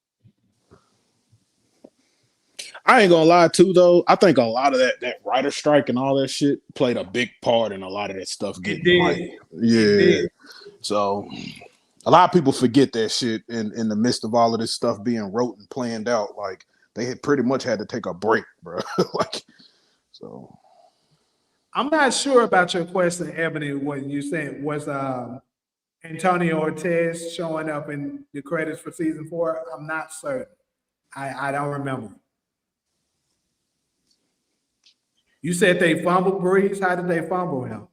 I ain't gonna lie too though. I think a lot of that writer strike and all that shit played a big part in a lot of that stuff getting like, yeah. So a lot of people forget that shit in the midst of all of this stuff being wrote and planned out. Like they had pretty much had to take a break, bro. Like, so I'm not sure about your question, Ebony, when you said was Antonio Ortez showing up in the credits for season 4. I'm not certain. I don't remember. You said they fumbled Breeze. How did they fumble him?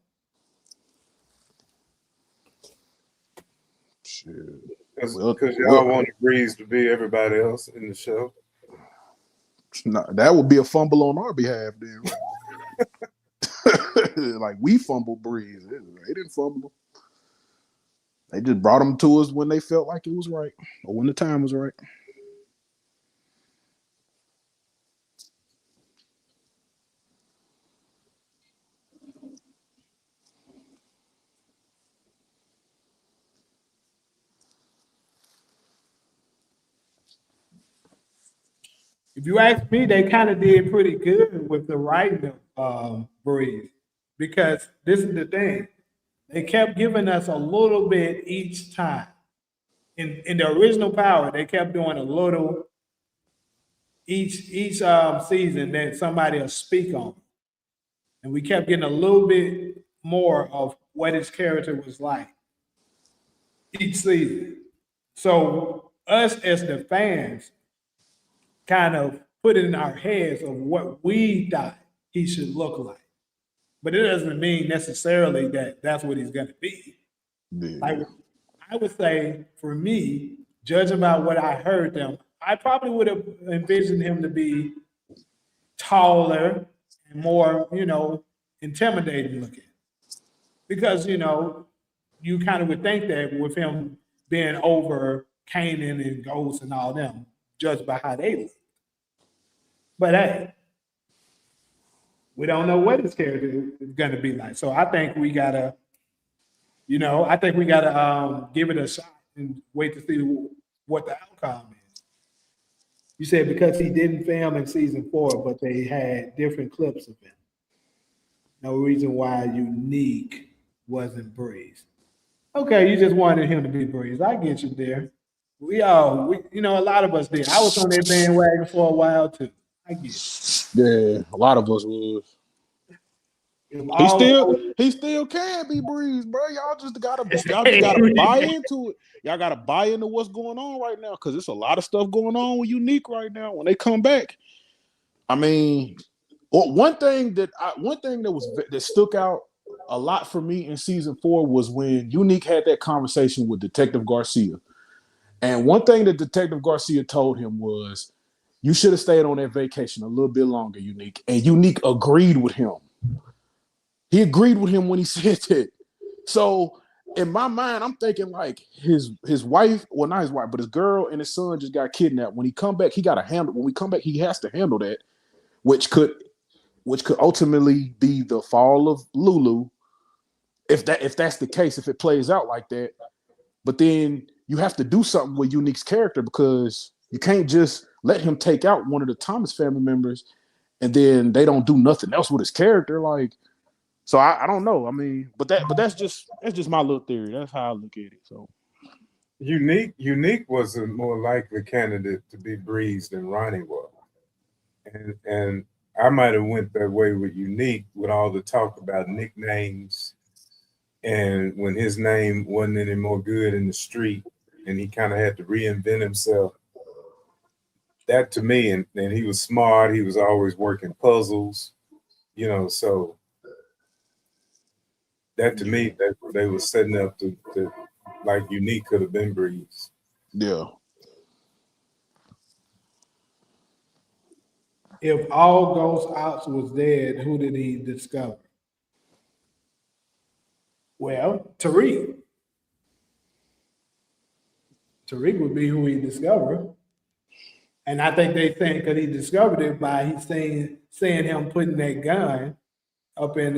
Because y'all wanted Breeze to be everybody else in the show. No, that would be a fumble on our behalf, then. Like we fumbled Breeze. They didn't fumble. They just brought him to us when they felt like it was right, or when the time was right. If you ask me, they kind of did pretty good with the writing of Breeze, because this is the thing. They kept giving us a little bit each time. In the original Power, they kept doing a little each season that somebody will speak on. And we kept getting a little bit more of what his character was like each season. So us as the fans kind of put it in our heads of what we thought he should look like. But it doesn't mean necessarily that that's what he's going to be. Yeah. Like, I would say, for me, judging by what I heard them, I probably would have envisioned him to be taller and more, intimidating looking. Because, you kind of would think that with him being over Kanan and Ghost and all them, judged by how they look. But hey, we don't know what his character is going to be like. So I think we gotta, give it a shot and wait to see what the outcome is. You said because he didn't film in season 4, but they had different clips of him. No reason why Unique wasn't Breeze. Okay, you just wanted him to be Breeze. I get you there. A lot of us did. I was on that bandwagon for a while too. I get it. Yeah, a lot of us was. He still can be Breeze, bro. Y'all just gotta buy into it. Y'all gotta buy into what's going on right now, because there's a lot of stuff going on with Unique right now. When they come back, I mean, one thing that stuck out a lot for me in season 4 was when Unique had that conversation with Detective Garcia. And one thing that Detective Garcia told him was, you should have stayed on that vacation a little bit longer, Unique. And Unique agreed with him. He agreed with him when he said that. So in my mind, I'm thinking like his wife, well, not his wife, but his girl and his son just got kidnapped. When he come back, he got to handle. When we come back, he has to handle that, which could ultimately be the fall of Lulu. If that's the case, if it plays out like that, but then you have to do something with Unique's character, because you can't just let him take out one of the Thomas family members and then they don't do nothing else with his character. Like, so I don't know. I mean, but that's just my little theory. That's how I look at it. So Unique was a more likely candidate to be Breeze than Ronnie was. And I might have went that way with Unique with all the talk about nicknames, and when his name wasn't any more good in the street, and he kind of had to reinvent himself. That to me, and he was smart. He was always working puzzles, so that to me, that they were setting up to like Unique could have been Breeze. Yeah. If all Ghost Ops was dead, who did he discover? Well, Tariq. Tariq would be who he discovered. And I think they think that he discovered it by he seeing him putting that gun up in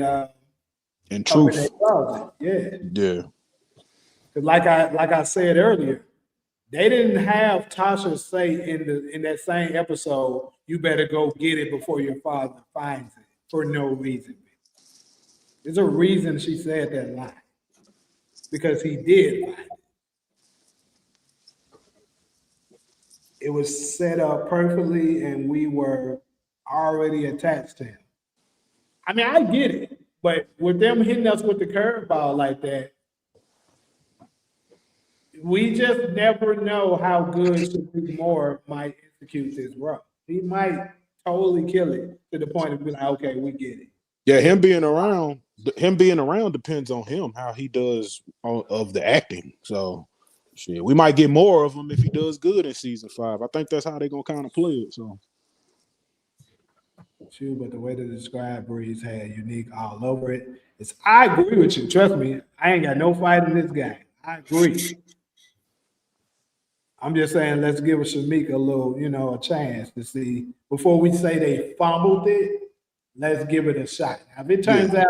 Truth. that closet. Yeah. Yeah. Because like I said earlier, they didn't have Tasha say in that same episode, you better go get it before your father finds it for no reason. There's a reason she said that line. Because he did find it. It was set up perfectly and we were already attached to him. I mean, I get it, but with them hitting us with the curveball like that, we just never know how good Shafiq Moore might execute this role. He might totally kill it to the point of being like, okay, we get it. Yeah, him being around depends on him, how he does of the acting. So shit, we might get more of him if he does good in season 5. I think that's how they're gonna kind of play it. So True, but the way to describe Breeze had Unique all over it. I agree with you. Trust me, I ain't got no fight in this game. I agree. I'm just saying, let's give Shamik a little, a chance to see before we say they fumbled it. Let's give it a shot. Now, if it turns out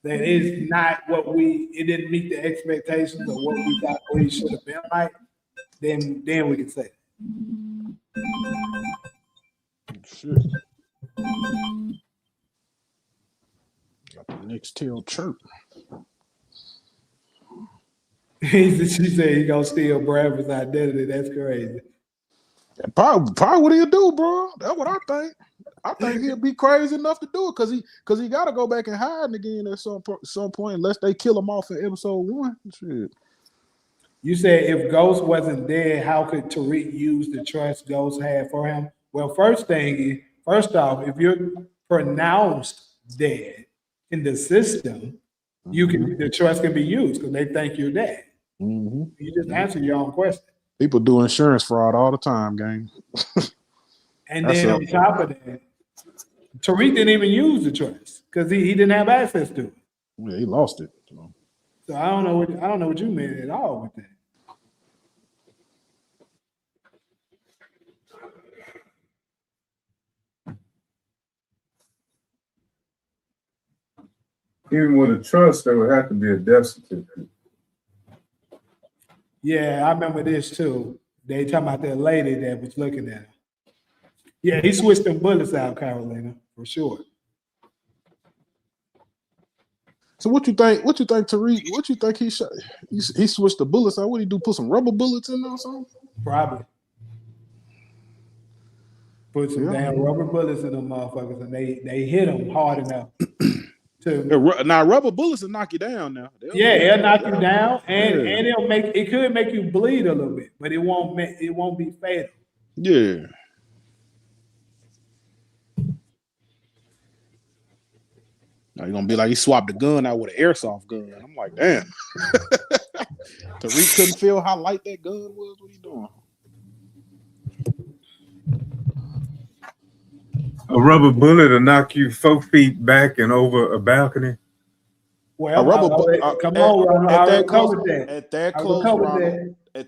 that it's not it didn't meet the expectations of what we thought Breeze should have been like, then we can say it. Sure. Got the next tail chirp. She said he gonna steal Bradford's identity. That's crazy. Probably what he'll do, bro. That's what I think. I think he'll be crazy enough to do it because he got to go back and hide again at some point unless they kill him off in episode 1. Shit. You said if Ghost wasn't dead, how could Tariq use the trust Ghost had for him? Well, first off, if you're pronounced dead in the system, the trust can be used because they think you're dead. Mm-hmm. You just answer your own question. People do insurance fraud all the time, gang. And then on top of that, Tariq didn't even use the trust because he didn't have access to it. Yeah, he lost it. So I don't know what you meant at all with that. Even with a trust, there would have to be a death certificate. Yeah, I remember this too. They talking about that lady that was looking at him. Yeah, he switched them bullets out, Carolina, for sure. So what you think, Tariq? What you think he shot? He switched the bullets out. What did he do? Put some rubber bullets in there or something? Probably. Put some damn rubber bullets in them motherfuckers, and they hit them hard enough. Now rubber bullets will knock you down. Now it'll knock you down, and it could make you bleed a little bit, but it won't be fatal. Yeah. Now you're gonna be like he swapped the gun out with an airsoft gun. I'm like, damn. Tariq couldn't feel how light that gun was. What he doing? A rubber bullet will knock you 4 feet back and over a balcony. Well, come on, at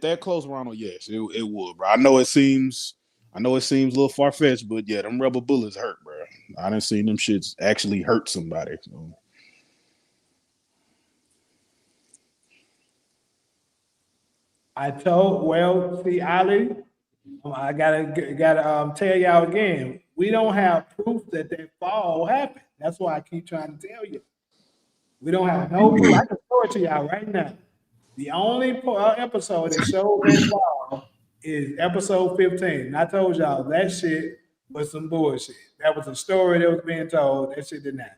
that close, Ronald, yes, it would, bro. I know it seems a little far fetched, but yeah, them rubber bullets hurt, bro. I done seen them shits actually hurt somebody. So. See, Ali, I gotta tell y'all again. We don't have proof that fall happened. That's why I keep trying to tell you. We don't have no proof. I can show it to y'all right now. The only episode that showed that fall is episode 15. And I told y'all that shit was some bullshit. That was a story that was being told. That shit didn't happen.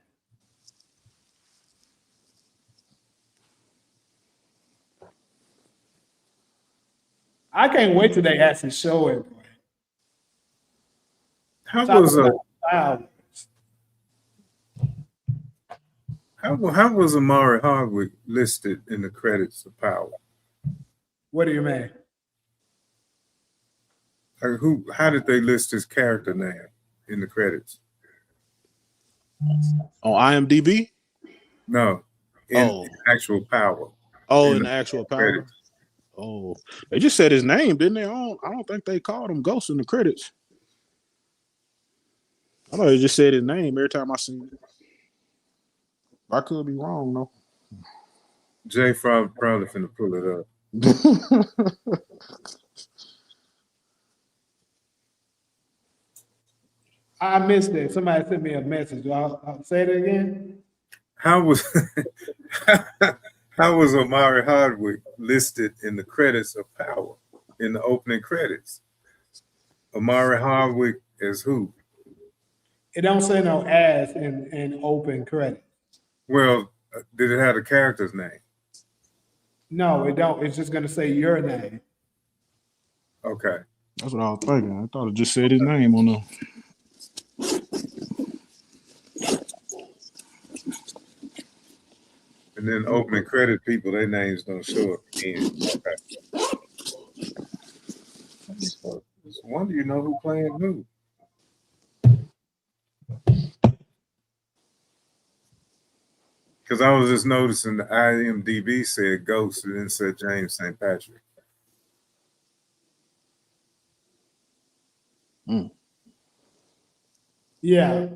I can't wait till they actually show it. Boy. How Talk was about fireworks. how was Omari Hardwick listed in the credits of Power? What do you mean? Like how did they list his character name in the credits? On IMDb? No, in actual Power. Oh, in the actual Power. Credits. Oh, they just said his name, didn't they? I don't think they called him Ghost in the credits. I know they just said his name every time I seen it. I could be wrong though. Jay probably finna pull it up. I missed it. Somebody sent me a message. I'll say it again. How was Omari Hardwick listed in the credits of Power in the opening credits? Omari Hardwick as who? It don't say no ass in open credit. Well, did it have the character's name? No, it don't. It's just gonna say your name. Okay. That's what I was thinking. I thought it just said his name on the. And then opening credit people, their names don't show up again. Okay. It's a wonder you know who playing who. Because I was just noticing the IMDb said Ghost and then said James St. Patrick. Yeah.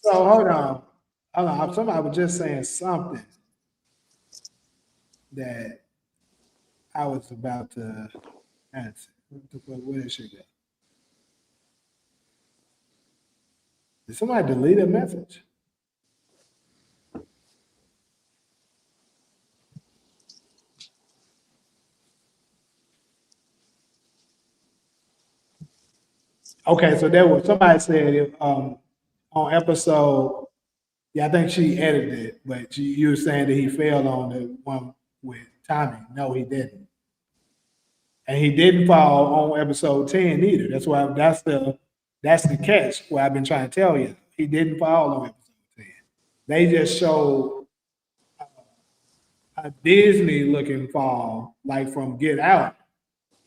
So hold on. Somebody was just saying something that I was about to answer. Where did she go? Did somebody delete a message? Okay, so there was somebody said on episode, I think she edited it, but you were saying that he failed on the one with Tommy. No, he didn't. And he didn't fall on episode 10 either. That's the catch what I've been trying to tell you. He didn't fall on episode 10. They just showed a Disney looking fall, like from Get Out,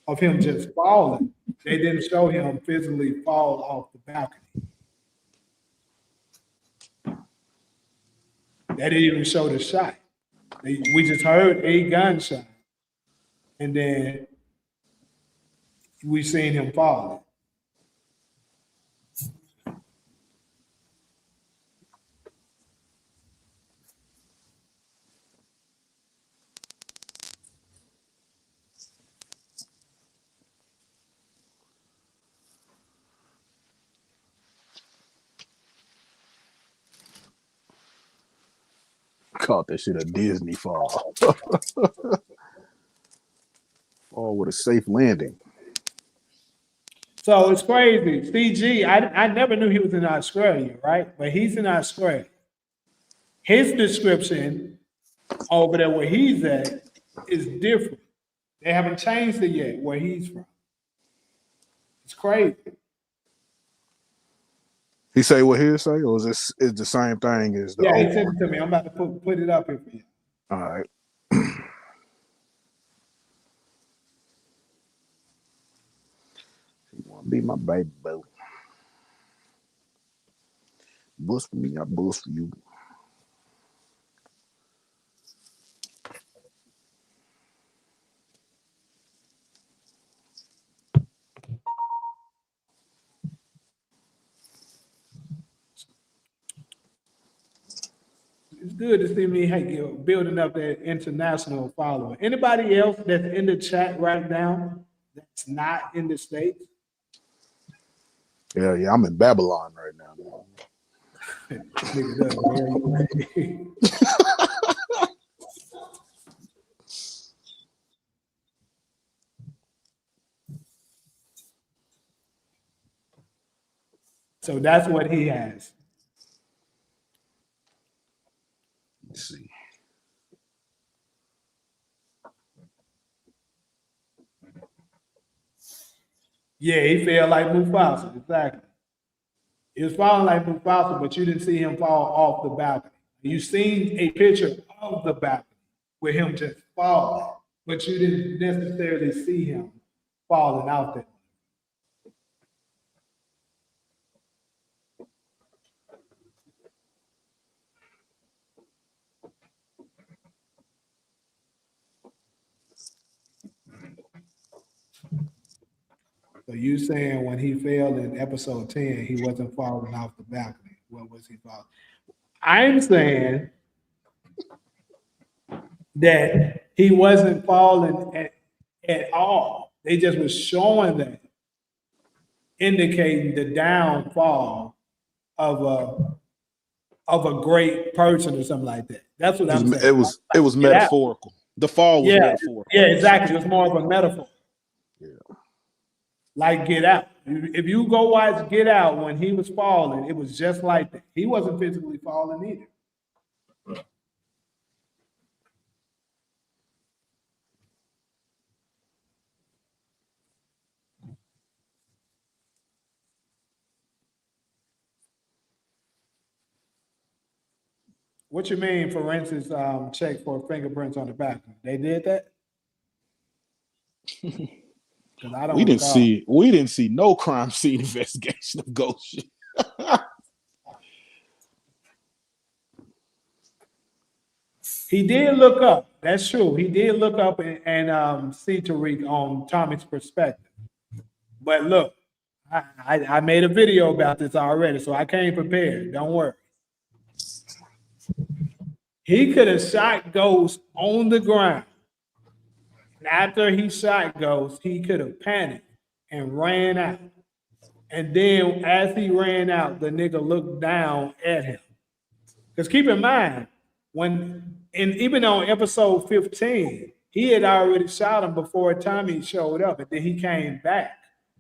of him just falling. They didn't show him physically fall off the balcony. They didn't even show the shot. We just heard a gunshot, and then we seen him falling. Caught that shit a Disney fall. Fall with a safe landing. So it's crazy. CG, I never knew he was in Australia, right? But he's in Australia. His description over there where he's at is different. They haven't changed it yet where he's from. It's crazy. He say what he say, or is the same thing as the He old sent one? it to me. I'm about to put it up here for you. All right. You want to be my baby boo? Boost for me, I boost for you. It's good to see me building up that international following. Anybody else that's in the chat right now that's not in the States? Yeah, I'm in Babylon right now. Nigga does very way. So that's what he has. Let's see. Yeah, he fell like Mufasa, exactly. He was falling like Mufasa, but you didn't see him fall off the balcony. You seen a picture of the balcony with him just falling, but you didn't necessarily see him falling out there. So you saying when he fell in episode 10, he wasn't falling off the balcony. What was he falling? I'm saying that he wasn't falling at all. They just was showing that, indicating the downfall of a great person or something like that. That's what I'm saying. It was metaphorical. The fall was metaphorical. Yeah, exactly. It was more of a metaphor. Yeah. Like Get Out. If you go watch Get Out when he was falling, it was just like that. He wasn't physically falling either. What you mean, for instance, check for fingerprints on the back? They did that? Because I don't We didn't recall. see no crime scene investigation of ghost shit. He did look up. That's true. He did look up and see Tariq on Tommy's perspective. But look, I made a video about this already, so I came prepared. Don't worry. He could have shot Ghost on the ground. And after he shot Ghost, he could have panicked and ran out. And then as he ran out, the nigga looked down at him. Because keep in mind, even on episode 15, he had already shot him before Tommy showed up, and then he came back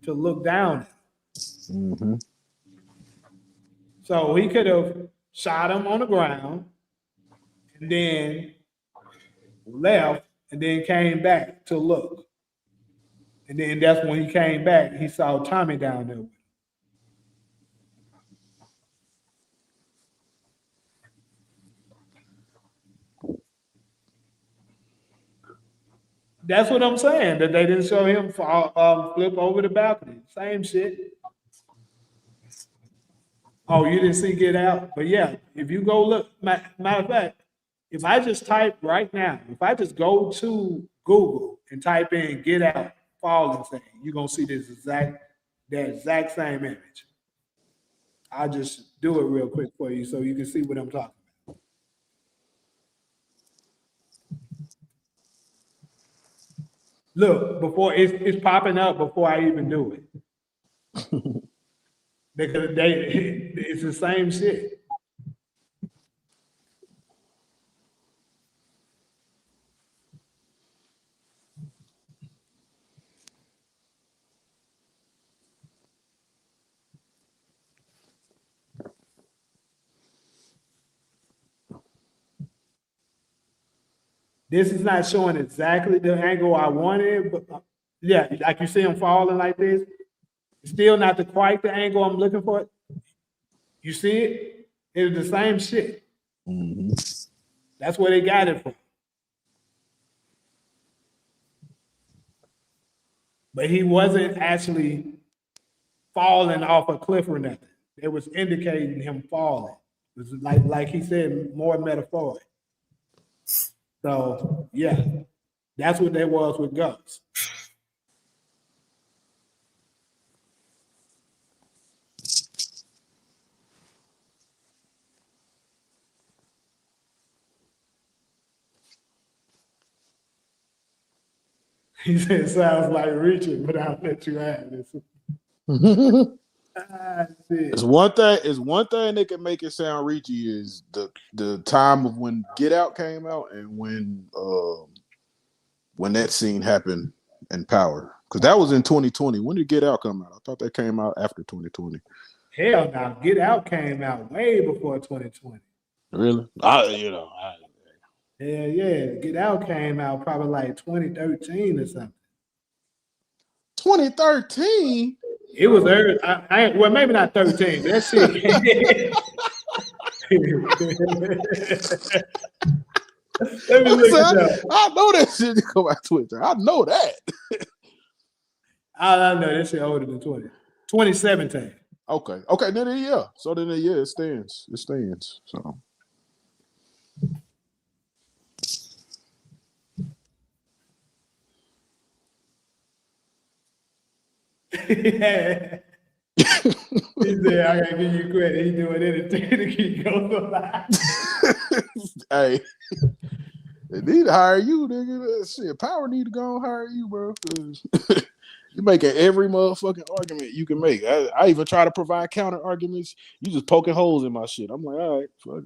to look down at him. Mm-hmm. So he could have shot him on the ground and then left and then came back to look. And then that's when he came back, he saw Tommy down there. That's what I'm saying, that they didn't show him flip over the balcony. Same shit. Oh, you didn't see Get Out? But yeah, if you go look, matter of fact, if I just type right now, if I just go to Google and type in Get Out falling thing, you're gonna see that exact same image. I'll just do it real quick for you so you can see what I'm talking about. Look, before it's popping up before I even do it. Because it's the same shit. This is not showing exactly the angle I wanted, but yeah, like you see him falling like this. It's still not quite the angle I'm looking for. You see it? It's the same shit. Mm-hmm. That's where they got it from. But he wasn't actually falling off a cliff or nothing. It was indicating him falling. It was like he said, more metaphoric. So yeah, that's what that was with Ghost. He said, sounds like reaching, but I'll let you have this. Shit. It's one thing. It's one thing that can make it sound reachy is the time of when Get Out came out and when that scene happened in Power, because that was in 2020. When did Get Out come out? I thought that came out after 2020. Hell no, Get Out came out way before 2020. Really? Yeah. Get Out came out probably like 2013 or something. 2013. It was early. Well, maybe not 13. That shit. Let me look it up. I know that shit to come out Twitter. I know that. I know that shit older than 2017. Okay. Then yeah. So then yeah, it stands. It stands. So. Yeah. He said, I gotta give you credit. He doing anything to keep going alive. Hey, they need to hire you, nigga. Shit, Power need to go and hire you, bro. You making every motherfucking argument you can make. I even try to provide counter arguments. You just poking holes in my shit. I'm like, all right, fuck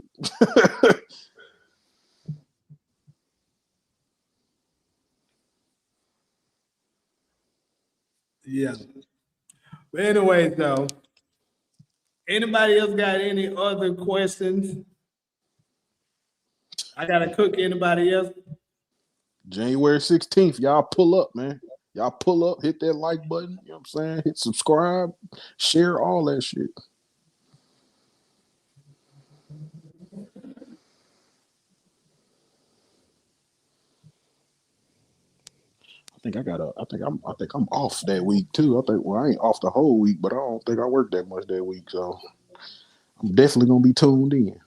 it. Yeah. But anyways, though, anybody else got any other questions? I gotta cook anybody else. January 16th, y'all pull up, man. Y'all pull up, hit that like button. You know what I'm saying? Hit subscribe, share all that shit. I think I'm off that week too. I ain't off the whole week, but I don't think I work that much that week. So I'm definitely gonna be tuned in.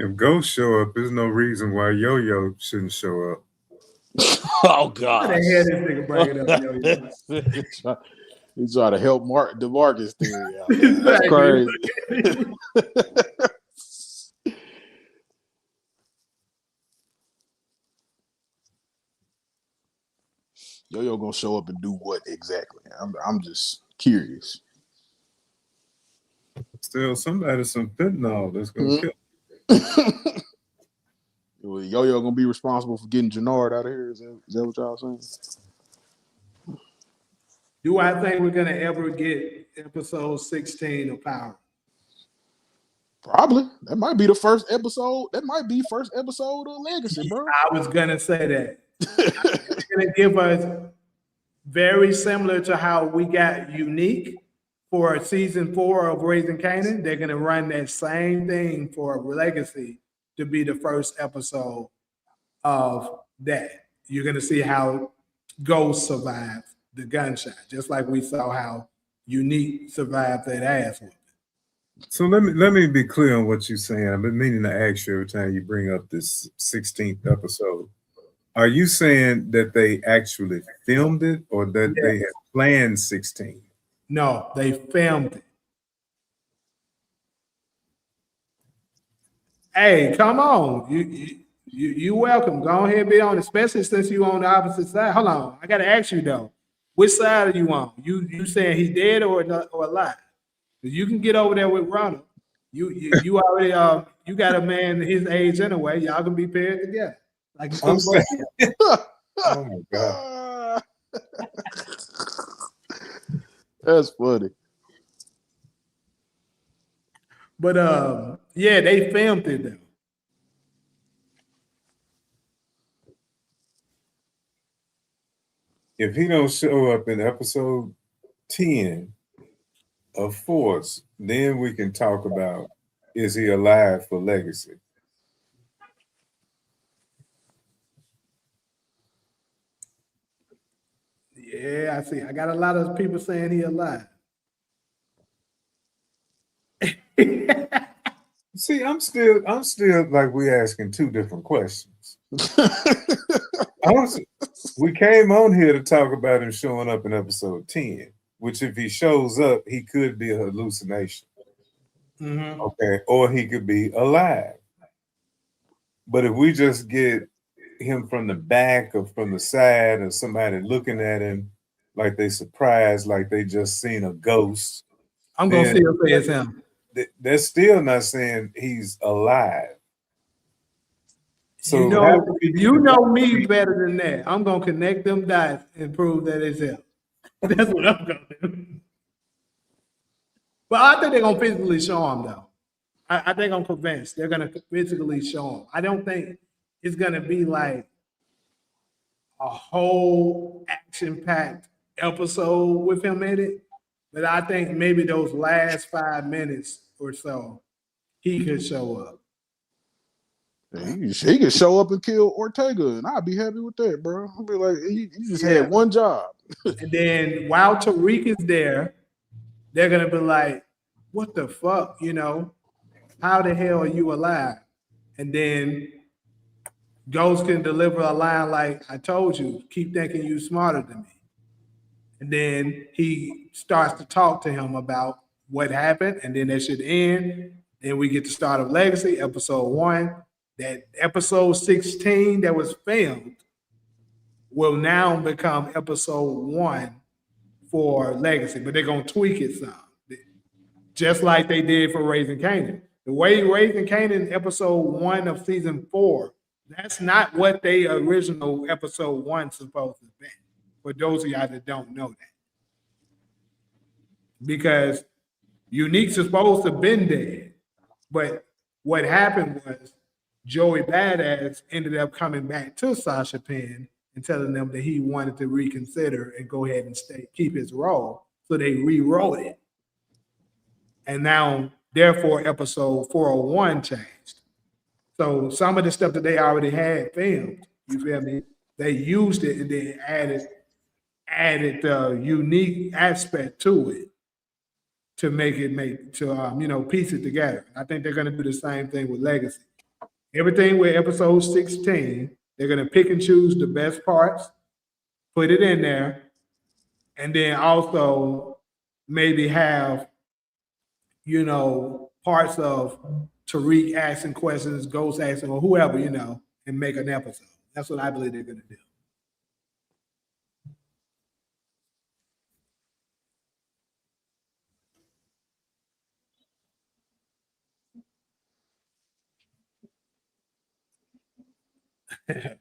If Ghost show up, there's no reason why Yo-Yo shouldn't show up. Oh God! Why the hell this nigga bring it up, yo? He's trying to help DeMarcus theory out. That's crazy. Yo-Yo gonna show up and do what exactly? I'm just curious. Still, somebody some fentanyl that's gonna kill. Yo-Yo gonna be responsible for getting Jannard out of here. Is that what y'all saying? Do I think we're gonna ever get episode 16 of Power? Probably. That might be the first episode. That might be first episode of Legacy, bro. I was gonna say that. It's gonna give us very similar to how we got Unique for season 4 of Raising Kanan. They're gonna run that same thing for Legacy to be the first episode of that. You're gonna see how Ghost survived the gunshot, just like we saw how Unique survived that ass whooping. So let me be clear on what you're saying. I've been meaning to ask you every time you bring up this 16th episode. Are you saying that they actually filmed it or that they had planned 16? No, they filmed it. Hey, come on. You welcome. Go ahead and be on, especially since you on the opposite side. Hold on. I gotta ask you though. Which side are you on? You saying he's dead or alive? You can get over there with Ronald. You already you got a man his age anyway. Y'all can be paired together. Like I'm saying, oh my God. That's funny. But yeah, they filmed it though. If he don't show up in episode 10 of Force, then we can talk about, is he alive for Legacy? Yeah, I see. I got a lot of people saying he alive. See, I'm still like we asking two different questions. We came on here to talk about him showing up in episode 10, which if he shows up, he could be a hallucination. Mm-hmm. Okay, or he could be alive. But if we just get him from the back or from the side or somebody looking at him, like they surprised, like they just seen a ghost. I'm gonna still say it's him. They're still not saying he's alive. So you know me better than that. I'm gonna connect them dots and prove that it's him. That's what I'm gonna do. But I think they're gonna physically show him though. I think I'm convinced they're gonna physically show him. I don't think it's gonna be like a whole action-packed episode with him in it. But I think maybe those last 5 minutes or so, he could show up. He could show up and kill Ortega, and I'd be happy with that, bro. I'd be like, he just had one job. And then while Tariq is there, they're gonna be like, "What the fuck?" You know, how the hell are you alive? And then Ghost can deliver a line like, "I told you, keep thinking you smarter than me." And then he starts to talk to him about what happened, and then that should end. Then we get the start of Legacy, episode 1. That episode 16 that was filmed will now become episode 1 for Legacy, but they're gonna tweak it some, just like they did for Raising Kanan. The way Raising Kanan episode 1 of season 4, that's not what they original episode 1 supposed to be. For those of y'all that don't know that, because Unique's supposed to have been dead, but what happened was Joey Badass ended up coming back to Sasha Penn and telling them that he wanted to reconsider and go ahead and keep his role. So they rewrote it. And now, therefore, episode 401 changed. So some of the stuff that they already had filmed, you feel me? They used it and then added the unique aspect to it to piece it together. I think they're going to do the same thing with Legacy. Everything with episode 16, they're going to pick and choose the best parts, put it in there, and then also maybe have, parts of Tariq asking questions, Ghost asking, or whoever, and make an episode. That's what I believe they're going to do.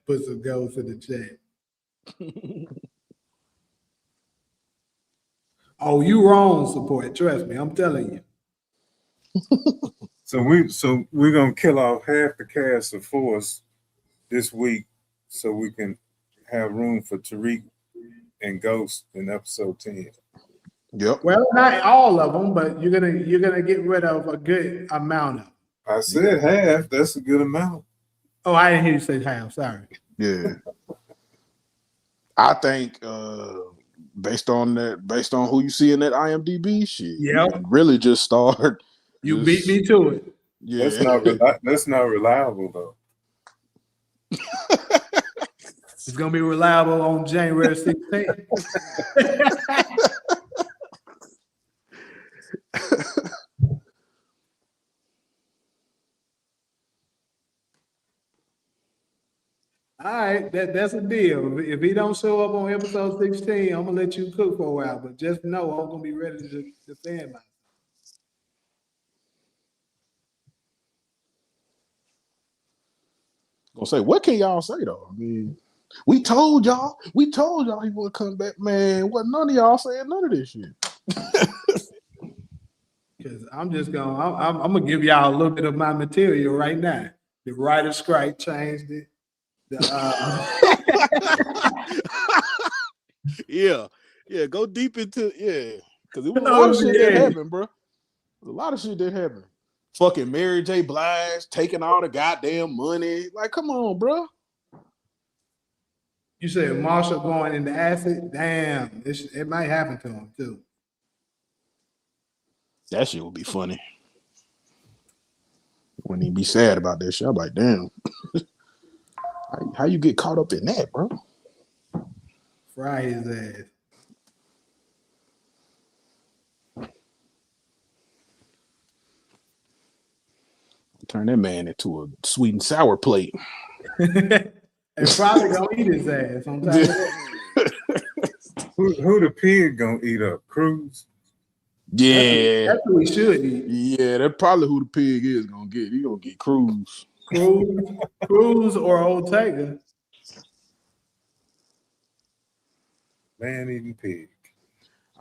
Put some goals in the chat. Oh, you wrong, support. Trust me, I'm telling you. So we're gonna kill off half the cast of Force this week, so we can have room for Tariq and Ghost in episode 10. Yep. Well, not all of them, but you're gonna get rid of a good amount of them. I said half. That's a good amount. Oh, I didn't hear you say half. Sorry. Yeah. I think based on who you see in that IMDb shit, really just start. You beat me to it. Yeah. That's not reliable though. It's gonna be reliable on January 16th. All right, that's a deal. If he don't show up on episode 16, I'm gonna let you cook for a while. But just know I'm gonna be ready to defend myself. Gonna say, what can y'all say though? I mean, we told y'all he would come back, man. What none of y'all saying none of this shit. Because I'm gonna give y'all a little bit of my material right now. The writer's strike changed it. Yeah, go deep into because it was a lot of shit that happened, bro. A lot of shit that happened. Fucking Mary J. Blige taking all the goddamn money. Like, come on, bro. You said Marshall going into acid? Damn, it might happen to him too. That shit would be funny. Wouldn't even be sad about that shit. I'm like, damn. How you get caught up in that, bro? Fry his ass. Turn that man into a sweet and sour plate. And probably gonna eat his ass on top of that. Who the pig gonna eat up? Cruz? Yeah, That's what we should eat. yeah, that's probably who the pig is gonna get. He gonna get Cruz. Cruz or Ortega. Man eating pig.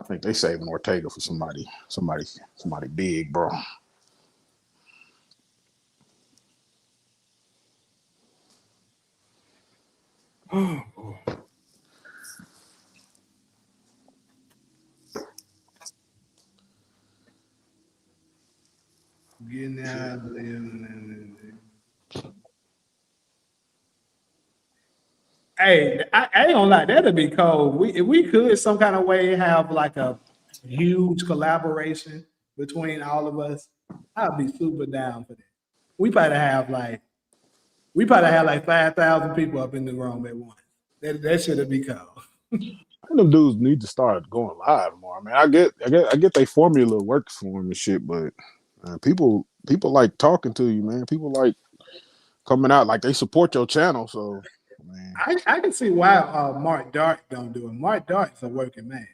I think they saving Ortega for somebody big, bro. Oh boy. Getting out living. Hey, I ain't gonna lie, that'd be cool. If we could some kind of way have like a huge collaboration between all of us, I'd be super down for that. We probably have like 5,000 people up in the room at once. That should be cool. I think them dudes need to start going live more. I mean, I get they formula works for them and shit, but people like talking to you, man. People like coming out, like they support your channel. So, man, I can see why Mark Dart don't do it. Mark Dart's a working man.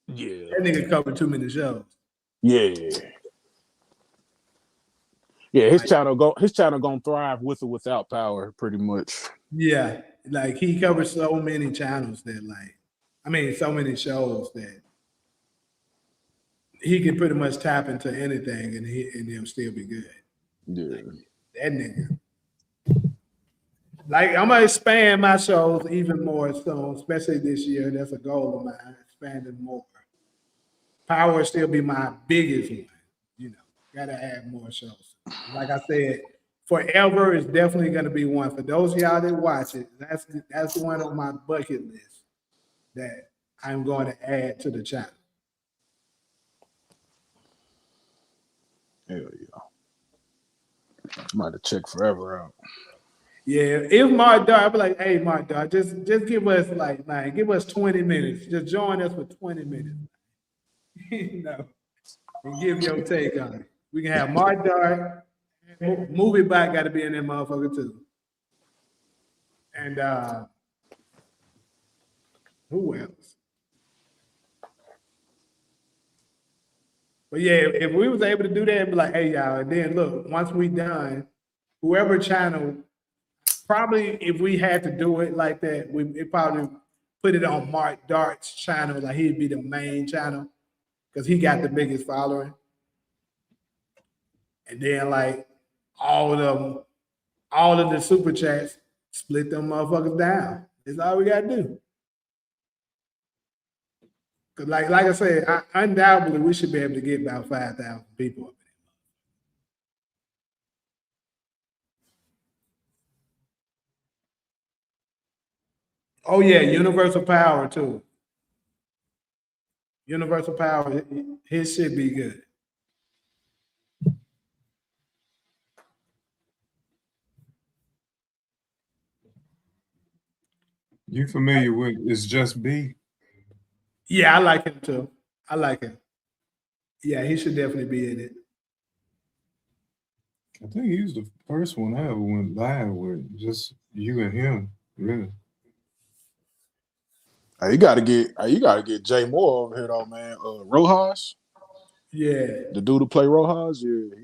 yeah, That nigga covered too many shows. yeah. His Like, channel gonna thrive with or without power, pretty much. yeah, like he covers so many channels that so many shows that he can pretty much tap into anything and he'll still be good. Yeah, That nigga. Like I'm gonna expand my shows even more soon, especially this year. That's a goal of mine, expanding more. Power will still be my biggest one. Gotta add more shows. Like I said, Forever is definitely gonna be one. For those of y'all that watch it, that's one on my bucket list that I'm going to add to the channel. hell yeah. I'm about to check Forever out. Yeah, if Mark Dart, I'd be like, hey, Mark Dart, just give us like, man, give us 20 minutes. Just join us for 20 minutes. And give your take on it. We can have Mark Dart, Movie Bot got to be in that motherfucker too. And who else? But yeah, if we was able to do that and be like, hey y'all, and then look, once we done, whoever channel, probably if we had to do it like that, we probably put it on Mark Dart's channel, like he'd be the main channel, because he got the biggest following. And then like all of the super chats, split them motherfuckers down. That's all we gotta do. Cause like I said, undoubtedly we should be able to get about 5,000 people up there. Oh yeah, Universal Power too. Universal Power, his should be good. You familiar with It's Just B? Yeah, I like him too. I like him. Yeah, he should definitely be in it. I think he was the first one I ever went live with. Just you and him, really. Hey, you gotta get Jay Moore over here though, man. Rojas, Yeah. the dude who play Rojas, yeah,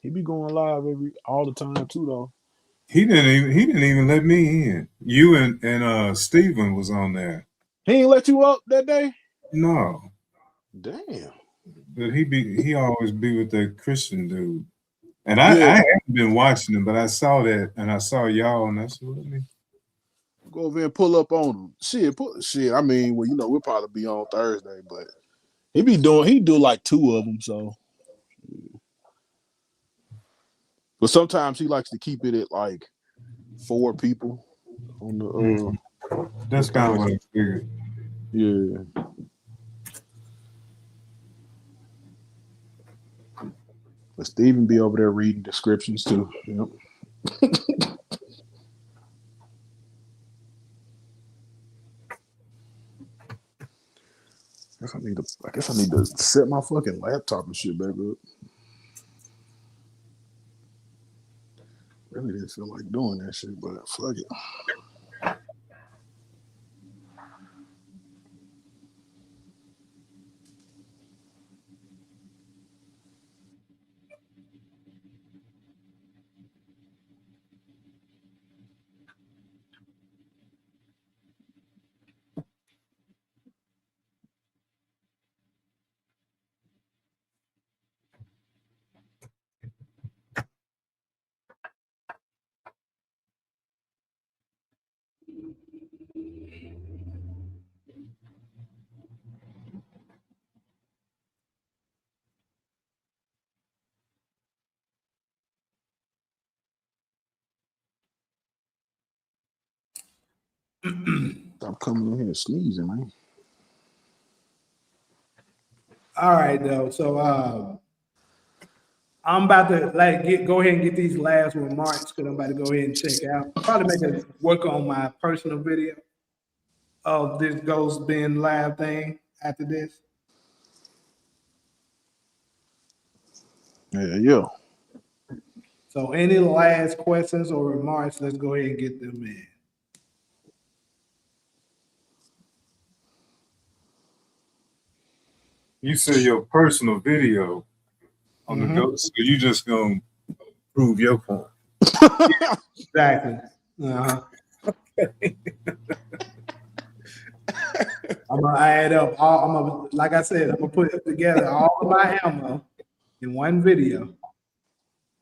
he be going live all the time too though. He didn't even let me in. You and Steven was on there. He ain't let you up that day? No. Damn. But he always be with that Christian dude. And I Yeah. haven't been watching him, but I saw that and I saw y'all and I said, let me Go over there and pull up on him. Shit. I mean, well, we'll probably be on Thursday, but he do like 2 of them, so. But sometimes he likes to keep it at like 4 people on the That's kind of what I figured. yeah. But Steven be over there reading descriptions too. Yep. I guess I need to set my fucking laptop and shit back up. Really didn't feel like doing that shit, but fuck it. Stop coming in here sneezing, man. All right, though. So I'm about to go ahead and get these last remarks because I'm about to go ahead and check out. Probably work on my personal video of this Ghost being live thing after this. Yeah. So any last questions or remarks, let's go ahead and get them in. You say your personal video on the Ghost, so you just gonna prove your point. Exactly. I'm gonna add up like I said, I'm gonna put together all of my ammo in one video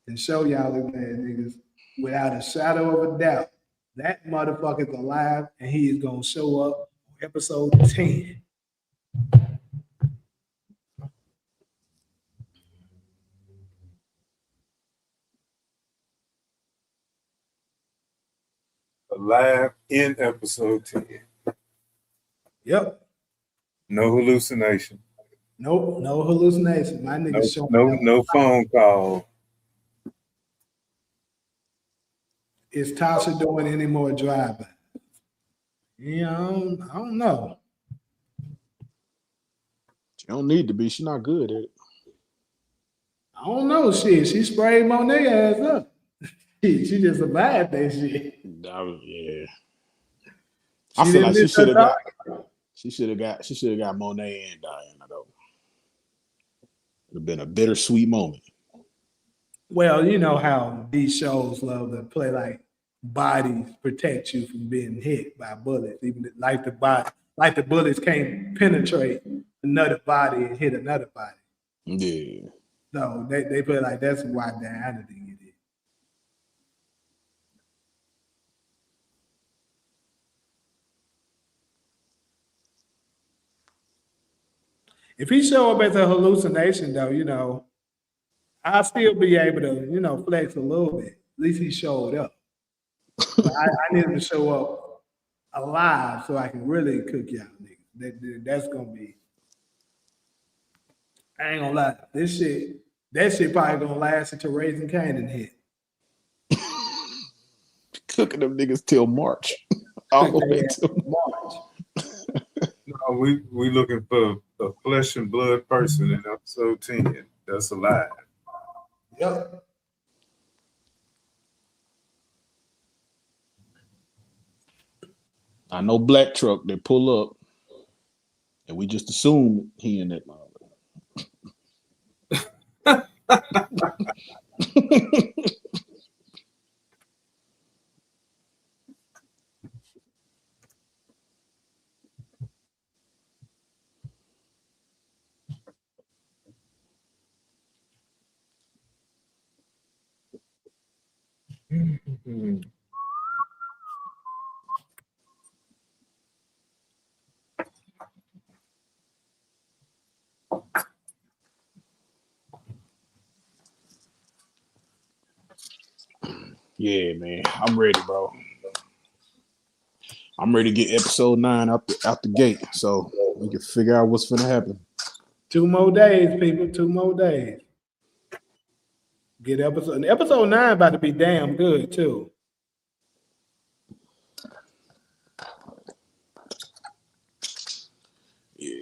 and show y'all the man niggas without a shadow of a doubt. That motherfucker's alive and he is gonna show up on episode 10. Alive in episode 10. Yep. No hallucination. Nope, no hallucination. My nigga showing up. No phone call. Is Tasha doing any more drive-by? Yeah, I don't know. She don't need to be. She's not good at it. I don't know. Shit, she sprayed Monet ass up. She just survived that shit. Yeah. I feel like she should have got Monet and Diana though. It'd have been a bittersweet moment. Well, you know how these shows love to play like bodies protect you from being hit by bullets, even like the bullets can't penetrate another body and hit another body. Yeah. So they play like that's why Diana didn't get hit. If he show up as a hallucination, though, you know, I'll still be able to, you know, flex a little bit. At least he showed up. I need him to show up alive so I can really cook y'all niggas. That's gonna be. I ain't gonna lie. That shit probably gonna last until Raising Canaan hit. Cooking them niggas till March. All the way till March. No, we looking for a flesh and blood person in episode 10. That's alive. Yep. I know Black Truck, they pull up and we just assume he in that mother. Yeah, man. I'm ready, bro. I'm ready to get episode 9 out the gate so we can figure out what's gonna happen. 2 more days, people. 2 more days. Get episode 9 about to be damn good too. Yeah.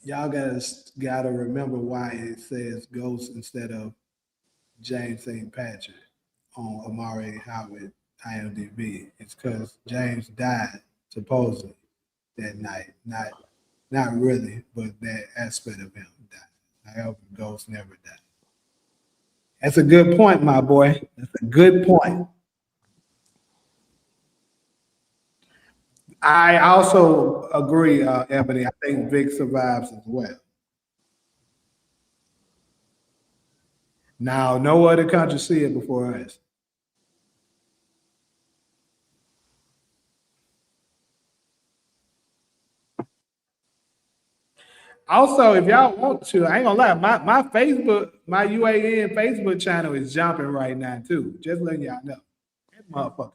Y'all gotta remember why it says Ghost instead of James St. Patrick on Omari Howard IMDb. It's because James died supposedly that night. Not really, but that aspect of him died. I hope Ghost never died. That's a good point, my boy. That's a good point. I also agree, Ebony. I think Vic survives as well. Now, no other country see it before us. Also, if y'all want to, I ain't gonna lie, my Facebook, my UAN Facebook channel is jumping right now too. Just letting y'all know. That motherfucker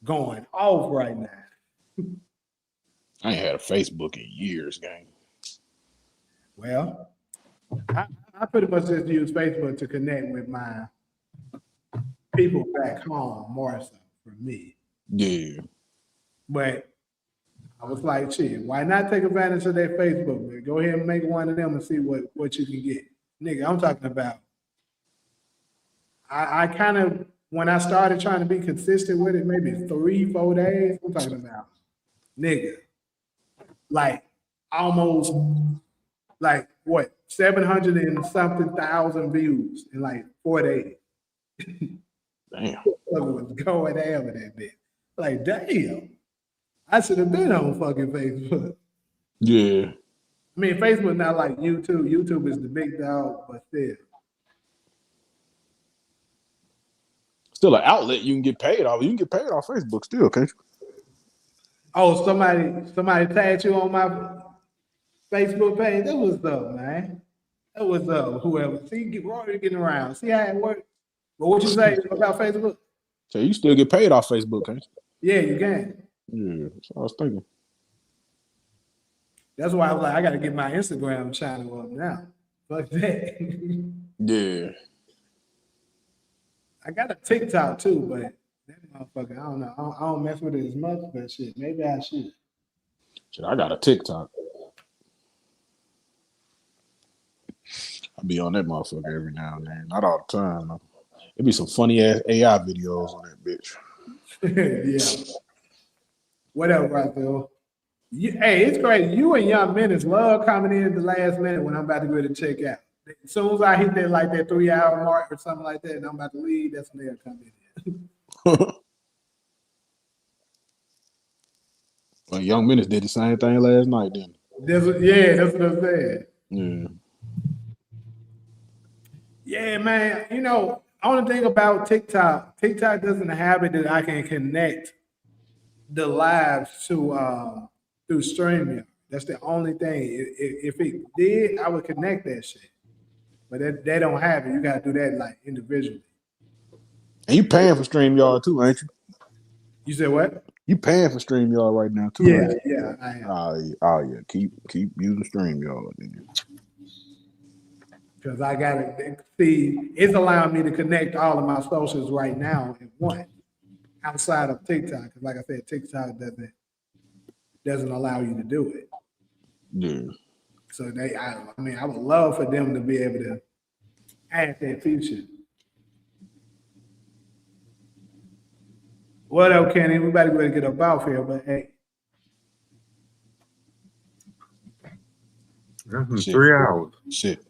going off right now. I ain't had a Facebook in years, gang. Well, I pretty much just use Facebook to connect with my people back home more so for me. Yeah. But I was like, shit, why not take advantage of that Facebook, man? Go ahead and make one of them and see what you can get. Nigga, I'm talking about, I kind of, when I started trying to be consistent with it, maybe 3-4 days, I'm talking about, nigga, like almost, like what, 700 and something thousand views in like 4 days. Damn. Was going down with that bitch. Like, damn. I should have been on fucking Facebook. Yeah. I mean, Facebook not like YouTube. YouTube is the big dog, but still. Still an outlet you can get paid off. You can get paid off Facebook still, can't you? Oh, somebody tagged you on my Facebook page. That was up, man. That was up. Whoever. See, Rory getting around. See how it works. But what you say about Facebook? So you still get paid off Facebook, can't you? Yeah, you can. Yeah, that's what I was thinking. That's why I was like, I got to get my Instagram channel up now. Fuck that. Yeah. I got a TikTok too, but that motherfucker, I don't know. I don't mess with it as much, but shit, maybe I should. Shit, I got a TikTok. I be on that motherfucker every now and then. Not all the time, though. It be some funny ass AI videos on that bitch. Yeah. What up, Rafael? Hey, it's crazy. You and Young Menace love coming in at the last minute when I'm about to go to check out. As soon as I hit that like that 3-hour mark or something like that, and I'm about to leave, that's when they'll come in. Well, Young Menace did the same thing last night, didn't he? That's what I'm saying. Yeah. Yeah, man. You know, only thing about TikTok doesn't have it that I can connect the live to through StreamYard. That's the only thing. If it did, I would connect that shit. But they don't have it. You got to do that like individually. And you paying for StreamYard too, ain't you? You said what? You paying for StreamYard right now too, Yeah, ain't you? yeah, I am. Oh yeah. Keep using StreamYard then. Because I got to see, it's allowing me to connect all of my socials right now in one outside of TikTok. Because like I said, TikTok doesn't allow you to do it. Yeah. So I mean, I would love for them to be able to add that feature. What up, Kenny? We better go and get up off here, but hey. That's in 3 hours. Shit.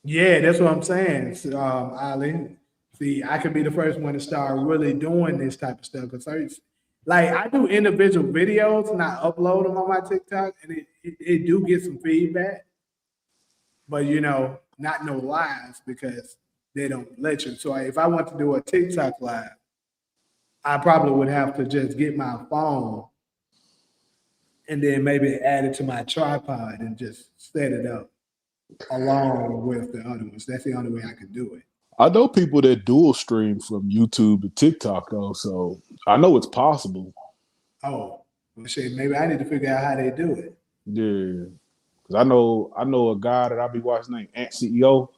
Yeah, that's what I'm saying, Ali. See, I could be the first one to start really doing this type of stuff. Because like I do individual videos and I upload them on my TikTok, and it do get some feedback. But you know, not no lives because they don't let you. So if I want to do a TikTok live, I probably would have to just get my phone and then maybe add it to my tripod and just set it up along with the other ones. That's the only way I could do it. I know people that dual stream from YouTube to TikTok though, so I know it's possible. Oh, well, shit, maybe I need to figure out how they do it. Yeah, because I know a guy that I be watching named Ant CEO.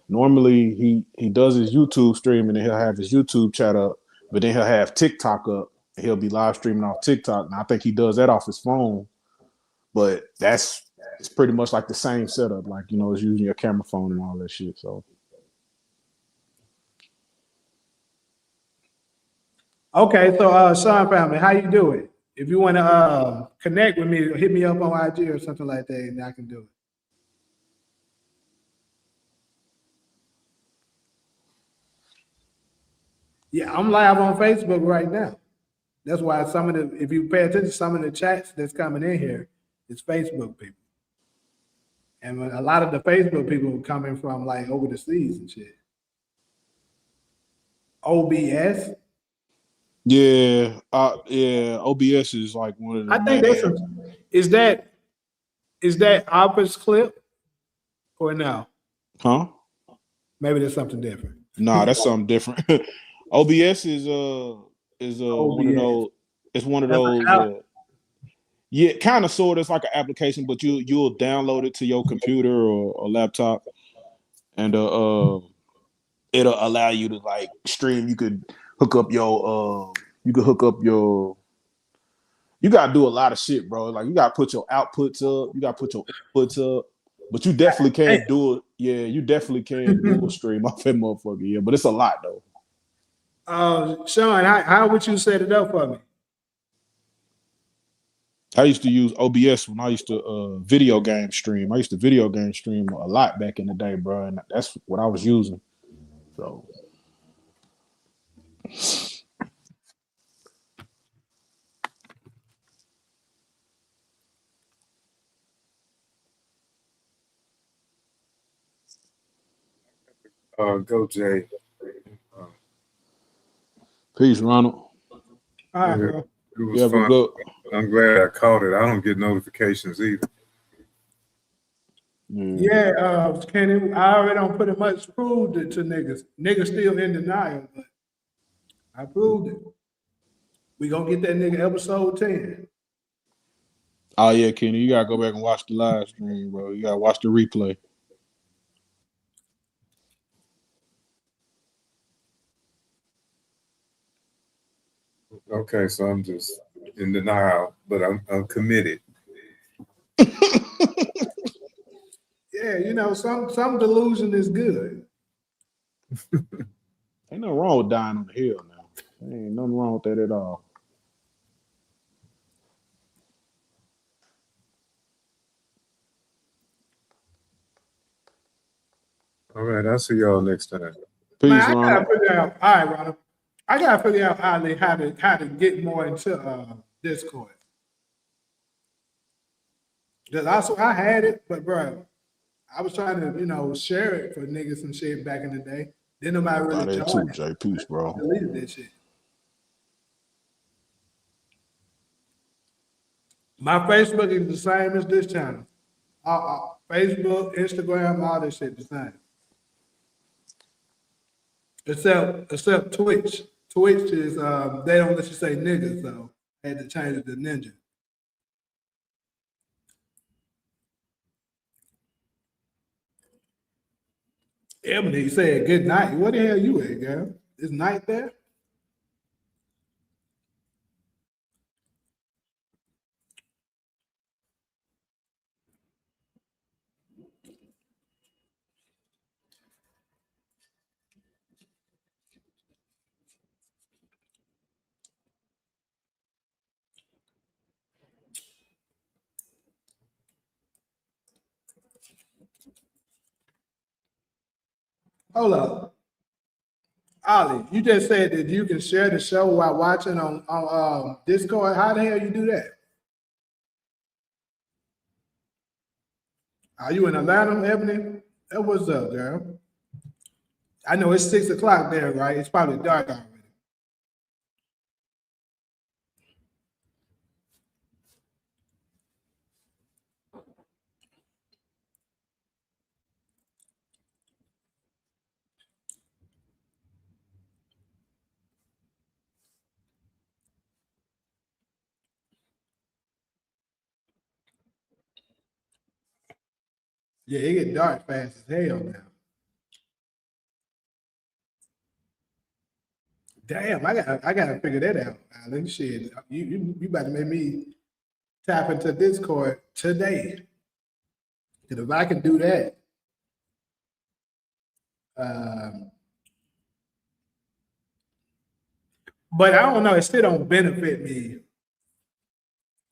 Normally he does his YouTube stream and then he'll have his YouTube chat up, but then he'll have TikTok up and he'll be live streaming off TikTok. And I think he does that off his phone, but it's pretty much like the same setup, like you know, it's using your camera phone and all that shit. So. Okay, so Sean family, how you doing? If you want to connect with me, hit me up on IG or something like that, and I can do it. Yeah, I'm live on Facebook right now. That's why if you pay attention to some of the chats that's coming in here, it's Facebook people. And a lot of the Facebook people coming from like over the seas and shit. OBS. Yeah, OBS is like one of the I think main. is that Opera's clip or no? Huh? Maybe there's something different. Nah, that's something different. OBS is one of OBS. those. It's one of That's an those. app. Yeah, kind of sort of. It's like an application, but you'll download it to your computer or laptop, and it'll allow you to like stream. You could hook up your. You gotta do a lot of shit, bro. Like you gotta put your outputs up. You gotta put your inputs up. But you definitely can't do it. Yeah, you definitely can do a stream off that motherfucker. Yeah, but it's a lot though. Sean, how would you set it up for me? I used to use OBS when I used to video game stream. I used to video game stream a lot back in the day, bro, and that's what I was using. So Go Jay. peace, Ronald. All right, Yeah, bro. it was Yeah, but fun. good. I'm glad I caught it. I don't get notifications either. Yeah, Kenny, I already don't pretty much proved it to niggas. Niggas still in denial, but I proved it. We gonna get that nigga episode 10. Oh yeah, Kenny, you gotta go back and watch the live stream, bro. You gotta watch the replay. Okay, so I'm just in denial, but I'm committed. Yeah, you know, some delusion is good. Ain't nothing wrong with dying on the hill now. Ain't nothing wrong with that at all. All right, I'll see y'all next time. Peace, Man, I Ronald. gotta figure out. All right, Ronald. I gotta figure out how to get more into Discord. Because I had it, but bro, I was trying to share it for niggas and shit back in the day. Then nobody About really that too, joined. Jay. Peace, bro. Deleted that shit. My Facebook is the same as this channel. Facebook, Instagram, all this shit the same. Except Twitch. Twitch is they don't let you say nigga, so I had to change it to ninja. Ebony said good night. Where the hell you at, girl? Is night there? Hold up. Ollie, you just said that you can share the show while watching on Discord. How the hell you do that? Are you in Atlanta, Ebony? What's up, girl? I know it's 6 o'clock there, right? It's probably dark already. Yeah, it get dark fast as hell now. Damn, I gotta figure that out, Alan. Shit, you about to make me tap into Discord today. Because if I can do that, but I don't know, it still don't benefit me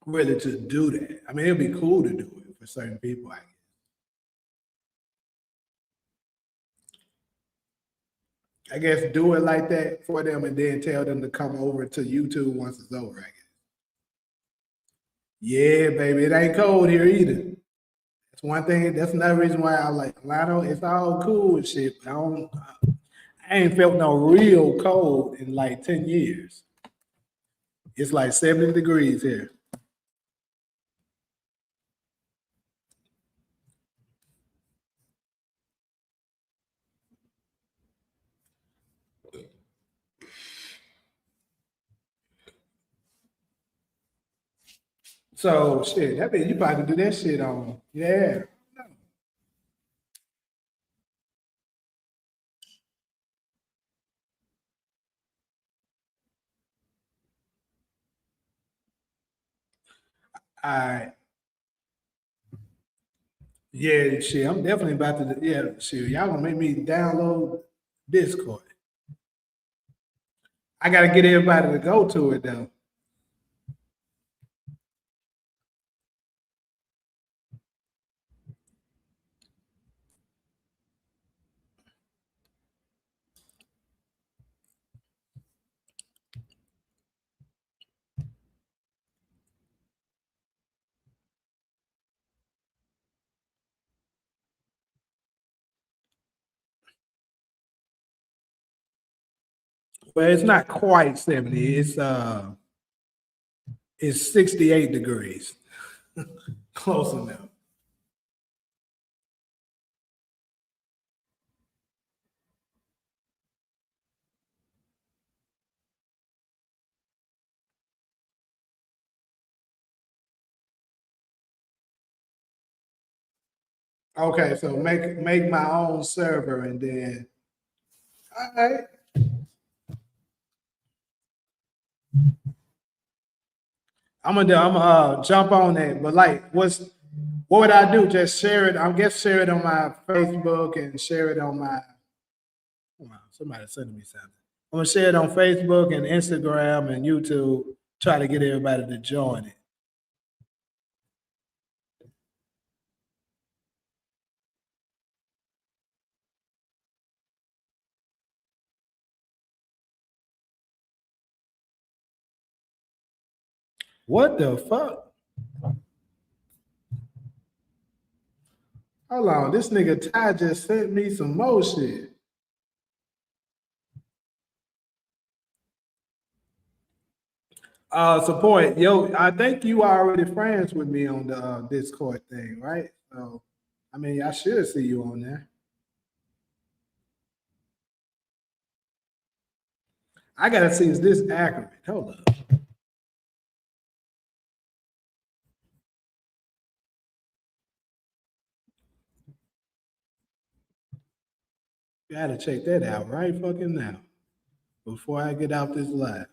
really to do that. I mean, it'd be cool to do it for certain people, I guess. I guess do it like that for them and then tell them to come over to YouTube once it's over, I guess. Yeah, baby, it ain't cold here either. That's one thing. That's another reason why I like Atlanta. It's all cool and shit. But I ain't felt no real cold in like 10 years. It's like 70 degrees here. So shit, that mean you probably do that shit on. Yeah. All right. Yeah, shit. I'm definitely about to. Yeah, shit. Y'all gonna make me download Discord. I gotta get everybody to go to it though. Well, it's not quite 70. It's 68 degrees. Close enough. Okay, so make my own server and then all right. I'm gonna jump on that. But like what would I do? Just share it. I guess share it on my Facebook and share it on my hold on, somebody sending me something. I'm gonna share it on Facebook and Instagram and YouTube, try to get everybody to join it. What the fuck? Hold on, this nigga Ty just sent me some more shit. Support, yo, I think you already friends with me on the Discord thing, right? So, I mean, I should see you on there. I gotta see, is this accurate? Hold up. Gotta check that out right fucking now before I get out this live.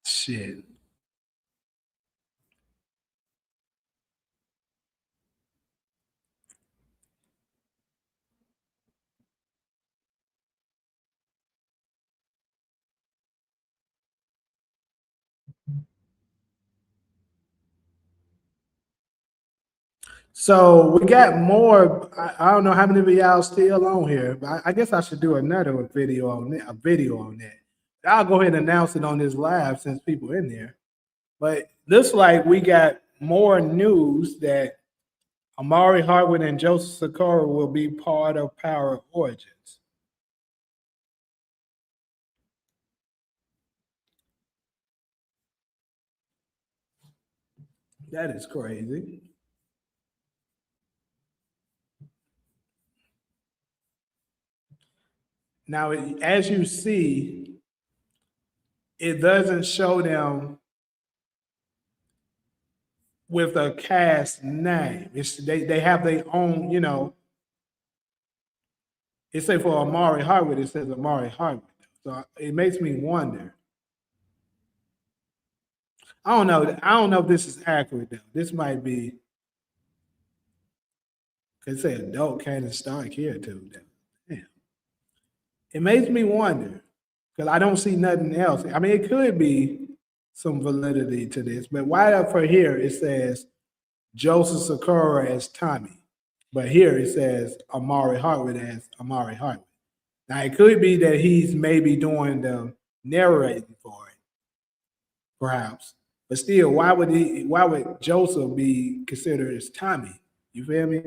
Shit. So we got more. I don't know how many of y'all still on here, but I guess I should do another video on that. A video on that. I'll go ahead and announce it on this live since people in there. But looks like we got more news that Amari Hardwick and Joseph Sikora will be part of Power Origins. That is crazy. Now, as you see, it doesn't show them with a cast name. They have their own, you know. It say for Amari Hardwick, it says Amari Hardwick. So it makes me wonder. I don't know. I don't know if this is accurate though. This might be because say adult Cannon Stark here too. Damn. It makes me wonder Because I don't see nothing else. I mean, it could be some validity to this, but right up for here, it says Joseph Sakura as Tommy. But here it says Amari Hartwick as Amari Hartwick. Now, it could be that he's maybe doing the narrating for it, perhaps. But still, why would Joseph be considered as Tommy? You feel me?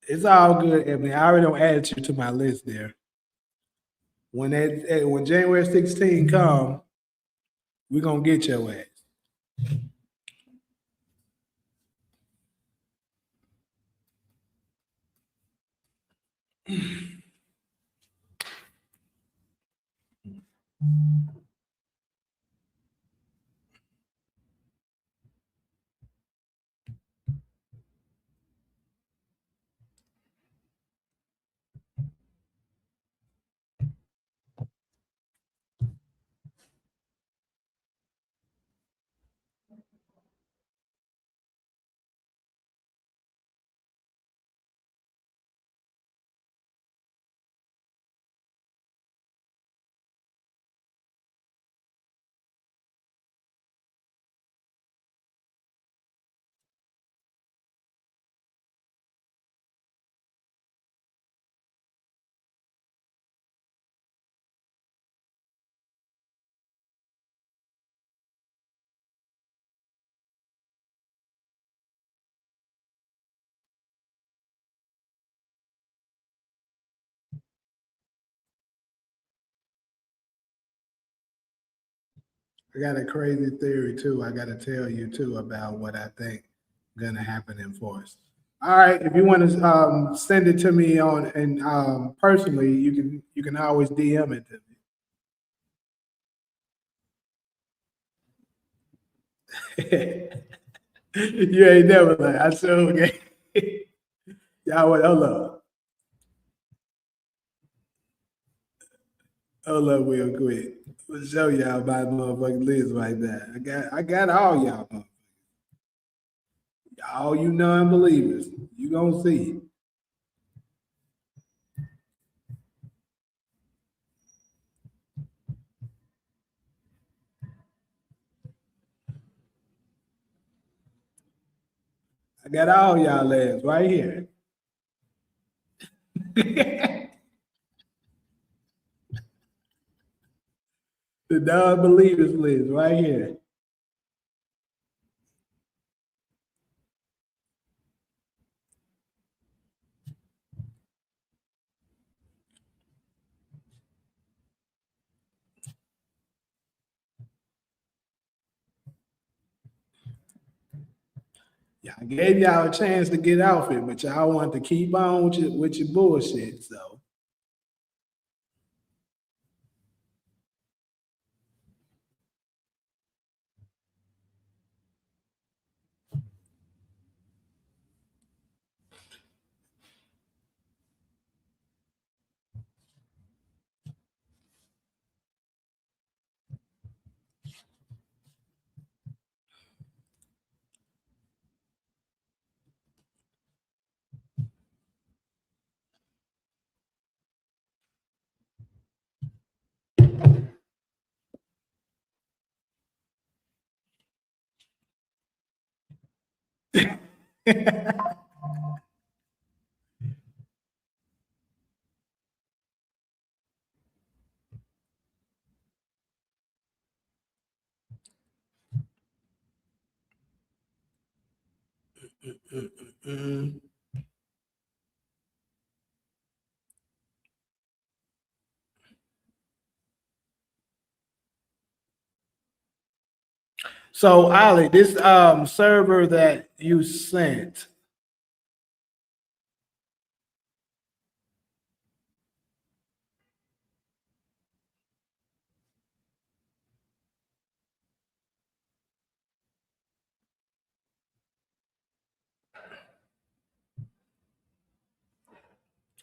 It's all good, Ebony. I already don't add you to my list there. When January 16 come, we're gonna get your ass. I got a crazy theory too. I got to tell you too about what I think gonna happen in force. All right, if you want to send it to me on and personally, you can always DM it to me. You ain't never like I sure okay. Y'all wait, hold up real quick. I'll show y'all my motherfucking list right there. I got all y'all, all you non-believers. You gonna see. I got all y'all ass right here. The non-believers list right here. Yeah, I gave y'all a chance to get off it, but y'all want to keep on with your bullshit. So so Ali, this server that you sent,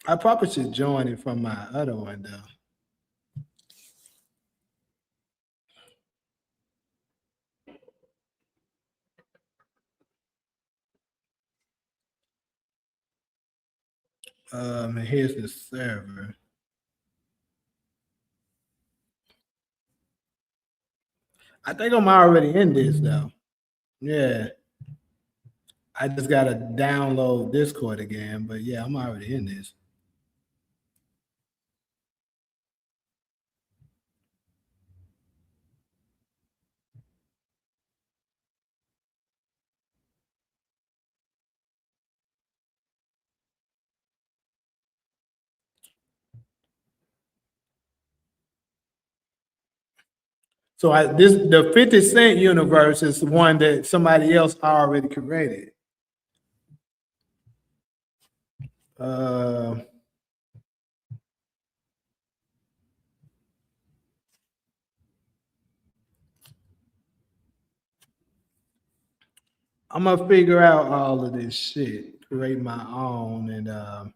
I probably should join it from my other one though. And here's the server. I think I'm already in this though. Yeah. I just gotta download Discord again, but yeah, I'm already in this. So the 50 Cent universe is the one that somebody else already created. Uh, I'm gonna figure out all of this shit, create my own, and all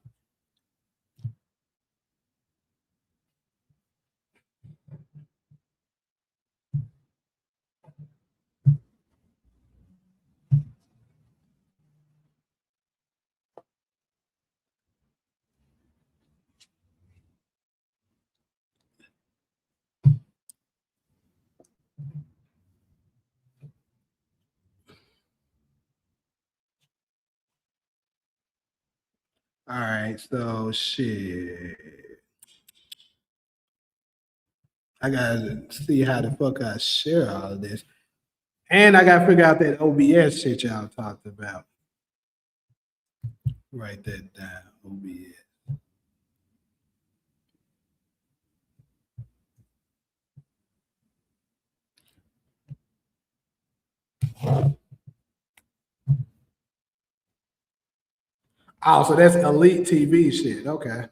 right. So shit, I gotta see how the fuck I share all of this, and I gotta figure out that OBS shit y'all talked about. Write that down. OBS. Oh, so that's Elite TV shit. Okay.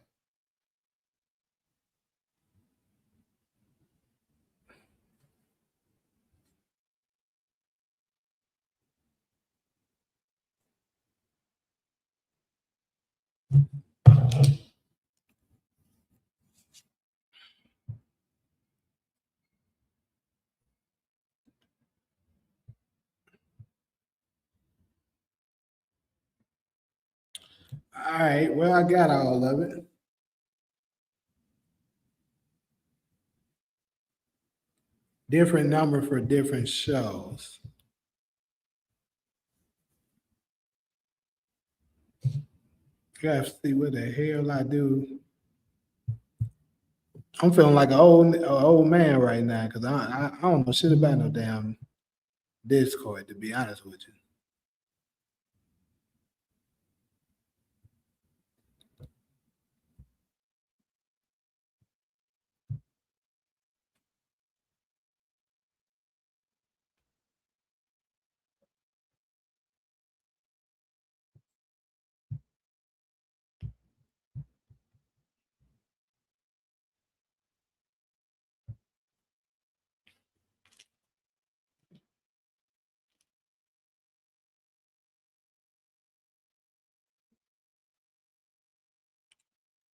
All right. Well, I got all of it. Different number for different shows. Gotta see what the hell I do. I'm feeling like an old man right now because I don't know shit about no damn Discord, to be honest with you.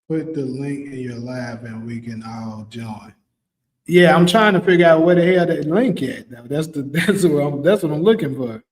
Put the link in your live and we can all join. Yeah, I'm trying to figure out where the hell that link at. Now, that's what I'm looking for.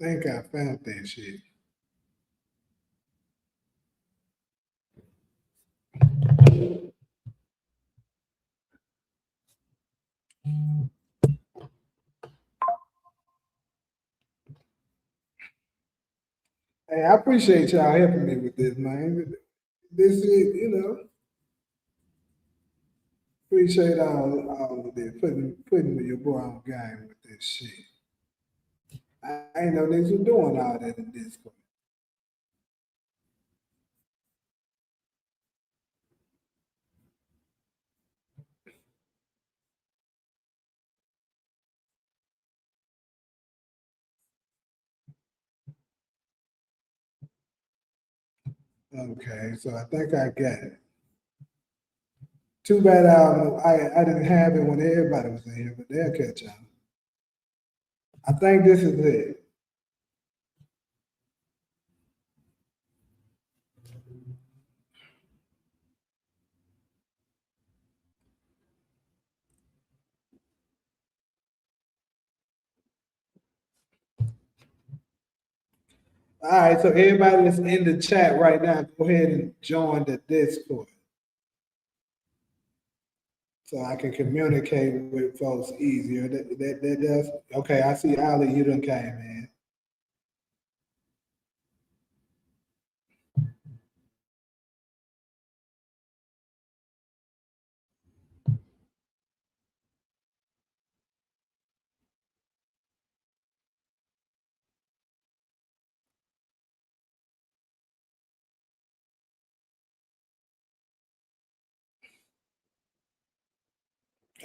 Think I found that shit. Hey, I appreciate y'all helping me with this, man. This is, appreciate all of this, putting your boy on game with this shit. I ain't know niggas were doing all that in Discord. Okay, so I think I got it. Too bad I didn't have it when everybody was in here, but they'll catch on. I think this is it. All right, so everybody that's in the chat right now, go ahead and join the Discord so I can communicate with folks easier. That does okay. I see Ali, you done came in.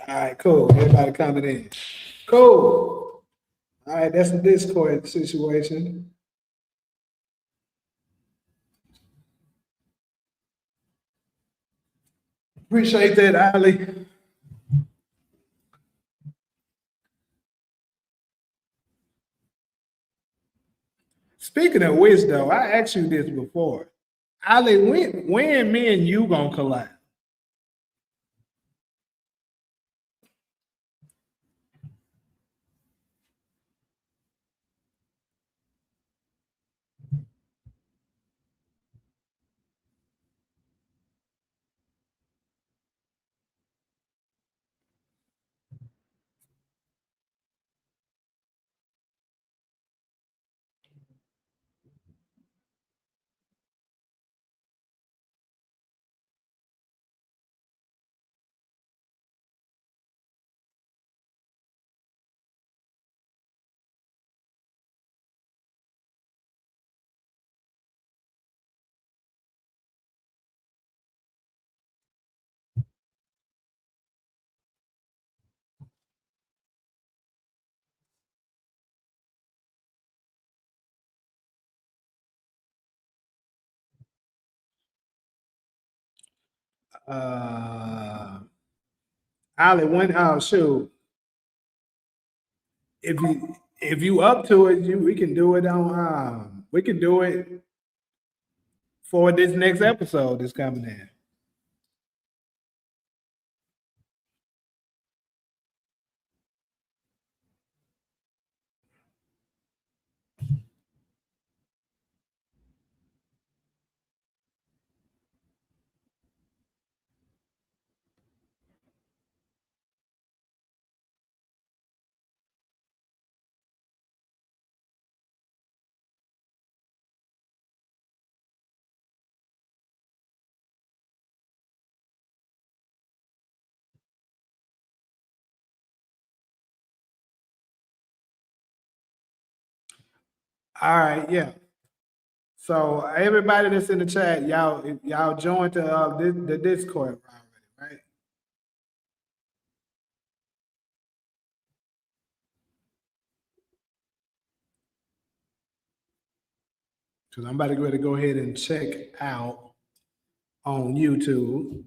All right, cool. Everybody coming in. Cool. All right, that's the Discord situation. Appreciate that, Ali. Speaking of which, though, I asked you this before. Ali, when me and you gonna collide? Ali, when shoot, if you up to it, we can do it on we can do it for this next episode that's coming in. All right, yeah. So everybody that's in the chat, y'all joined the Discord already, right? because I'm about to go ahead and check out on YouTube.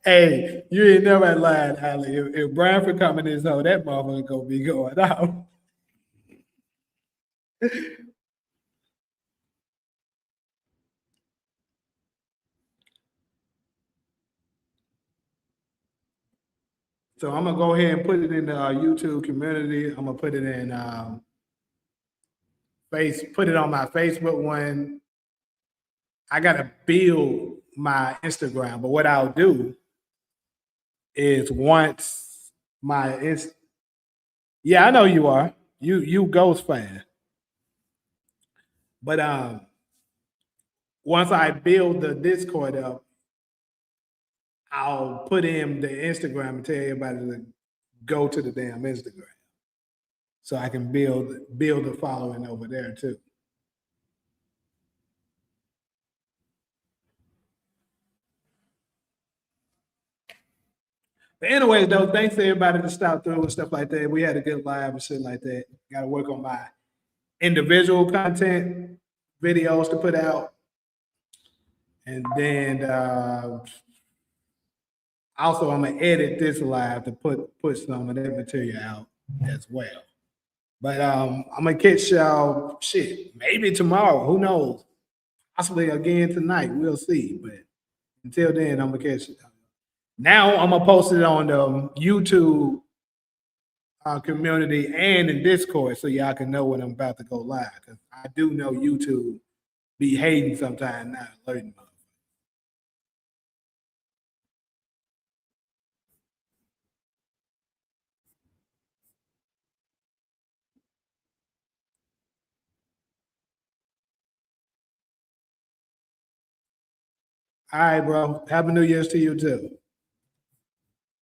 Hey, you ain't never lied, Ali. If Branford coming in, so that motherfucker gonna be going out. So I'm gonna go ahead and put it in the YouTube community. I'm gonna put it in put it on my Facebook one. I gotta build my Instagram, but what I'll do is once yeah, I know you are. You Ghost fan. But once I build the Discord up, I'll put in the Instagram and tell everybody to go to the damn Instagram. So I can build a following over there too. But anyways, though, thanks to everybody that stopped through and stuff like that. We had a good live and shit like that. Got to work on my individual content videos to put out. And then also I'm gonna edit this live to put some of that material out as well. But I'm gonna catch y'all shit maybe tomorrow. Who knows? Possibly again tonight. We'll see. But until then, I'm gonna catch it. Now I'm gonna post it on the YouTube community and in Discord so y'all can know when I'm about to go live. Because I do know YouTube be hating sometimes, not alerting me. All right, bro. Happy New Year's to you too.